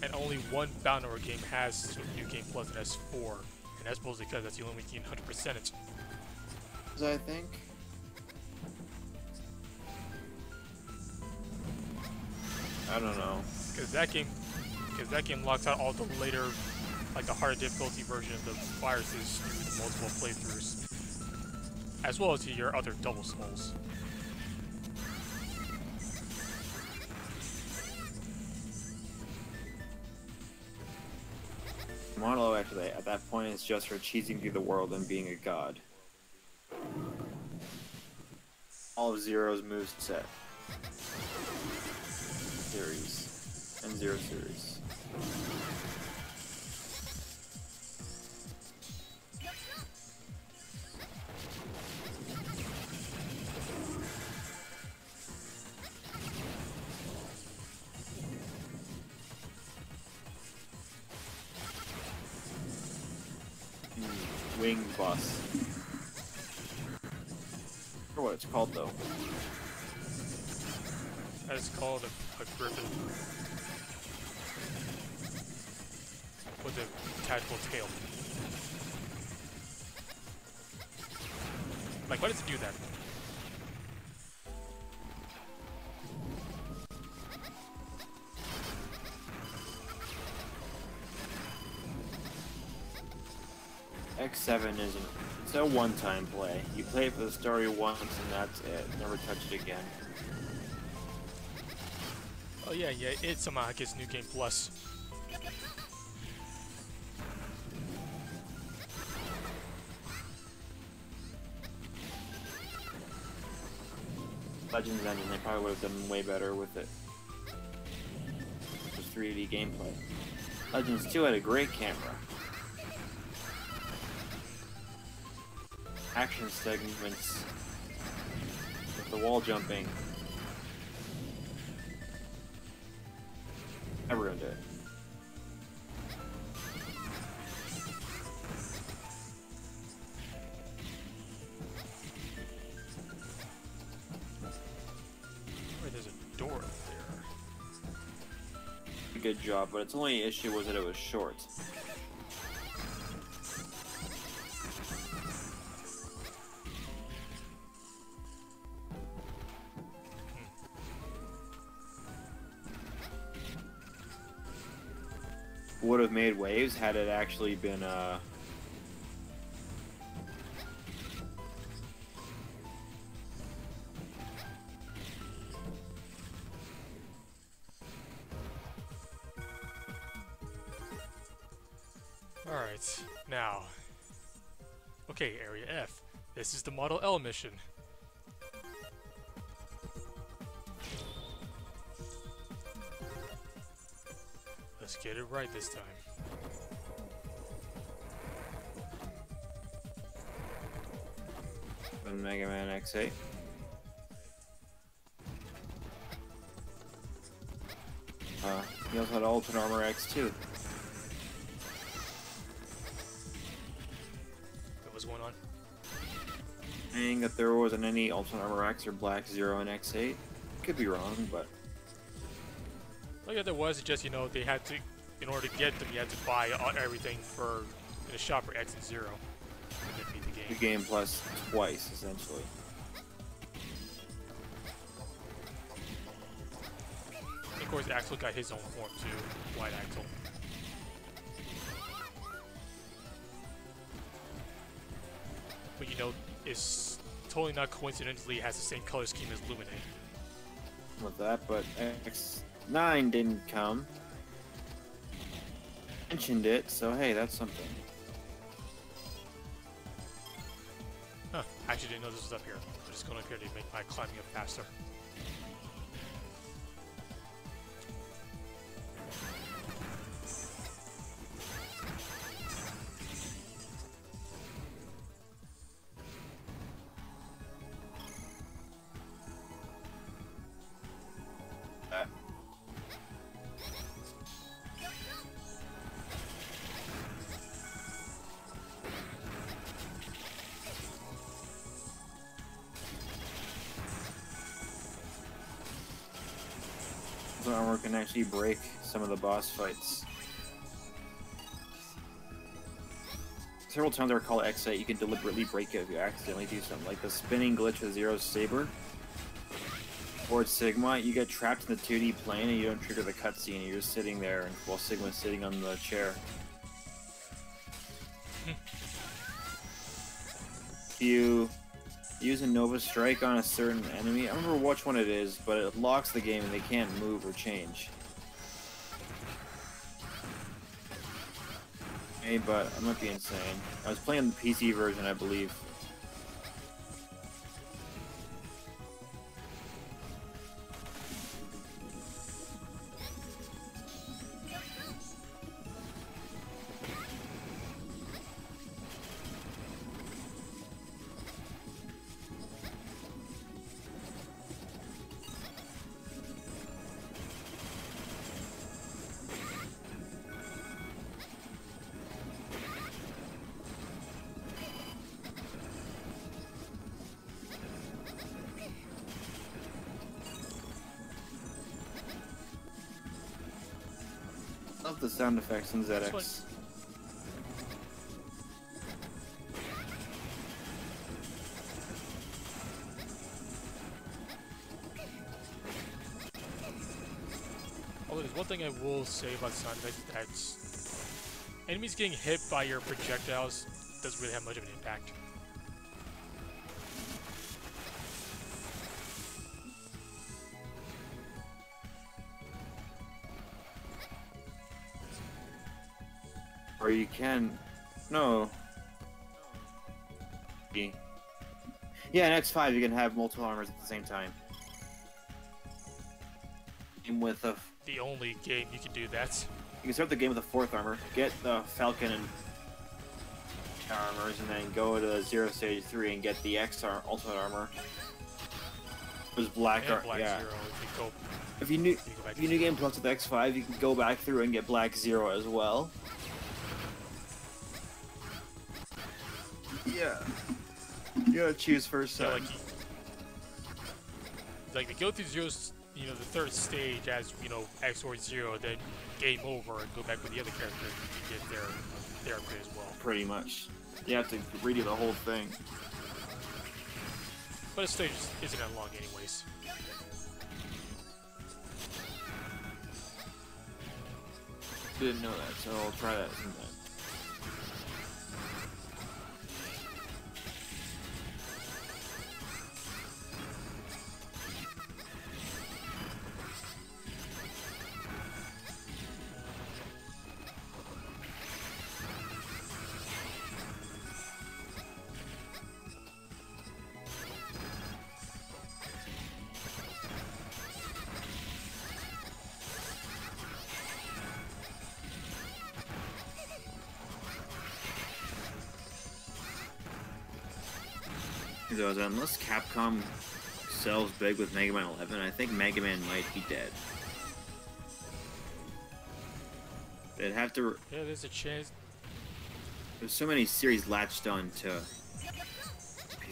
And only one Balnor game has New Game Plus, and that's 4. And that's mostly because that's the only way you can 100% it.
I think. I don't know.
Because that game locks out all the later, like the harder difficulty version of the viruses through multiple playthroughs, as well as your other double souls.
Model actually, at that point, is just for cheesing through the world and being a god. All of Zero's moves set. Series. And Zero series. Wing boss. I don't know what it's called though.
That is called a griffin with a tactical tail. Like, why does it do that?
X7 isn't. It's a one-time play. You play it for the story once, and that's it. Never touch it again.
Oh yeah, it somehow gets New Game Plus.
Legends Engine, they probably would have done way better with it. Just 3D gameplay. Legends 2 had a great camera. Action segments with the wall jumping. I ruined it.
Wait, there's a door up there.
Good job, but its only issue was that it was short. Would have made waves had it actually been
Alright, now. Okay, Area F. This is the Model L mission. Let's get it right this time.
Mega Man X8. He also had Ultimate Armor X2.
What was going on?
Saying that there wasn't any Ultimate Armor X or Black Zero in X8. Could be wrong, but
Oh yeah, there was. Just, you know, they had to, in order to get them, you had to buy everything for in a shop for X and Zero. And then beat the game.
the game plus twice, essentially.
And of course, Axel got his own form too, White Axel. But you know, it's totally not coincidentally has the same color scheme as Lumine.
With that, but X9 didn't come. Mentioned it, so hey, that's something.
Huh, I actually didn't know this was up here. I'm just going up here to make my climbing up faster.
Armor can actually break some of the boss fights. Several times I recall X8, you can deliberately break it if you accidentally do something, like the spinning glitch with Zero's Saber. Or Sigma, you get trapped in the 2D plane and you don't trigger the cutscene, you're just sitting there while Sigma's sitting on the chair. You use a Nova Strike on a certain enemy. I don't remember which one it is, but it locks the game and they can't move or change. Okay, but I might be insane. I was playing the PC version, I believe. Love the sound effects in ZX.
Although there's one thing I will say about sound effects, that's enemies getting hit by your projectiles doesn't really have much of an impact.
Or you can... No. Yeah, in X5 you can have multiple armors at the same time. And with a...
The only game you can do that.
You can start the game with a 4th armor, get the Falcon and armors, and then go to 0 stage 3 and get the X ultimate armor. It was black,
Black
yeah.
Zero.
If you new game plus with X5, you can go back through and get Black Zero as well. Yeah. You gotta choose first.
Yeah, like they go through Zero's, you know, the 3rd stage as, you know, X or Zero, then game over and go back with the other characters to get their upgrade as well.
Pretty much. You have to redo the whole thing.
But the stage isn't that long anyways.
Didn't know that, so I'll try that sometime. Unless Capcom sells big with Mega Man 11, I think Mega Man might be dead. They'd have to...
Yeah, there's a chance.
There's so many series latched on to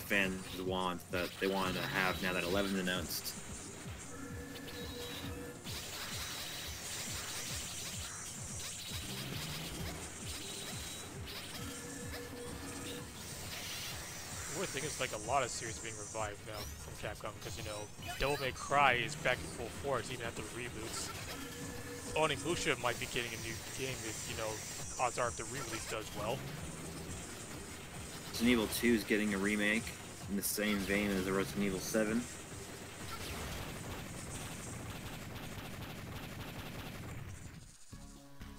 fans want that they wanted to have now that 11 announced.
The weird thing is, like, a lot of series being revived now from Capcom, because, you know, Devil May Cry is back in full force even after the reboots. Onimusha might be getting a new game if, you know, odds are if the re-release does well.
Resident Evil 2 is getting a remake in the same vein as the Resident Evil 7.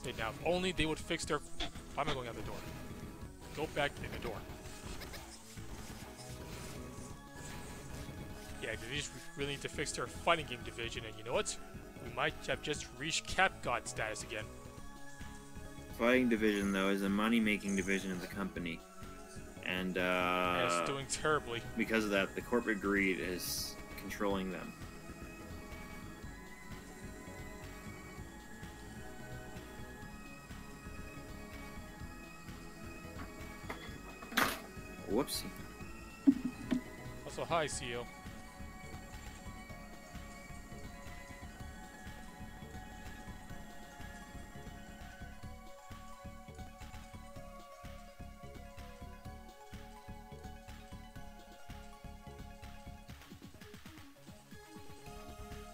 Say now, if only they would fix their... Why am I going out the door? Go back in the door. Yeah, they just really need to fix their fighting game division, and you know what? We might have just reached Capcom status again.
Fighting division, though, is a money-making division of the company. And,
it's doing terribly.
Because of that, the corporate greed is controlling them. Whoopsie.
Also, hi, CEO.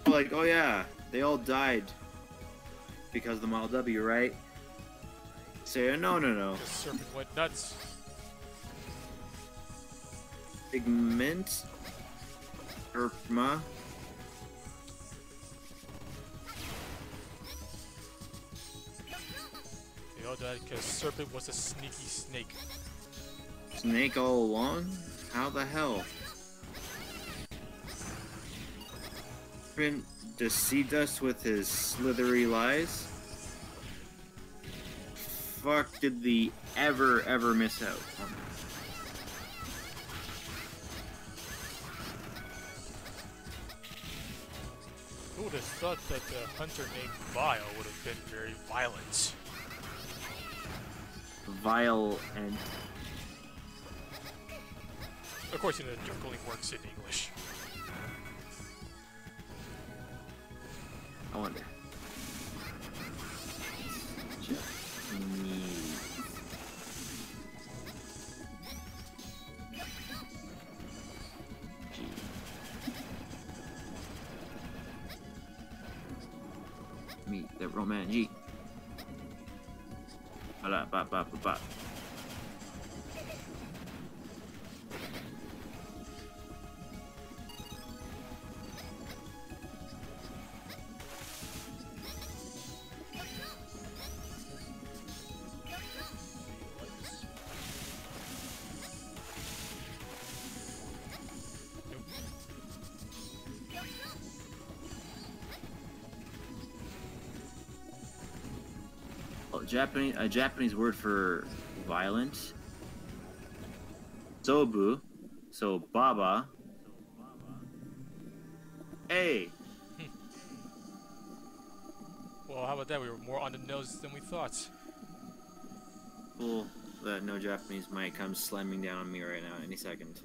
Like, oh yeah, they all died because of the Model W, right? Say, no.
The serpent went nuts.
Pigment? Erpma?
They all died because serpent was a sneaky snake.
Snake all along? How the hell? Deceived us with his slithery lies? Fuck did the ever miss out?
Who would have thought that the hunter named Vile would have been very violent?
Vile and...
Of course, you know, the joke only works in English.
I wonder. Meet the romantic. Ba ba ba ba ba. Well, a Japanese word for violent. Sobu. So baba. Hey.
Well, how about that? We were more on the nose than we thought.
Cool that no Japanese might come slamming down on me right now any second.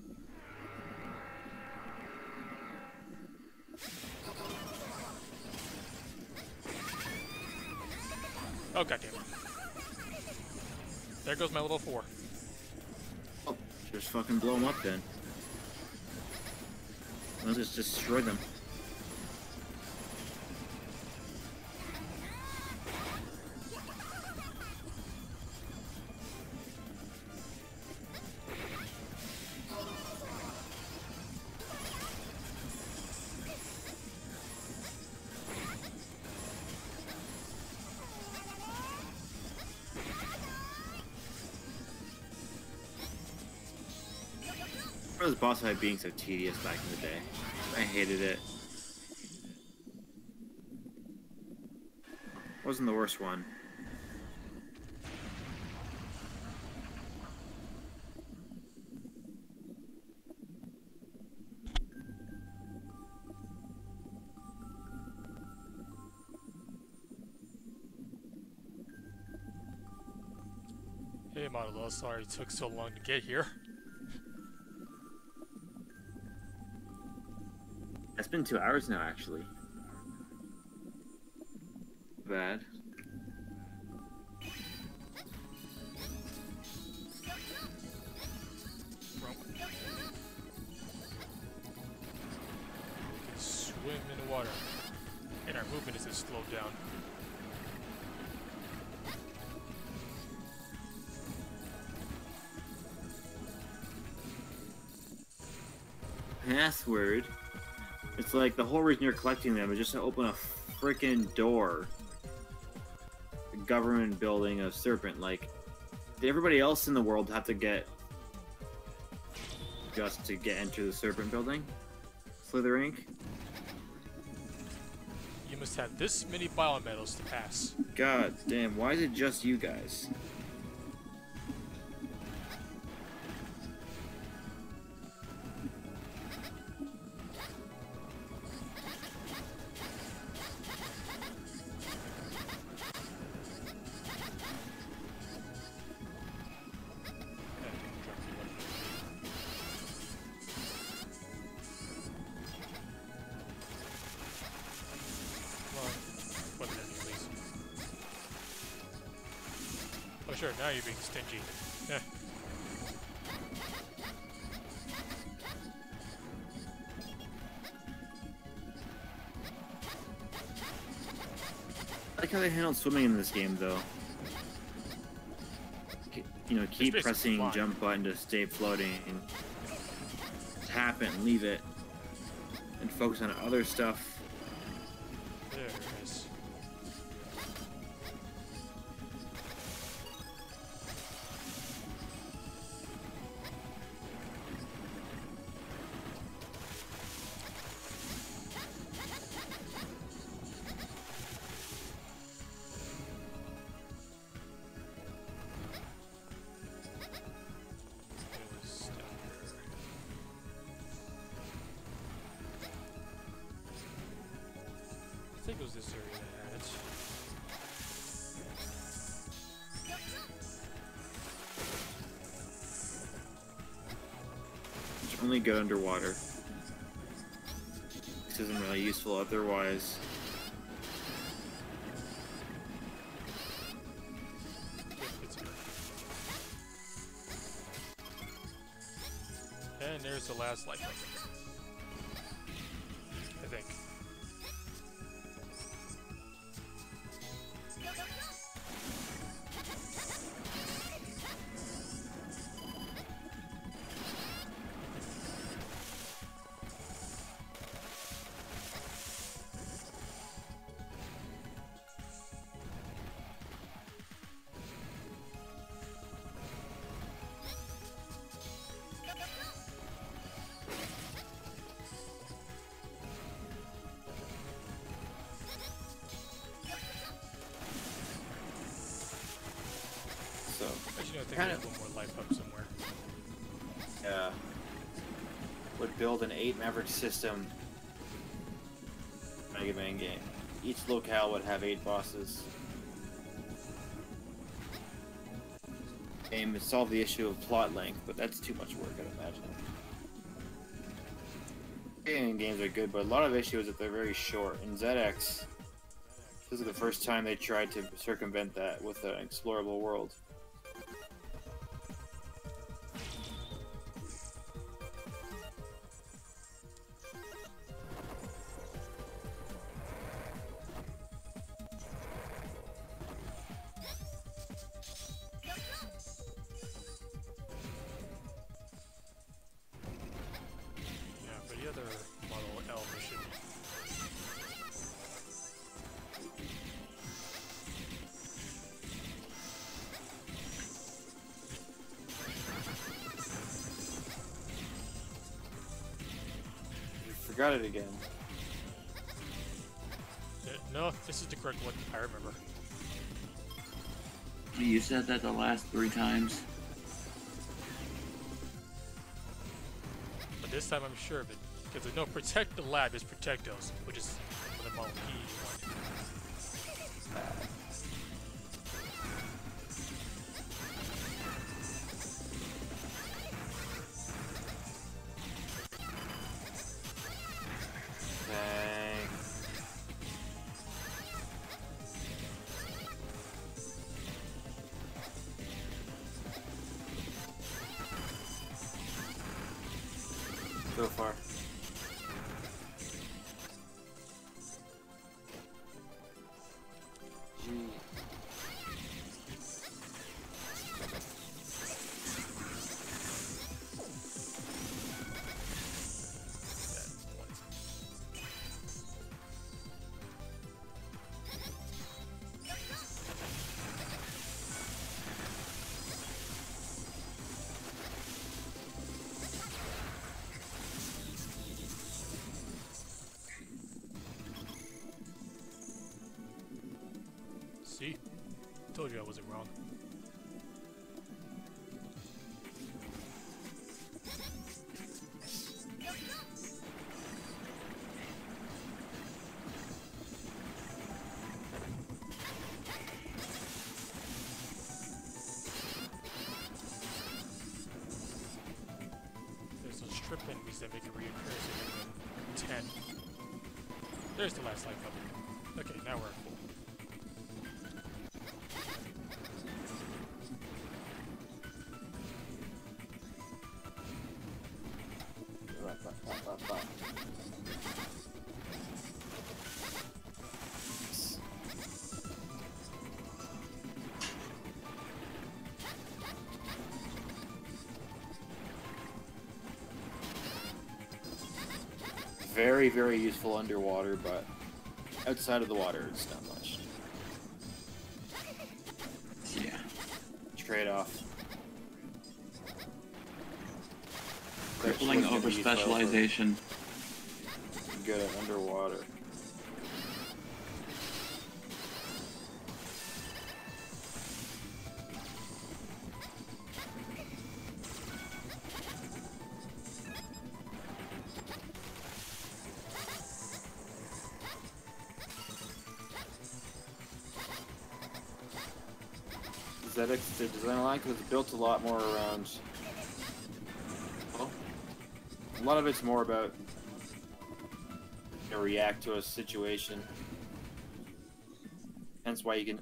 Oh, goddamn. There goes my level 4.
Oh, just fucking blow them up then. Let's just destroy them. This boss fight being so tedious back in the day. I hated it. Wasn't the worst one.
Hey, Model, sorry it took so long to get here.
It's been 2 hours now, actually. Bad.
Swim in the water. And our movement is slowed down.
Password. It's like the whole reason you're collecting them is just to open a freaking door. The government building of Serpent. Like, did everybody else in the world have to get just to enter the Serpent building? Slither Inc.
You must have this many biometals to pass.
God damn, why is it just you guys?
Oh sure, now you're being stingy. Eh.
I like how they handled swimming in this game, though. You know, keep pressing
fine.
jump button to stay floating, and tap it and leave it, and focus on other stuff.
There it is. I think it was this area that had it.
It's only good underwater. This isn't really useful otherwise.
Yep, it's here. And there's the last life. I think. think there's one more life hub somewhere.
Yeah. Would build an 8 Maverick system. Mega Man game. Each locale would have 8 bosses. Game would solve the issue of plot length, but that's too much work, I'd imagine. Games are good, but a lot of issue is that they're very short. In ZX, this is the first time they tried to circumvent that with an explorable world. Forgot it again.
No, this is the correct one. I remember.
You said that the last 3 times.
But this time I'm sure of it. Because there's no protect the lab, it's protectos, which is the Model P one.
So far. Gee.
See? Told you I wasn't wrong. There's those strip enemies that make a reoccurrence in 10. There's the last life of it. Okay, now we're at full.
Very, very useful underwater, but outside of the water, it's not much.
Yeah.
Trade-off.
Crippling over specialization.
Good at underwater. ZX, the design line, because it's built a lot more around. Well, a lot of it's more about react to a situation. Hence why you can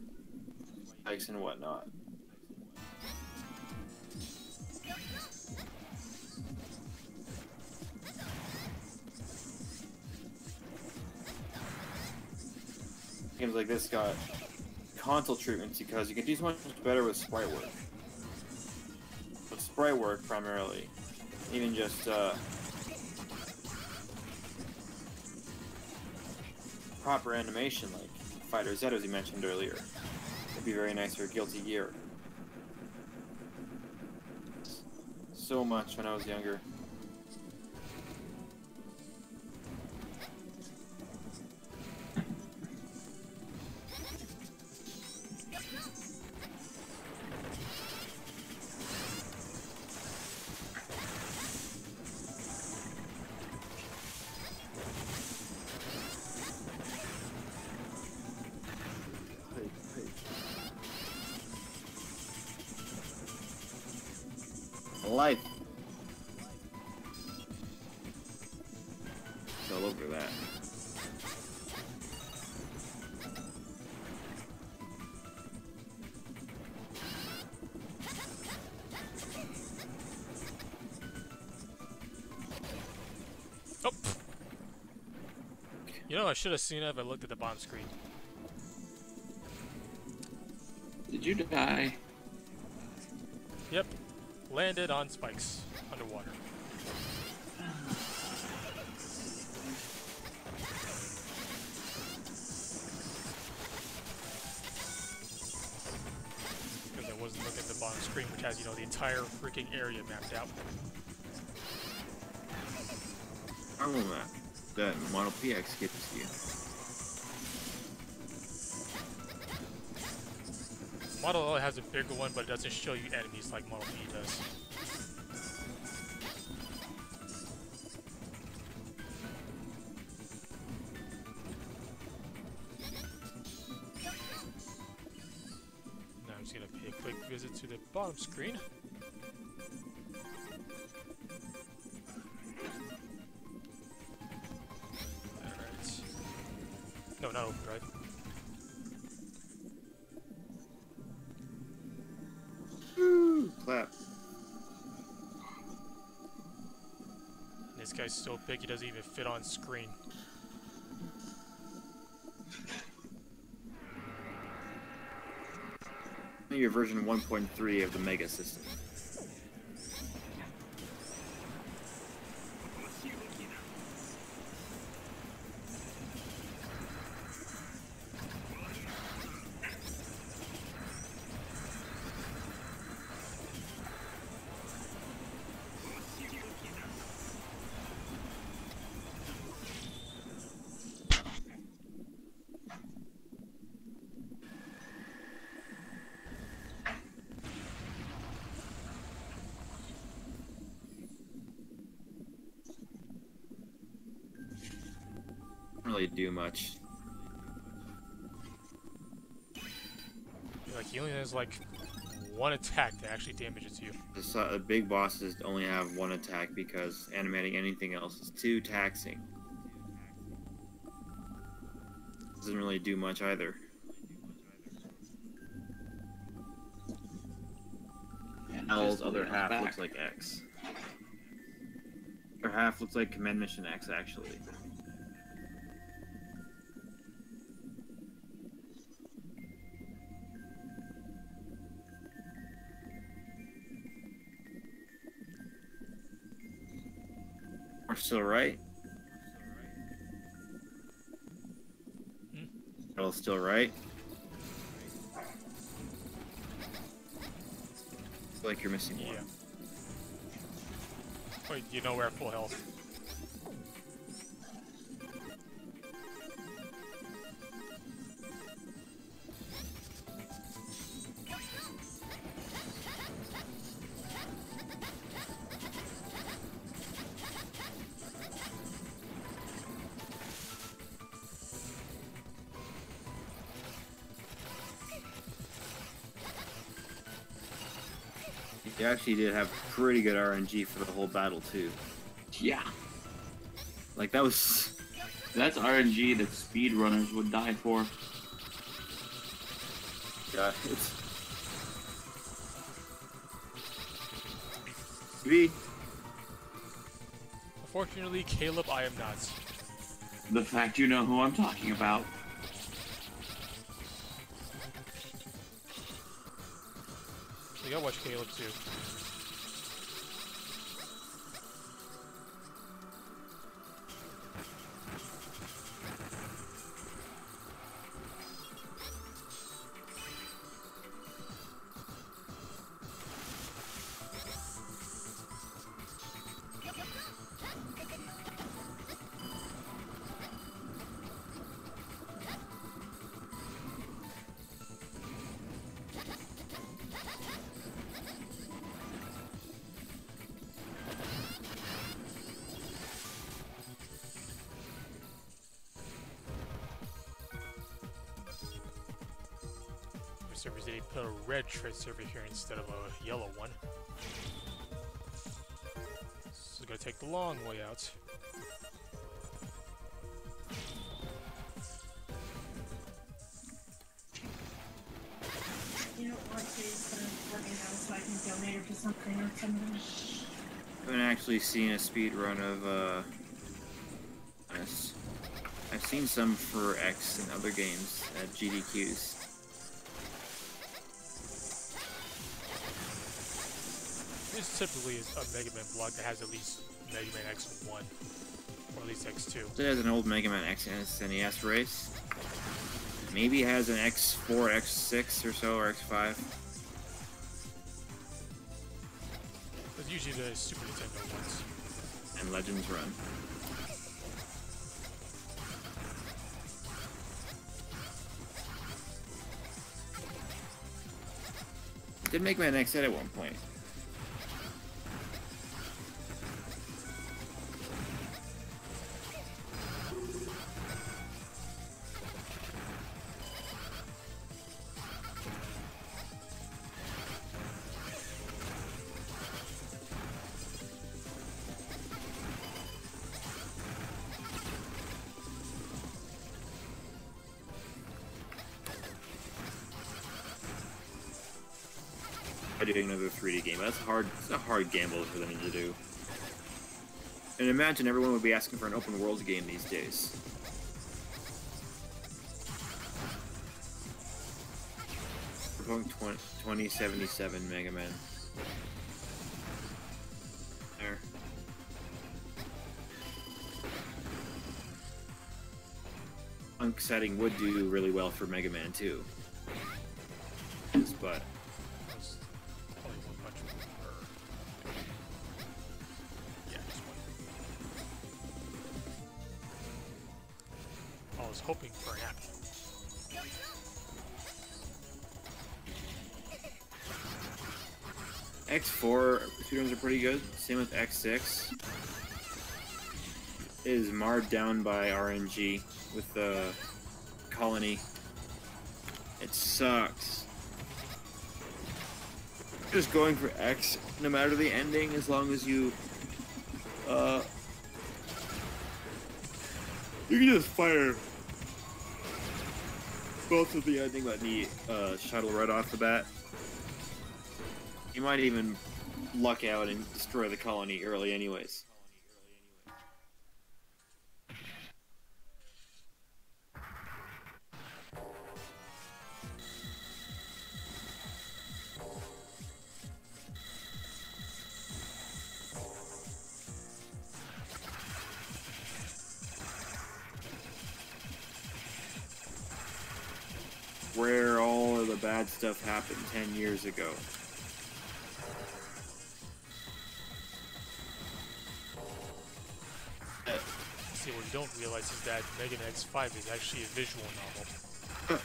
spikes and whatnot. Games like this got console treatments because you can do so much better with sprite work. With sprite work primarily, even just proper animation like Fighter Z, as you mentioned earlier. It'd be very nice for Guilty Gear. So much when I was younger. life. It's all over that.
Oh. You know, I should have seen it if I looked at the bottom screen.
Did you die?
Yep. Landed on spikes underwater. Because I wasn't looking at the bottom screen, which has, you know, the entire freaking area mapped out.
Armor map that Model PX gives you.
Model L has a bigger one, but it doesn't show you enemies like Model P does. Now I'm just gonna pay a quick visit to the bottom screen. Alright. No, not overdrive.
Clap.
This guy's so big he doesn't even fit on screen.
Your version 1.3 of the Mega system. Really do much.
Like, he only has like one attack that actually damages you.
The big bosses only have one attack because animating anything else is too taxing. Doesn't really do much either. L's other half looks like X. Or half looks like Command Mission X, actually. We're still right. All still right. Feel like you're missing one.
Yeah. Wait, you know we're at full health.
You actually did have pretty good RNG for the whole battle too.
Yeah.
Like that was.
That's RNG that speedrunners would die for.
Yeah, it's. V.
Unfortunately, Caleb, I am not.
The fact you know who I'm talking about.
You gotta watch Caleb too. Servers, they put a red tread server here instead of a yellow one. gonna take the long way out.
You know what, please, let me know so I can donate it to something or something.
I haven't actually seen a speed run of this. I've seen some for X and other games at GDQs.
This typically is a Mega Man block that has at least Mega Man X1, or at least X2.
It has an old Mega Man X and SNES race. Maybe it has an X4, X6 or so, or X5.
But usually the Super Nintendo ones.
And Legends Run. Did Mega Man X at one point. Doing another 3D game. That's hard. It's a hard gamble for them to do. And imagine everyone would be asking for an open world game these days. We're going 2077 Mega Man. There. Punk setting would do really well for Mega Man 2. But
hoping for an app.
X4 speedruns are pretty good. Same with X6. It is marred down by RNG with the colony. It sucks. Just going for X, no matter the ending, as long as you you can just fire both of the ending let me shuttle right off the bat. You might even luck out and destroy the colony early anyways. Where all of the bad stuff happened 10 years ago.
See, what you don't realize is that Mega Man X5 is actually a visual novel.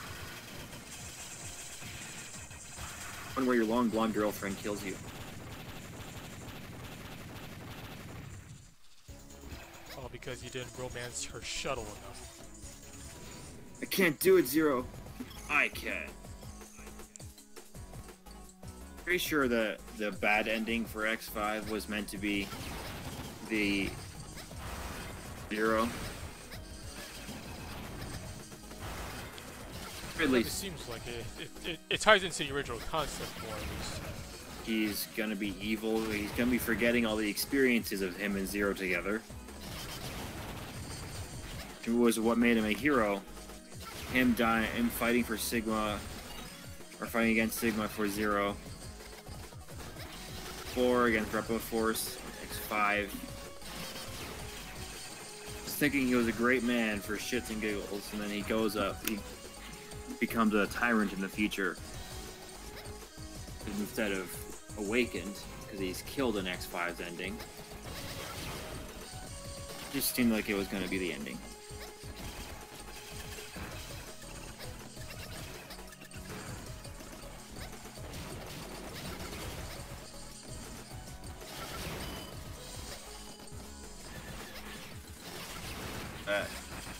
One where your long blonde girlfriend kills you.
All because you didn't romance her shuttle enough.
I can't do it, Zero. I can. Pretty sure the bad ending for X5 was meant to be the Zero. Or at least
it seems like it ties into the original concept more at least.
He's gonna be evil. He's gonna be forgetting all the experiences of him and Zero together. It was what made him a hero. Him dying, him fighting for Sigma, or fighting against Sigma for Zero. 4 against Repo Force, X5. Just thinking he was a great man for shits and giggles, and then he goes up, he becomes a tyrant in the future. Instead of awakened, because he's killed in X5's ending. Just seemed like it was going to be the ending.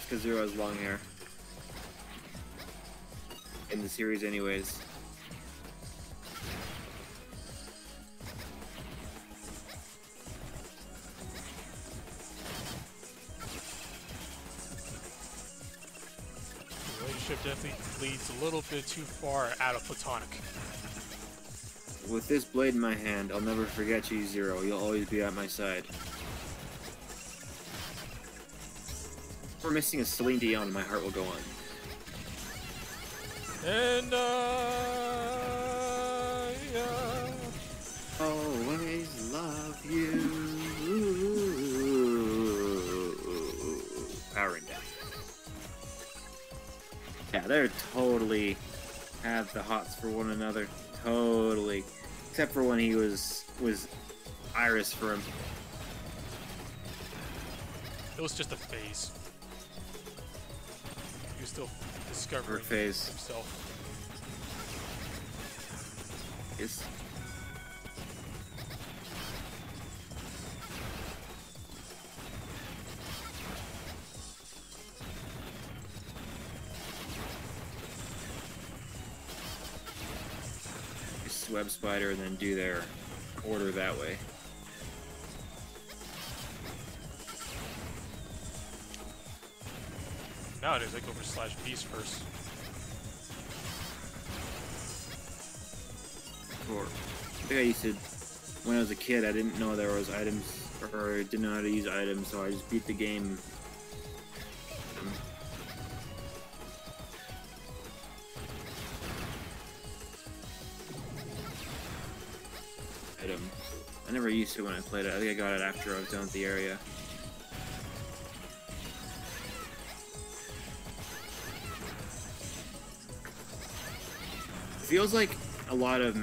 Because Zero has long hair. In the series anyways.
leads a little bit too far out of platonic.
With this blade in my hand, I'll never forget you, Zero. You'll always be at my side. If we're missing a Celine Dion, my heart will go on.
And
always love you. Powering down. Yeah, they're totally have the hots for one another. Totally. Except for when he was Iris for him.
it was just a phase. He was still discovering
phase.
himself.
Yes. Web spider and then do their order that way.
Nowadays I go for slash beast first.
Or I think I used to, when I was a kid, I didn't know there was items, or I didn't know how to use items, so I just beat the game. I never used to when I played it. I think I got it after I was done with the area. Feels like a lot of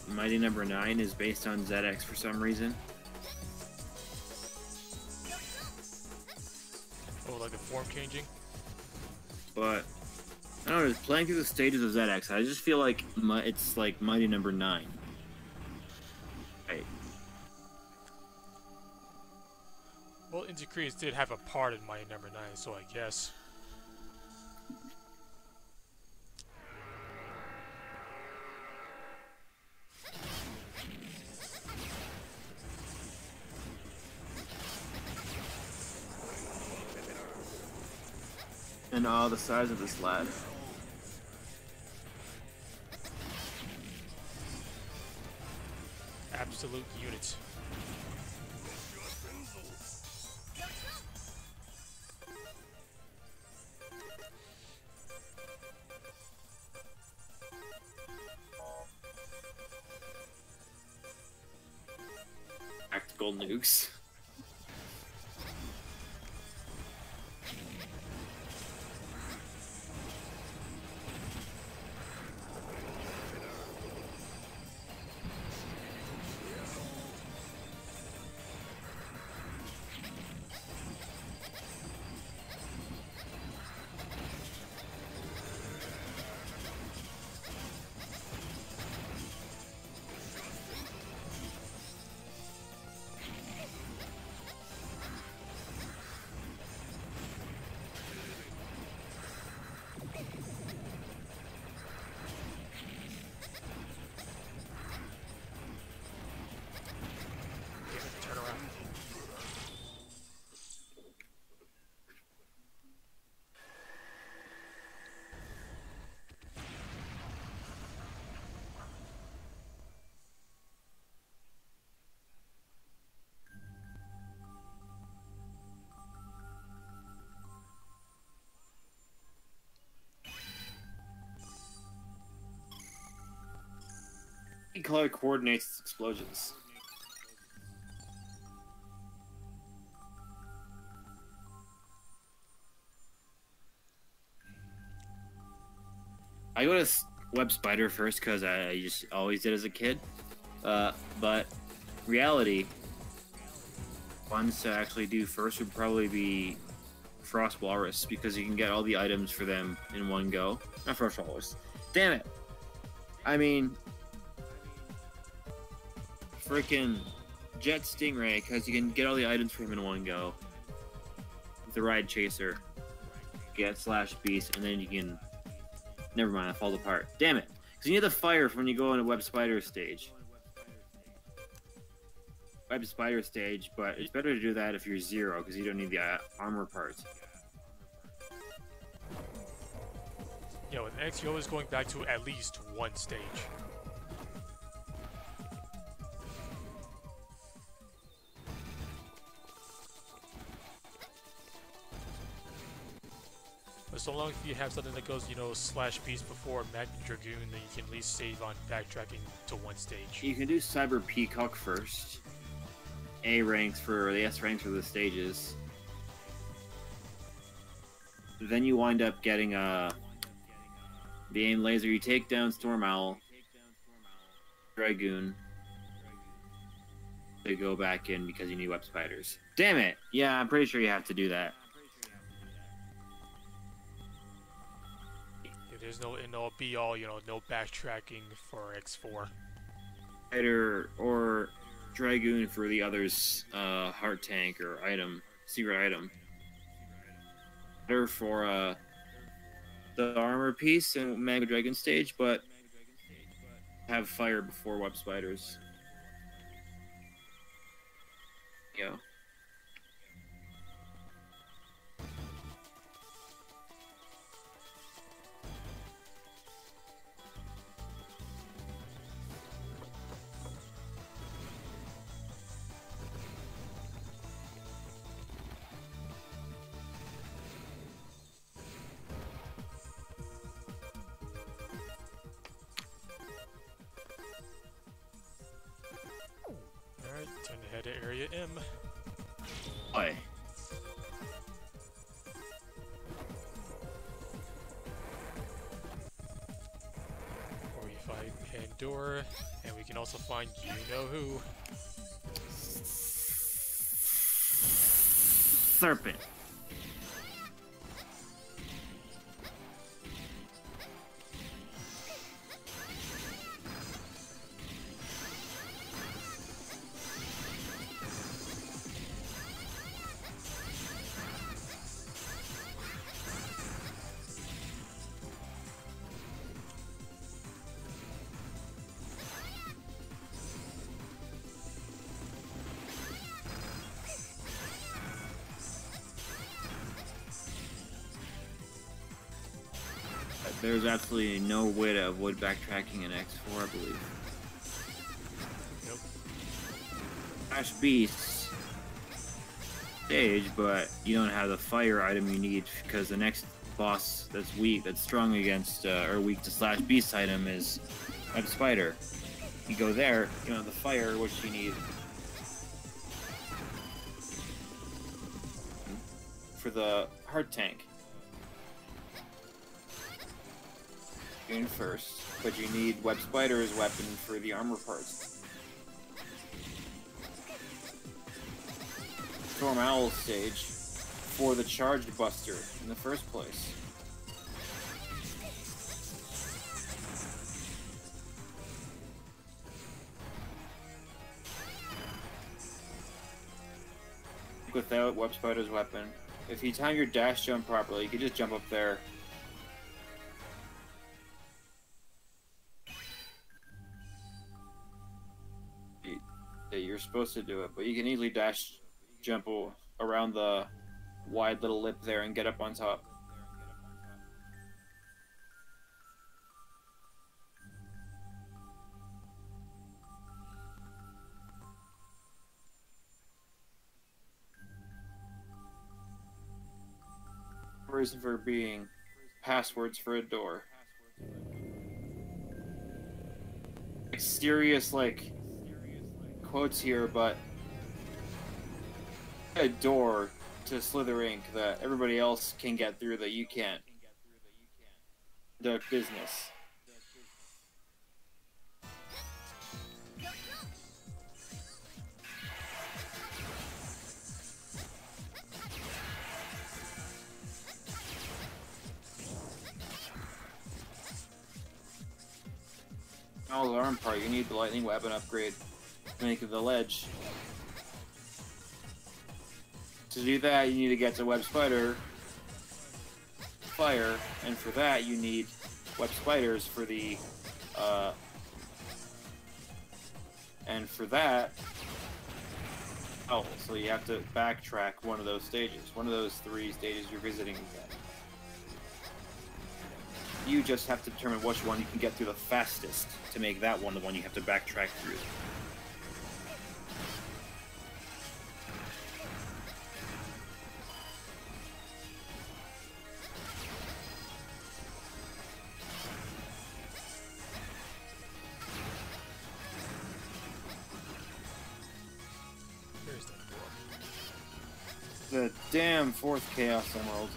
Mighty Number 9 is based on ZX for some reason.
Oh, like the form changing?
But I don't know, just playing through the stages of ZX, I just feel like it's like Mighty Number 9. Right.
Well, Inti-Creates did have a part in Mighty Number 9, so I guess.
And all the size of this lad.
Absolute unit.
Practical nukes.
Turn around.
Color coordinates its explosions. I go to Web Spider first because I just always did as a kid. But reality, ones to actually do first would probably be Frost Walrus because you can get all the items for them in one go. Not Frost Walrus. Damn it! I mean, freaking Jet Stingray because you can get all the items for him in one go. With the Ride Chaser, get slash beast, and then you can. Never mind, I fall apart. Damn it! Because you need the fire when you go on a Web Spider stage. Web Spider stage, but it's better to do that if you're Zero, because you don't need the armor parts.
You know, with X, you're always going back to at least one stage. But so long as you have something that goes, you know, slash beast before Magna Dragoon, then you can at least save on backtracking to one stage.
You can do Cyber Peacock first. A ranks for the S ranks for the stages. Then you wind up getting the aim laser. You take down Storm Owl, Dragoon. They go back in because you need web spiders. Damn it! Yeah, I'm pretty sure you have to do that.
There's no end all be all, you know, no backtracking for X4.
Spider or Dragoon for the other's heart tank or item, secret item. Better for the armor piece and Mega Dragon stage, but have fire before web spiders. Yeah.
Alright, time to head to Area M.
Boy.
Where we find Pandora, and we can also find you-know-who.
Serpent. There's absolutely no way to avoid backtracking in X4, I believe.
Nope.
Slash Beasts stage, but you don't have the fire item you need because the next boss that's weak, that's strong against, or weak to Slash Beast item is Web Spider. You go there, you don't have the fire, which you need for the heart tank. In first, but you need Web Spider's weapon for the armor parts. Storm Owl stage for the charged buster in the first place. Without Web Spider's weapon, if you time your dash jump properly, you can just jump up there. You're supposed to do it, but you can easily dash jump around the wide little lip there and get up on top. Reason for being passwords for a door. Mysterious, like, quotes here, but a door to Slither Inc. that everybody else can get through that you can't. The business. All the arm part, you need the lightning weapon upgrade. Make the ledge. To do that, you need to get to Web Spider fire, and for that you need Web Spiders for the and for that so you have to backtrack one of those stages, one of those 3 stages you're visiting again. You just have to determine which one you can get through the fastest to make that one the one you have to backtrack through.
Where's that dwarf?
The damn fourth Chaos Emerald.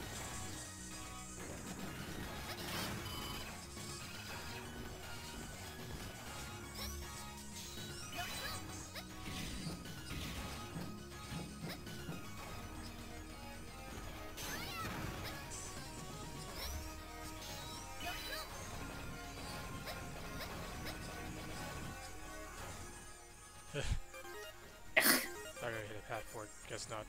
I gotta hit a pad for it. Guess not.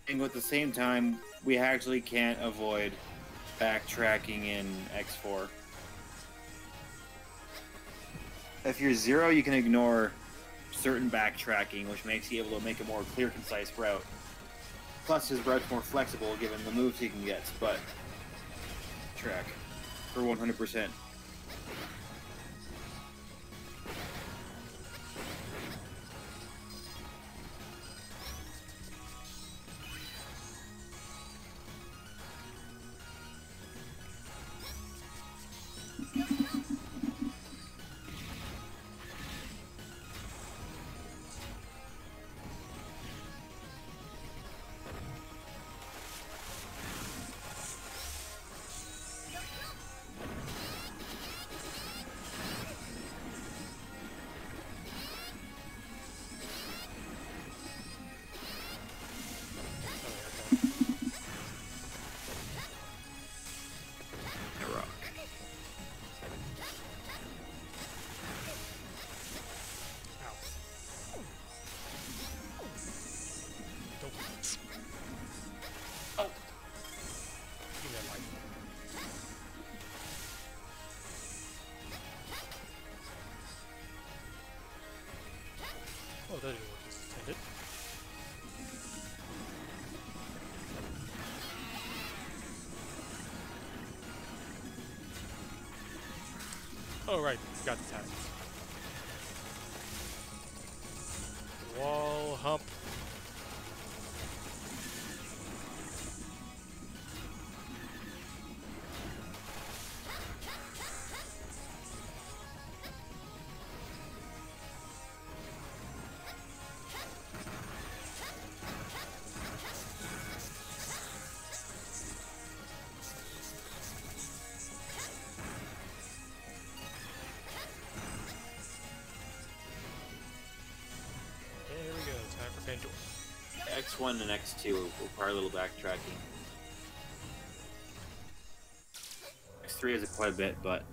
And at the same time, we actually can't avoid backtracking in X4. If you're 0, you can ignore certain backtracking, which makes you able to make a more clear, concise route. Plus, his route's more flexible given the moves he can get, but track for 100%.
Oh, that didn't work as intended. Oh, right. Got the task. Wall hump. There we go. Time for Pandora.
X1 and X2 will require a little backtracking. X3 has quite a bit, but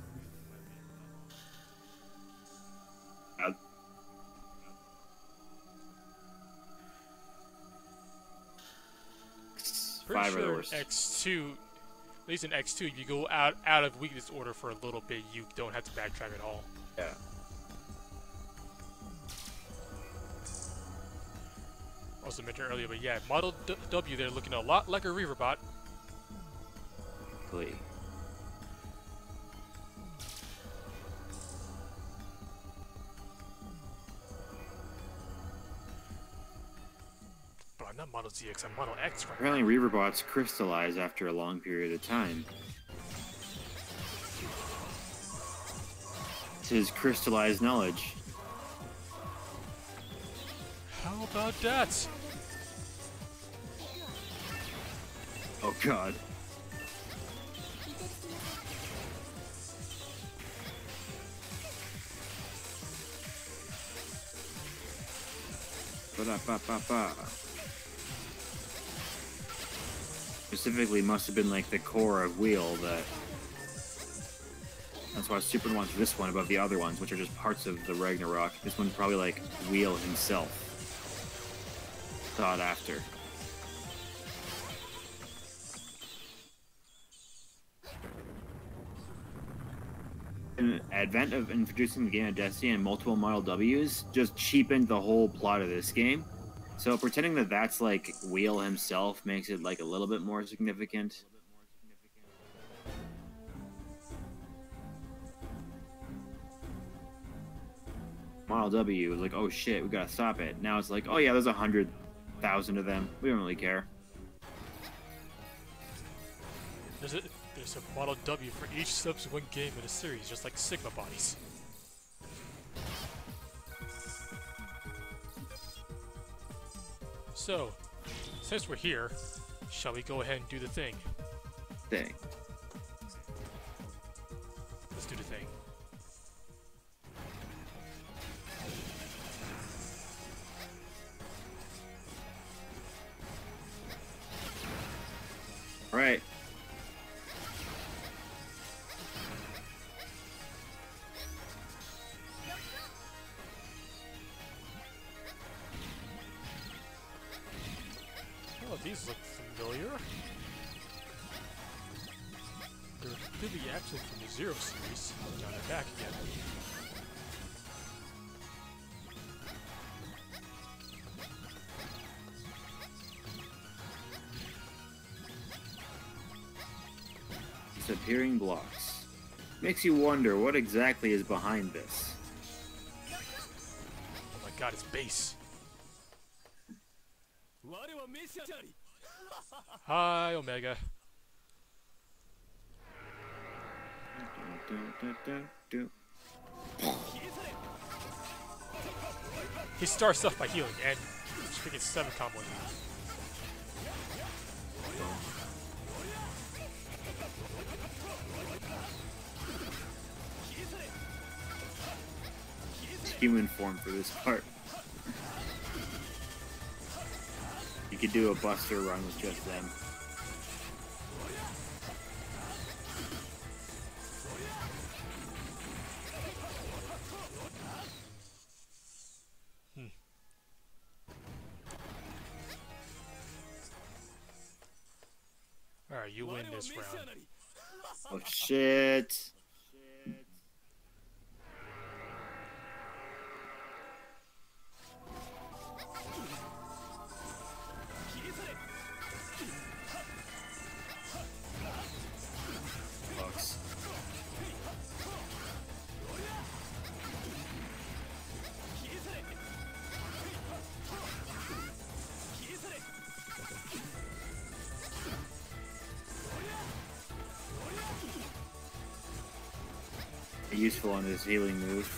Pretty
five are the
sure
worst.
X2, at least in X2, if you go out of weakness order for a little bit, you don't have to backtrack at all.
Yeah.
Also mentioned earlier, but yeah, Model W there looking a lot like a Reaver bot.
Glee.
But I'm not Model ZX, I'm Model X right now.
Apparently Reaver bots crystallize after a long period of time. It's his crystallized knowledge.
How about that?
Oh god. Ba-da-ba-ba-ba. Specifically must have been like the core of Wheel that... That's why Super wants this one above the other ones, which are just parts of the Ragnarok. This one's probably like Wheel himself. Thought after. advent of introducing the game of Destiny and multiple model Ws just cheapened the whole plot of this game. So pretending that that's like Wheel himself makes it like a little bit more significant. Model W was like, oh shit, we gotta stop it. Now it's like, oh yeah, there's 100,000 of them. We don't really care.
There's a Model W for each subsequent game in a series, just like Sigma bodies. So, since we're here, shall we go ahead and do the thing?
Thing.
Let's do the thing.
All right.
Oh, these look familiar. They're clearly actually from the Zero series. Now they're back again.
Disappearing blocks. Makes you wonder what exactly is behind this.
Oh my god, it's base. Hi, Omega. He starts off by healing and freaking 7 combo.
Human form for this part. You could do a Buster run with just them.
Alright, you win this round.
Oh shit. Bucks. Useful on this healing move.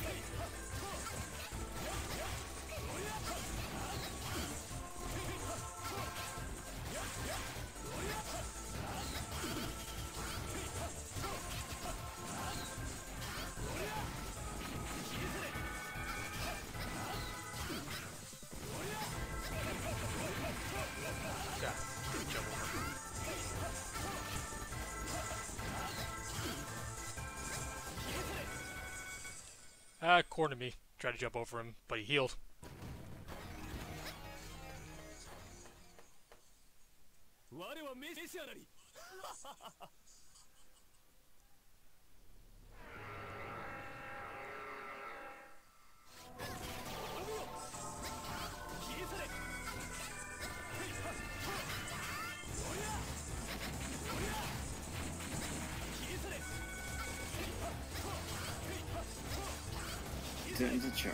Cornered me. Tried to jump over him, but he healed.
It's a charm.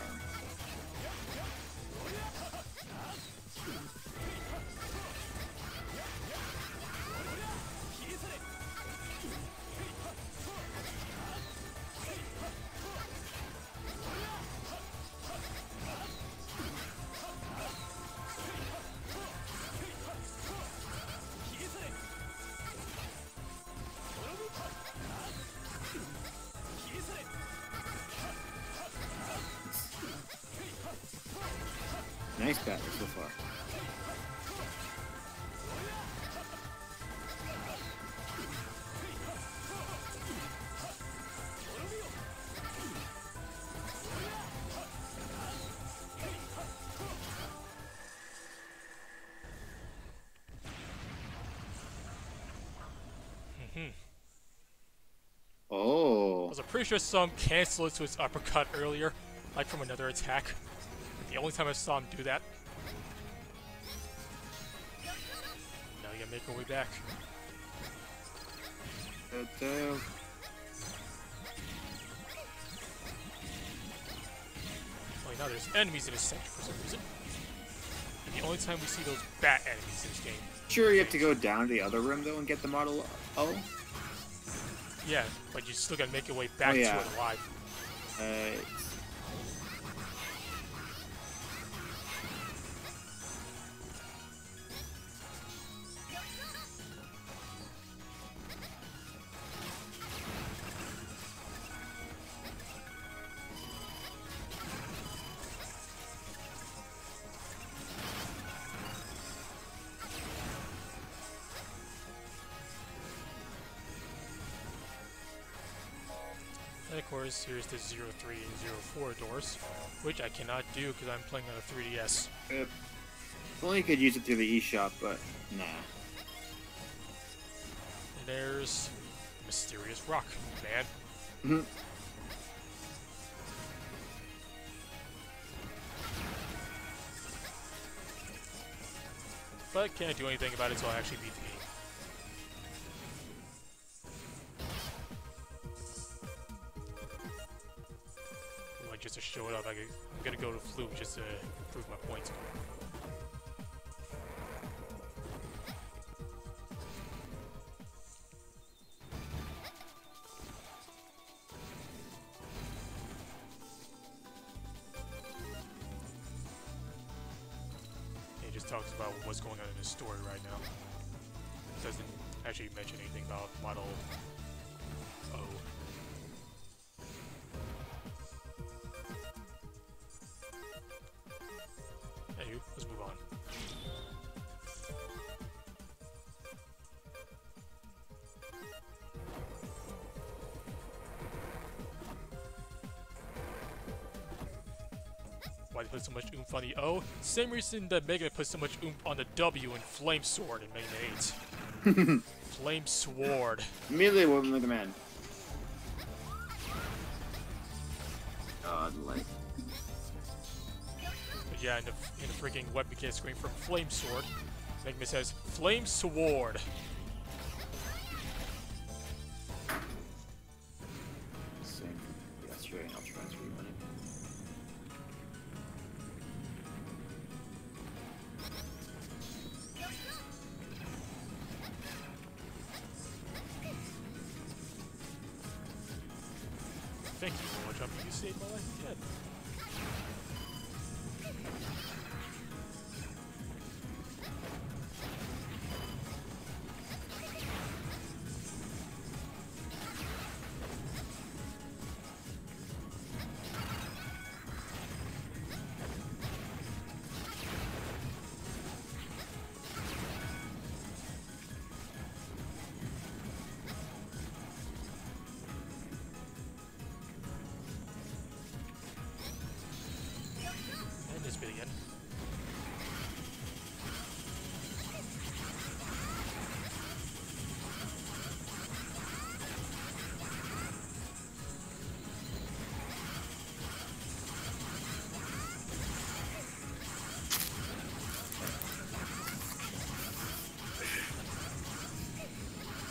Nice battle so far. Oh.
That was a pretty sure saw him cancel it to his uppercut earlier, like from another attack. The only time I saw him do that. Now you gotta make our way back. Oh, now there's enemies in his sector for some reason. And the only time we see those bat enemies in this game.
Sure, you have to go down to the other room though and get the model O.
Yeah, but you still gotta make your way back to it alive. And of course, here's the 03 and 04 doors, which I cannot do because I'm playing on a 3DS.
Only you could use it through the eShop, but nah.
And there's Mysterious Rock, man.
Mm-hmm.
But can't do anything about it until I actually beat the game. Just to show it up, I'm gonna go to Flute just to prove my point. He just talks about what's going on in his story right now. Doesn't actually mention anything about Model O. Let's move on. Why they put so much oomph on the O? Same reason that Mega Man put so much oomph on the W in Flame Sword in Mega Man 8. Flame Sword.
Immediately with Mega Man. God, like.
Yeah, in the freaking webcam screen from Flame Sword, Mega Man says Flame Sword.
Same. Yesterday, and I'll try and rerun it.
Thank you for much. You saved my life again.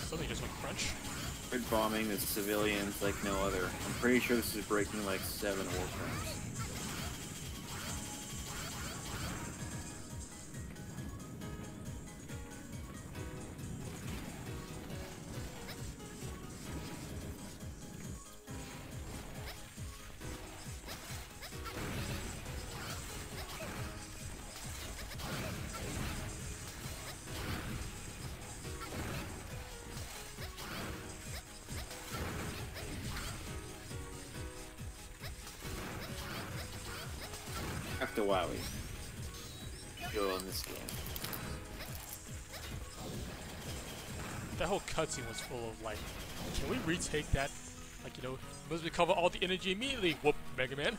Something just went crunch.
They're bombing the civilians like no other. I'm pretty sure this is breaking like 7 war crimes. After Wowie. Go on this game.
That whole cutscene was full of like, can we retake that? Like, you know, must recover all the energy immediately. Whoop, Mega Man.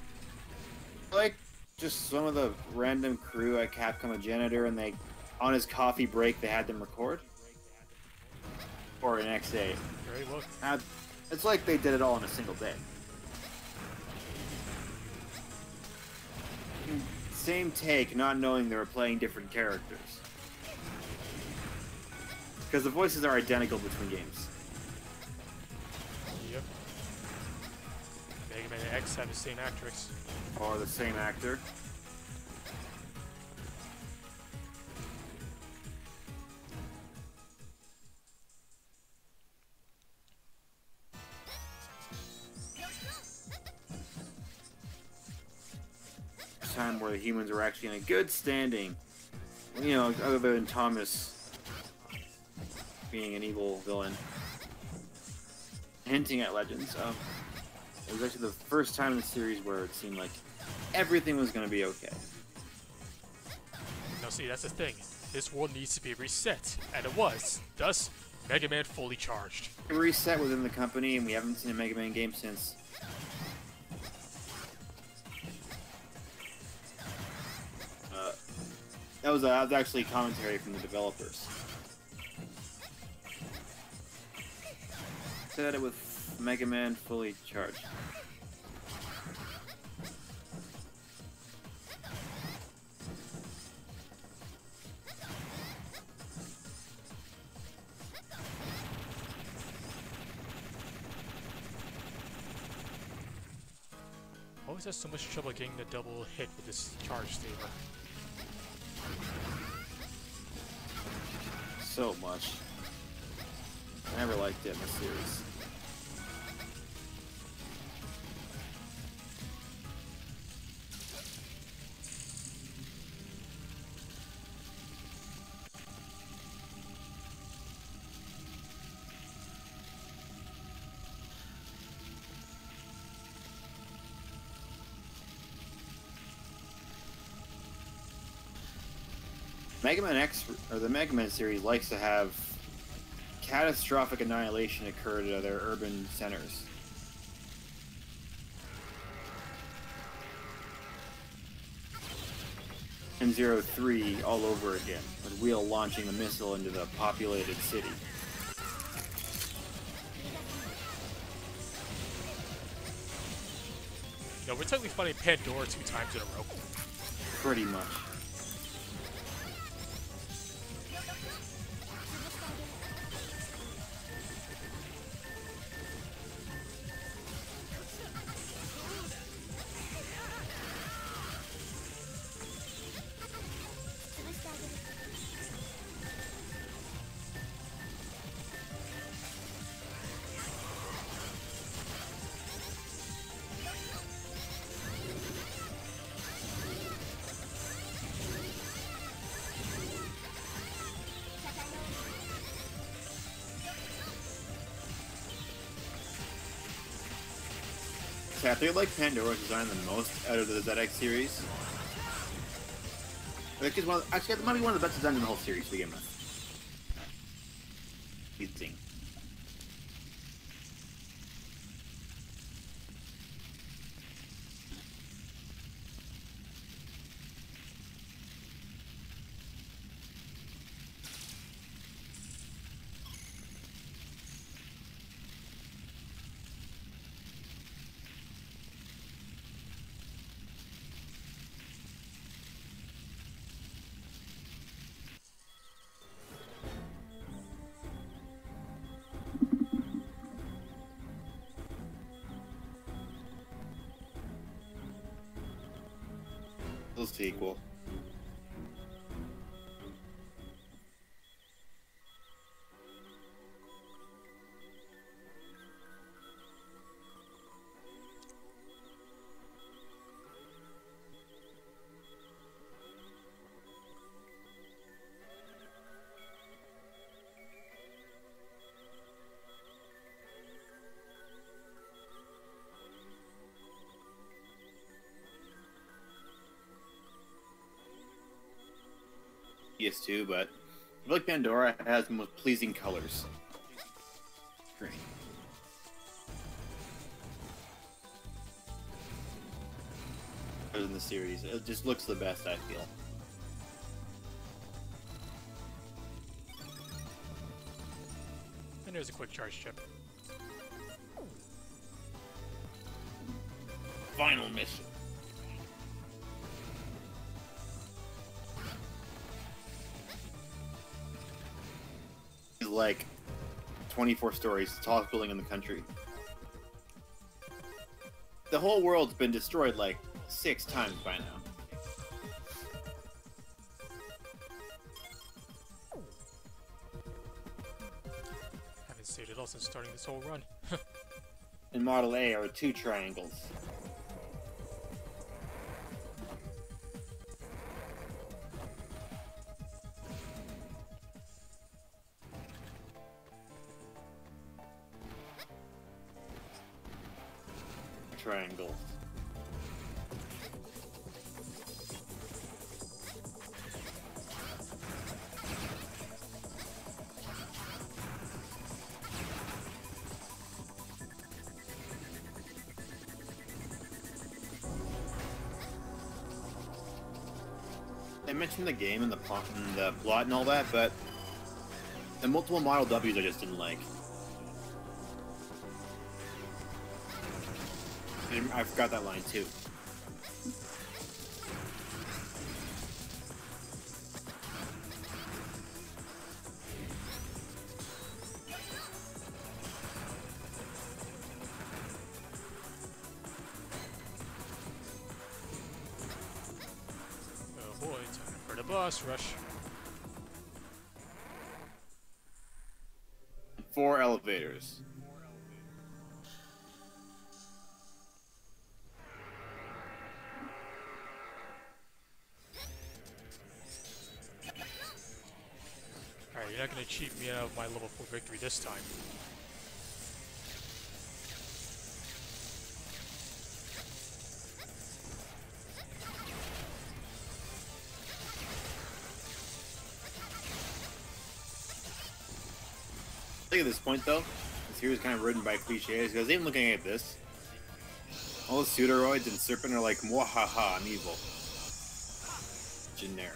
Like, just some of the random crew at Capcom, a janitor, and they, on his coffee break, they had them record. Or an X8.
Great look.
It's like they did it all in a single day. Same take, not knowing they were playing different characters. Because the voices are identical between games.
Yep. Mega Man X have the same actress.
Or the same actor. Time where the humans were actually in a good standing. You know, other than Thomas being an evil villain. Hinting at Legends. It was actually the first time in the series where it seemed like everything was going to be okay.
Now see, that's the thing. This world needs to be reset, and it was. Thus, Mega Man fully charged.
It reset within the company, and we haven't seen a Mega Man game since. That was actually commentary from the developers. Said it with Mega Man fully charged.
Always has so much trouble getting the double hit with this charge saber.
So much. I never liked it in the series. Mega Man X, or the Mega Man series, likes to have catastrophic annihilation occur to their urban centers. And 03 all over again, with Wheel launching a missile into the populated city.
No, we're technically fighting Pandora 2 times in a row.
Pretty much. Yeah, I think like Pandora's design the most out of the ZX series. I think it's actually, it might be one of the best designs in the whole series to begin with. Thing. Sequel. PS2, but I feel like Pandora has the most pleasing colors. Green. In the series, it just looks the best, I feel.
And there's a quick charge chip.
final mission. Like 24 stories, tallest building in the country. The whole world's been destroyed like 6 times by now.
Haven't saved it all since starting this whole run.
In Model A are 2 triangles. Triangles. I mentioned the game and the plot and all that, but the multiple Model Ws I just didn't like. I forgot that line too.
Oh boy, time for the boss rush.
4 elevators.
Alright, you're not gonna cheat me out of my level 4 victory this time.
I think at this point though, this series is kind of ridden by cliches, because even looking at this, all the pseudoroids and serpent are like, mwahaha, I'm evil. Generic.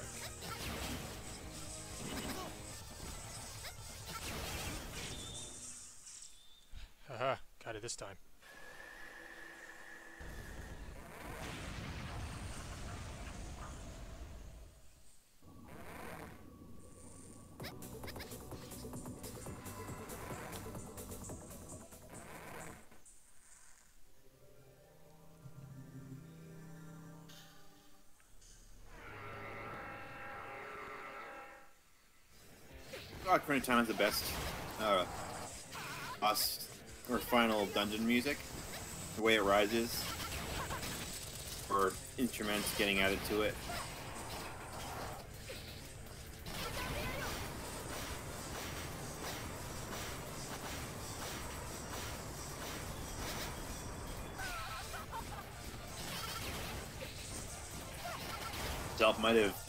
Haha, got it this time.
Ocarina of Time is the best boss or final dungeon music. The way it rises, or instruments getting added to it.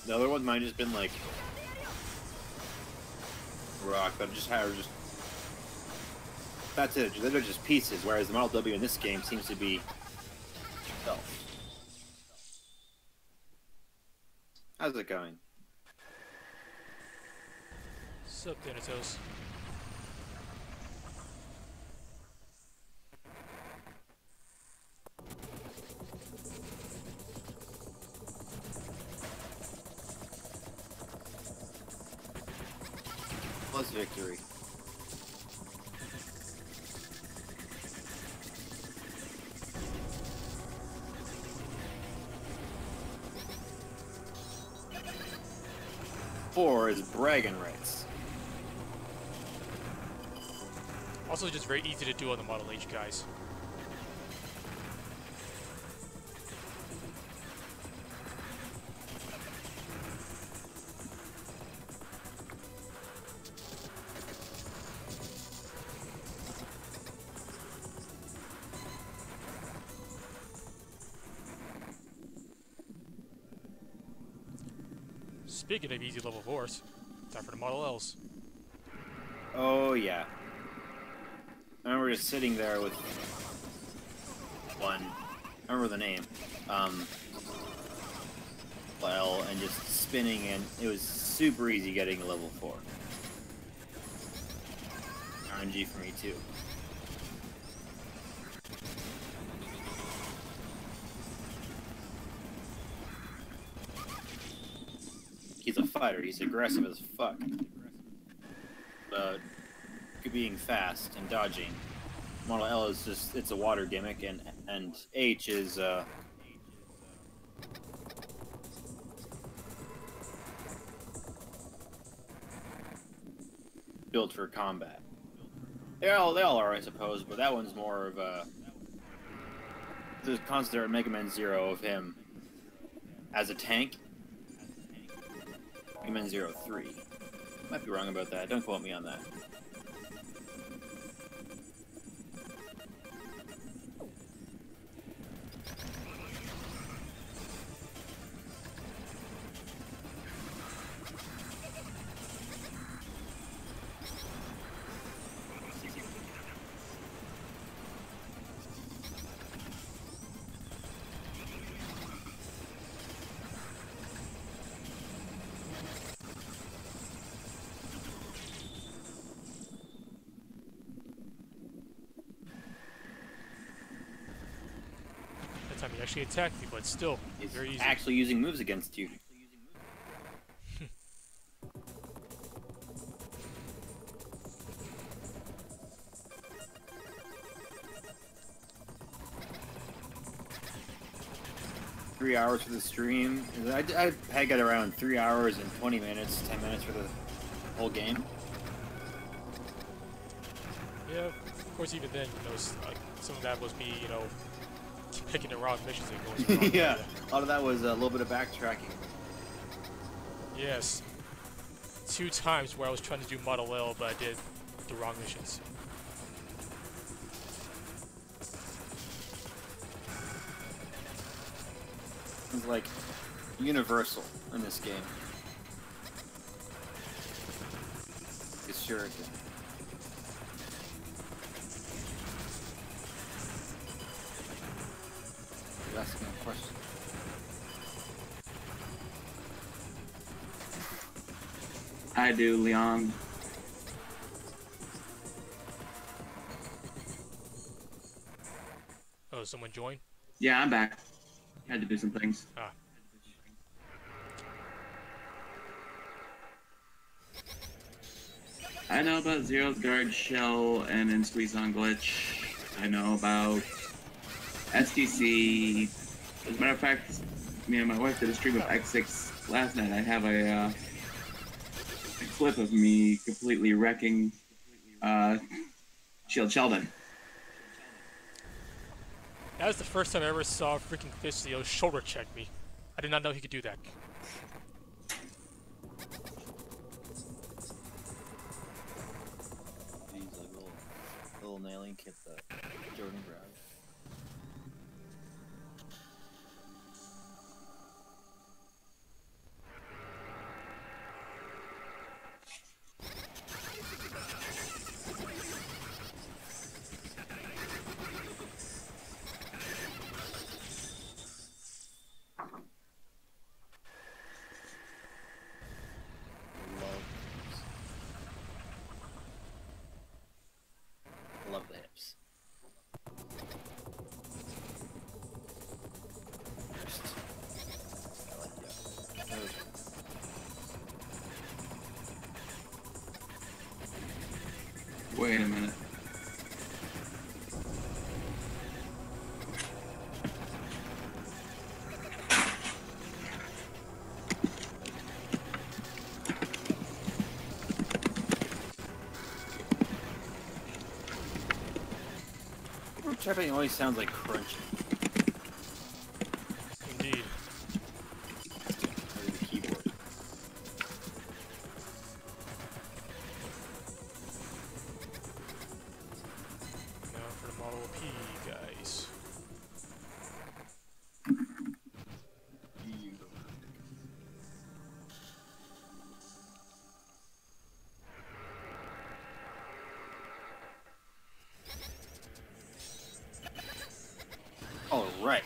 The other one might have just been like rock, but that's it. They're just pieces, whereas the Model W in this game seems to be itself. How's it going?
Sup, Thanatos?
Plus victory. Four is bragging rights.
Also just very easy to do on the Model H guys. Speaking of easy level 4s, time for the Model Ls.
Oh yeah. I remember just sitting there with one. I remember the name. L, and just spinning, and it was super easy getting a level 4. RNG for me too. he's a fighter. He's aggressive as fuck. But being fast and dodging. Model L is just, it's a water gimmick, and H is built for combat. They all are, I suppose, but that one's more of a, to consider Mega Man Zero of him as a tank. Mega Man Zero 3. Might be wrong about that. Don't quote me on that.
That time he actually attacked me, but still,
He's
very easy.
actually using moves against you. 3 hours for the stream. I got around 3 hours and 20 minutes, 10 minutes for the whole game.
Yeah, of course, even then, you know, like, some of that was me, you know, picking the wrong missions and going to the wrong
Yeah,
area.
a lot of that was a little bit of backtracking.
Yes. 2 times where I was trying to do Model L, but I did the wrong missions.
It's like universal in this game. It's sure it can. You're asking a question.
I do, Leon.
Oh, someone joined?
Yeah, I'm back. Had to do some things.
Ah.
I know about Zero's Guard Shell and then Squeeze on Glitch. I know about STC. As a matter of fact, me and my wife did a stream of X6 last night. I have a clip of me completely wrecking Shield Sheldon.
That was the first time I ever saw freaking Fistio shoulder check me. I did not know he could do that.
These like little nailing kit that Jordan grabbed. Love the hips. I like that.
Wait a minute.
Tapping always sounds like crunching.
Indeed.
Or the keyboard.
Now for the Model P, guys.
All right.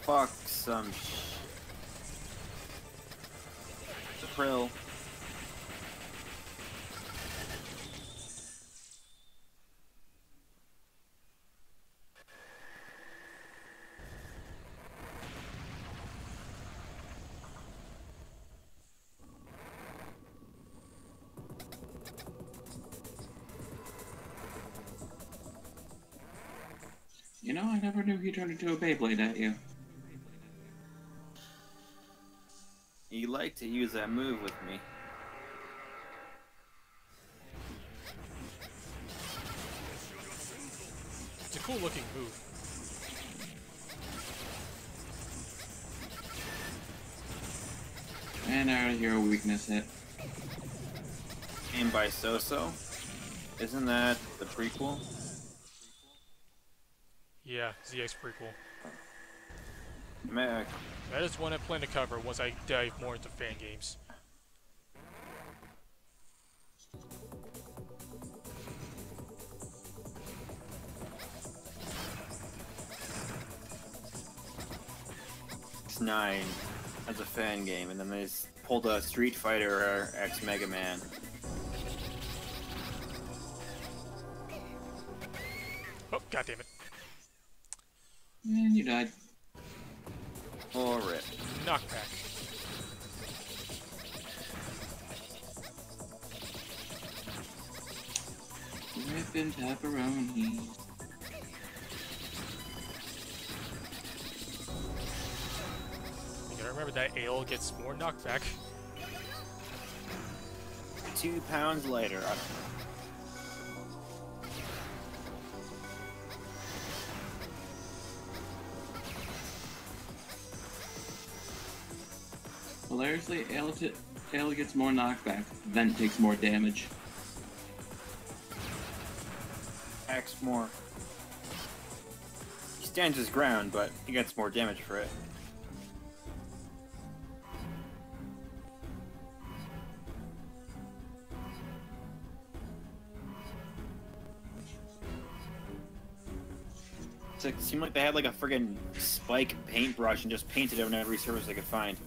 Fuck some Krill.
You know, I never knew he turned into a Beyblade at you.
You like to use that move with me.
It's a cool looking move.
And our hero weakness hit.
Aimed by So-So? Isn't that the prequel?
Yeah, ZX prequel.
Mech.
That is one I plan to cover once I dive more into fan games.
It's 9 as a fan game, and then they pulled a Street Fighter X Mega Man.
Oh, goddammit.
And you died.
Oh, rip.
Knockback.
Ripping pepperoni.
You gotta remember that ale gets more knockback.
2 pounds later.
Hilariously, Ale gets more knockback, then takes more damage.
X more. He stands his ground, but he gets more damage for it. It seemed like they had like a friggin' spike paintbrush and just painted it on every surface they could find.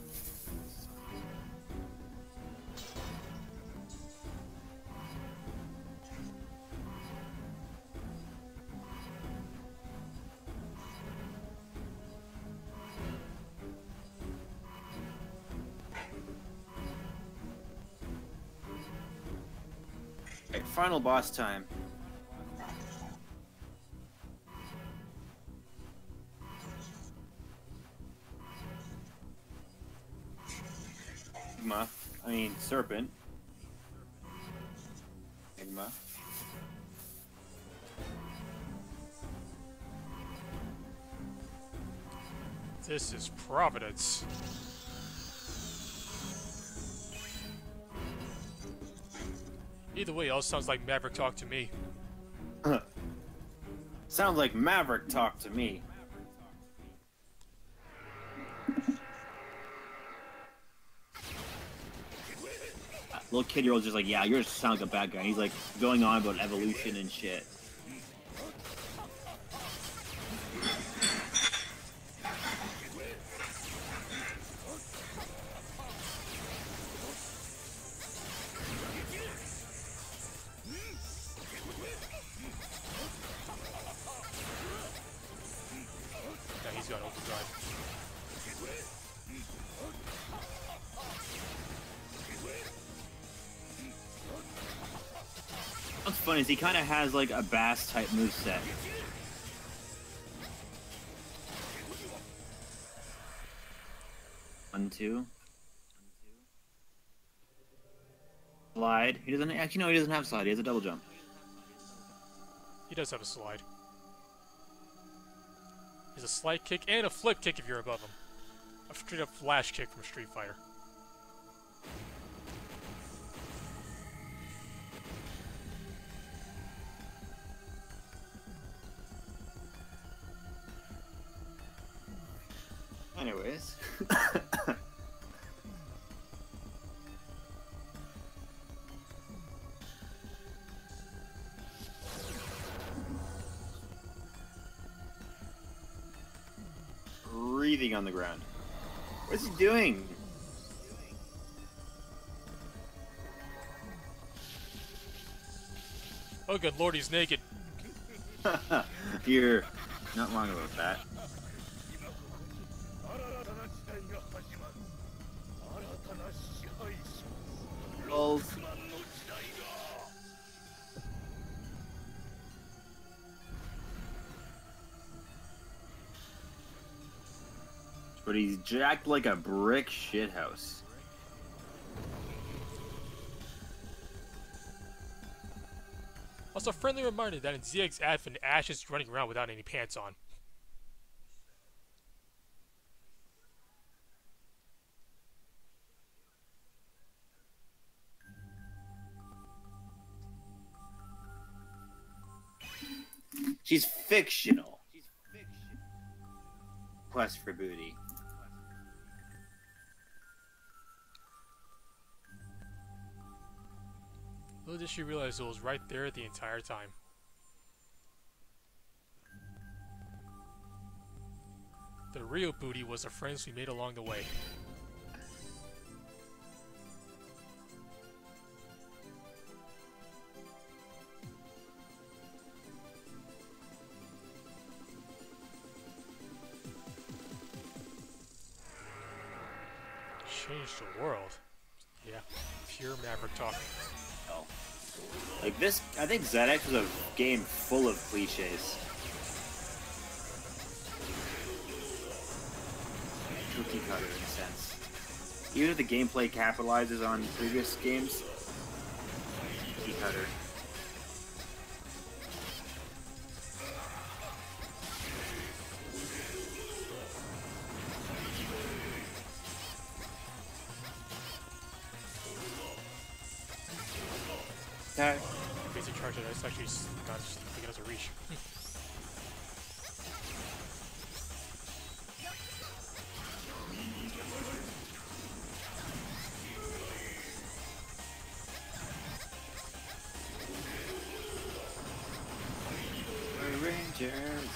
Okay, final boss time. Serpent. Enigma.
This is Providence. Either way, it all sounds like Maverick talk to me.
Sounds like Maverick talk to me. Little kid-year-old's just like, yeah, you just sound like a bad guy. And he's like going on about evolution and shit.
Yeah, he's got overdrive.
What's funny is he kind of has like a bass type moveset. One, two. Slide. He doesn't actually no. He doesn't have slide. He has a double jump.
He does have a slide. He has a slide kick and a flip kick if you're above him. A straight up flash kick from Street Fighter.
Anyways. Breathing on the ground. What's he doing?
Oh good lord, he's naked.
You're not wrong about that. Balls. but he's jacked like a brick shithouse.
Also, friendly reminder that in ZX Advent, Ash is running around without any pants on.
She's fictional. Quest for booty.
Little did she realize it was right there the entire time. The real booty was the friends we made along the way. Changed the world. Yeah, pure Maverick talk.
Oh. Like this, I think ZX was a game full of cliches. Cookie cutter in a sense. Even if the gameplay capitalizes on previous games, cookie cutter.
Basic charge that's actually not just thinking as a reach.
Rangers.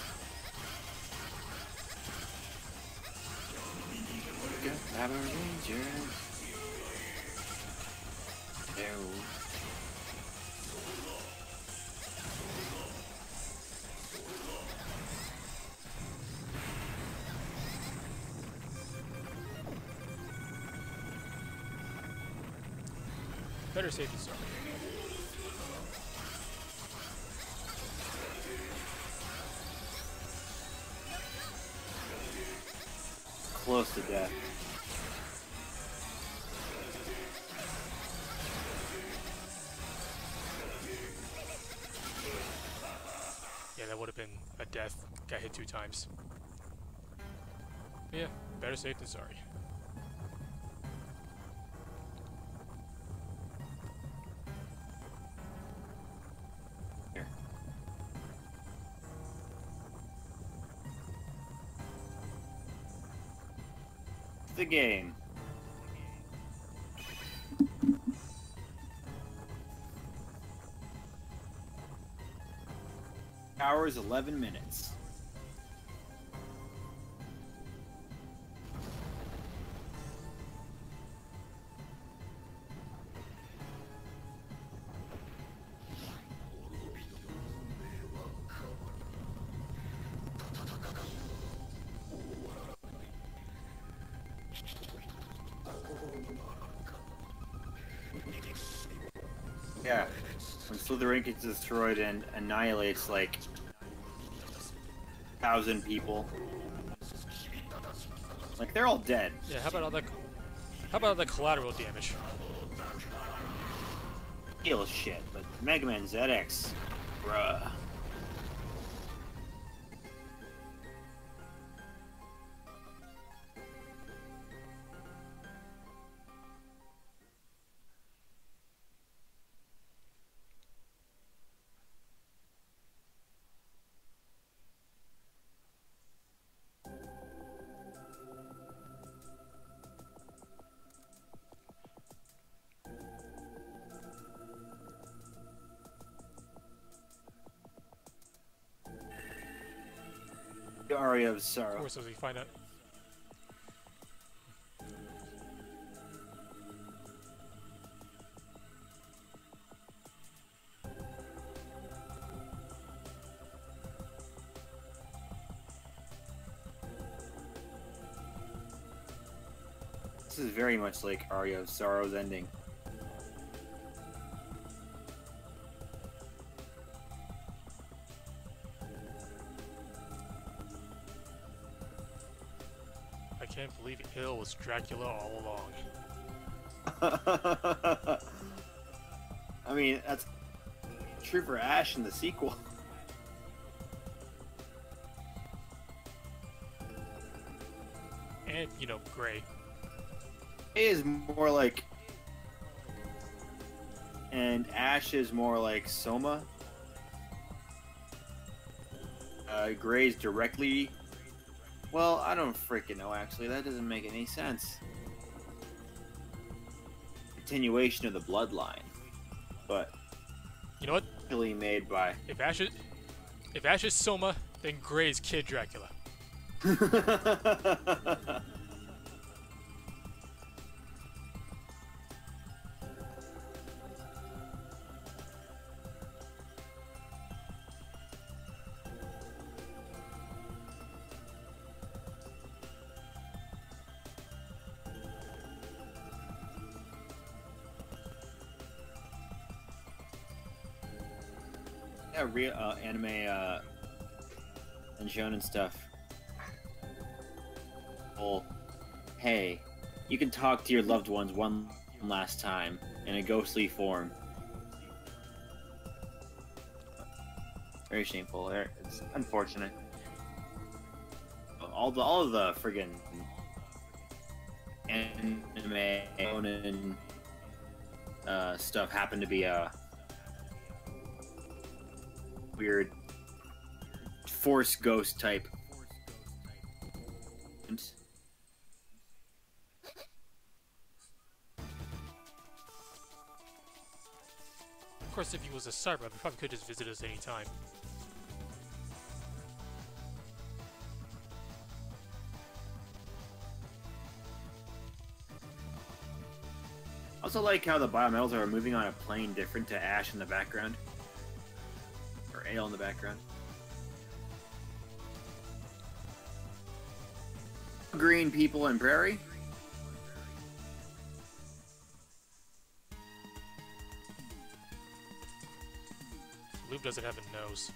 Power Rangers. Ew.
Better safety zone.
Close to death.
Yeah, that would have been a death. Got hit 2 times. Yeah, better safe than sorry.
The game. Hours 11 minutes. Yeah, when Slytherin gets destroyed and annihilates like 1,000 people, like they're all dead.
Yeah, how about all the collateral damage?
Kill shit, but Mega Man ZX, bruh. The aria of
Of
sorrow.
course, as we find out.
This is very much like Aria of Sorrow's ending.
can't believe Ale was Dracula all along.
I mean, that's true for Ash in the sequel.
And, you know, Gray.
It is more like... And Ash is more like Soma. Gray's directly... Well, I don't freaking know, actually. That doesn't make any sense. Continuation of the bloodline. But...
You know what?
Really made by...
If Ash is Soma, then Gray's Kid Dracula.
Yeah, real anime and shonen stuff. Well, hey, you can talk to your loved ones one last time in a ghostly form. Very shameful. It's unfortunate. All of the friggin' anime shonen stuff happened to be weird force ghost type.
Of course, if he was a cyber, he probably could just visit us anytime.
I also like how the biometals are moving on a plane different to Ash in the background. Or Ale in the background. Green people and prairie.
Lube doesn't have a nose.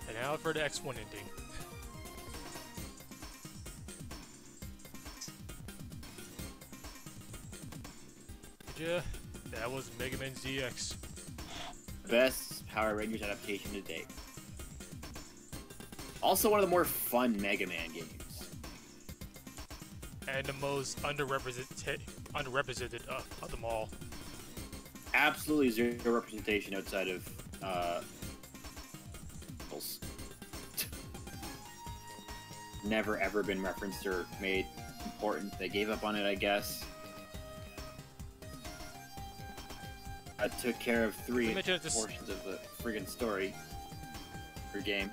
And now for the X1 ending. Yeah, that was Mega Man ZX.
Best Power Rangers adaptation to date. Also one of the more fun Mega Man games.
And the most underrepresented of them all.
Absolutely zero representation outside of never ever been referenced or made important. They gave up on it, I guess. I took care of 3 portions of the friggin' story per game.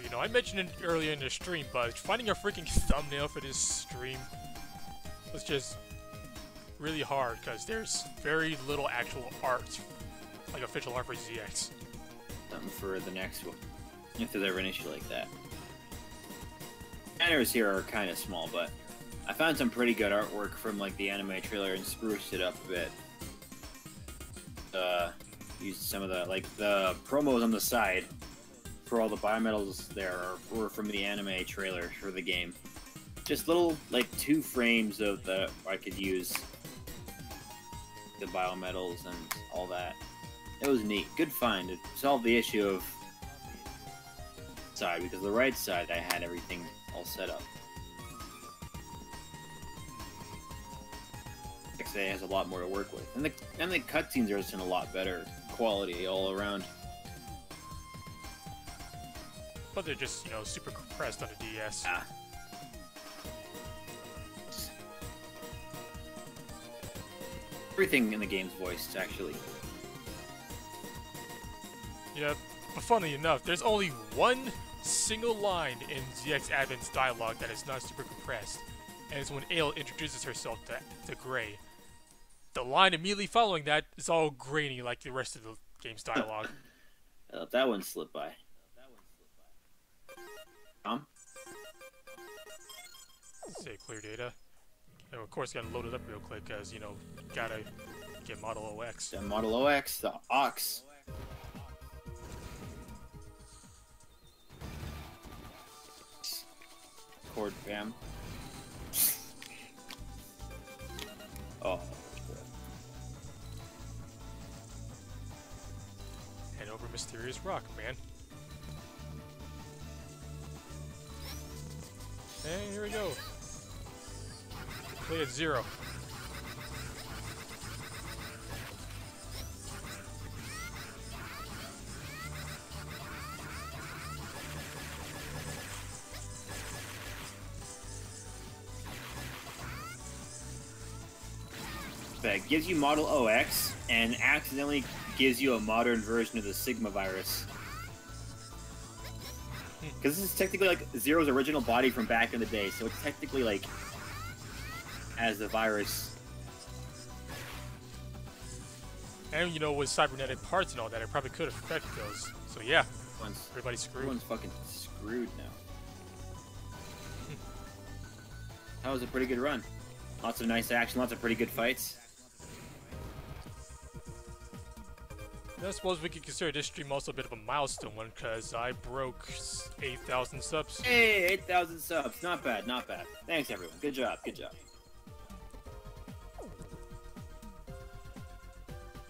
You know, I mentioned it earlier in the stream, but finding a freaking thumbnail for this stream was just really hard because there's very little actual art, like official art for ZX.
Something for the next one, if there's ever an issue like that. Banners here are kind of small, but I found some pretty good artwork from like the anime trailer and spruced it up a bit. Used some of the promos on the side for all the biometals there were from the anime trailer for the game. Just little, like, 2 frames of I could use the biometals and all that. It was neat. Good find. It solved the issue of side, because the right side I had everything all set up. XA has a lot more to work with. And the cutscenes are just in a lot better quality all around.
But they're just, you know, super compressed on the DS.
Ah. Everything in the game's voiced, actually.
Yeah, but funnily enough, there's only one single line in ZX Advent's dialogue that is not super compressed, and it's when Ale introduces herself to Gray. The line immediately following that is all grainy like the rest of the game's dialogue.
I let that one slip by.
Say clear data. And of course, gotta load it up real quick, because, you know, gotta Get Model OX.
The Model OX, the Ox. Cord fam. Oh.
Head over Mysterious Rock, man. And here we go. Play at 0.
That gives you Model OX and accidentally gives you a modern version of the Sigma virus. Because this is technically like Zero's original body from back in the day, so it's technically like as the virus.
And you know, with cybernetic parts and all that, it probably could affect those. So yeah, everybody's screwed.
Everyone's fucking screwed now. That was a pretty good run. Lots of nice action, lots of pretty good fights.
I suppose we could consider this stream also a bit of a milestone one, because I broke 8,000 subs.
Hey, 8,000 subs. Not bad, not bad. Thanks, everyone. Good job, good job.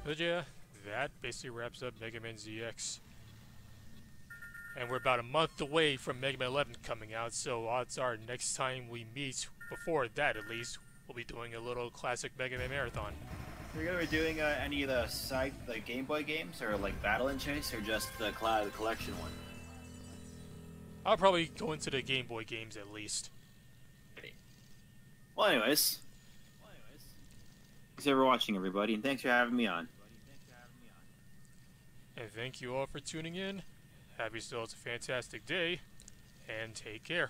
But yeah, that basically wraps up Mega Man ZX. And we're about a month away from Mega Man 11 coming out, so odds are next time we meet, before that at least, we'll be doing a little classic Mega Man marathon.
Are you gonna be doing any of the Game Boy games, or like Battle and Chase, or just the collection one?
I'll probably go into the Game Boy games at least.
Well, anyways, thanks for watching, everybody, and thanks for having me on.
And thank you all for tuning in. Have yourselves a fantastic day, and take care.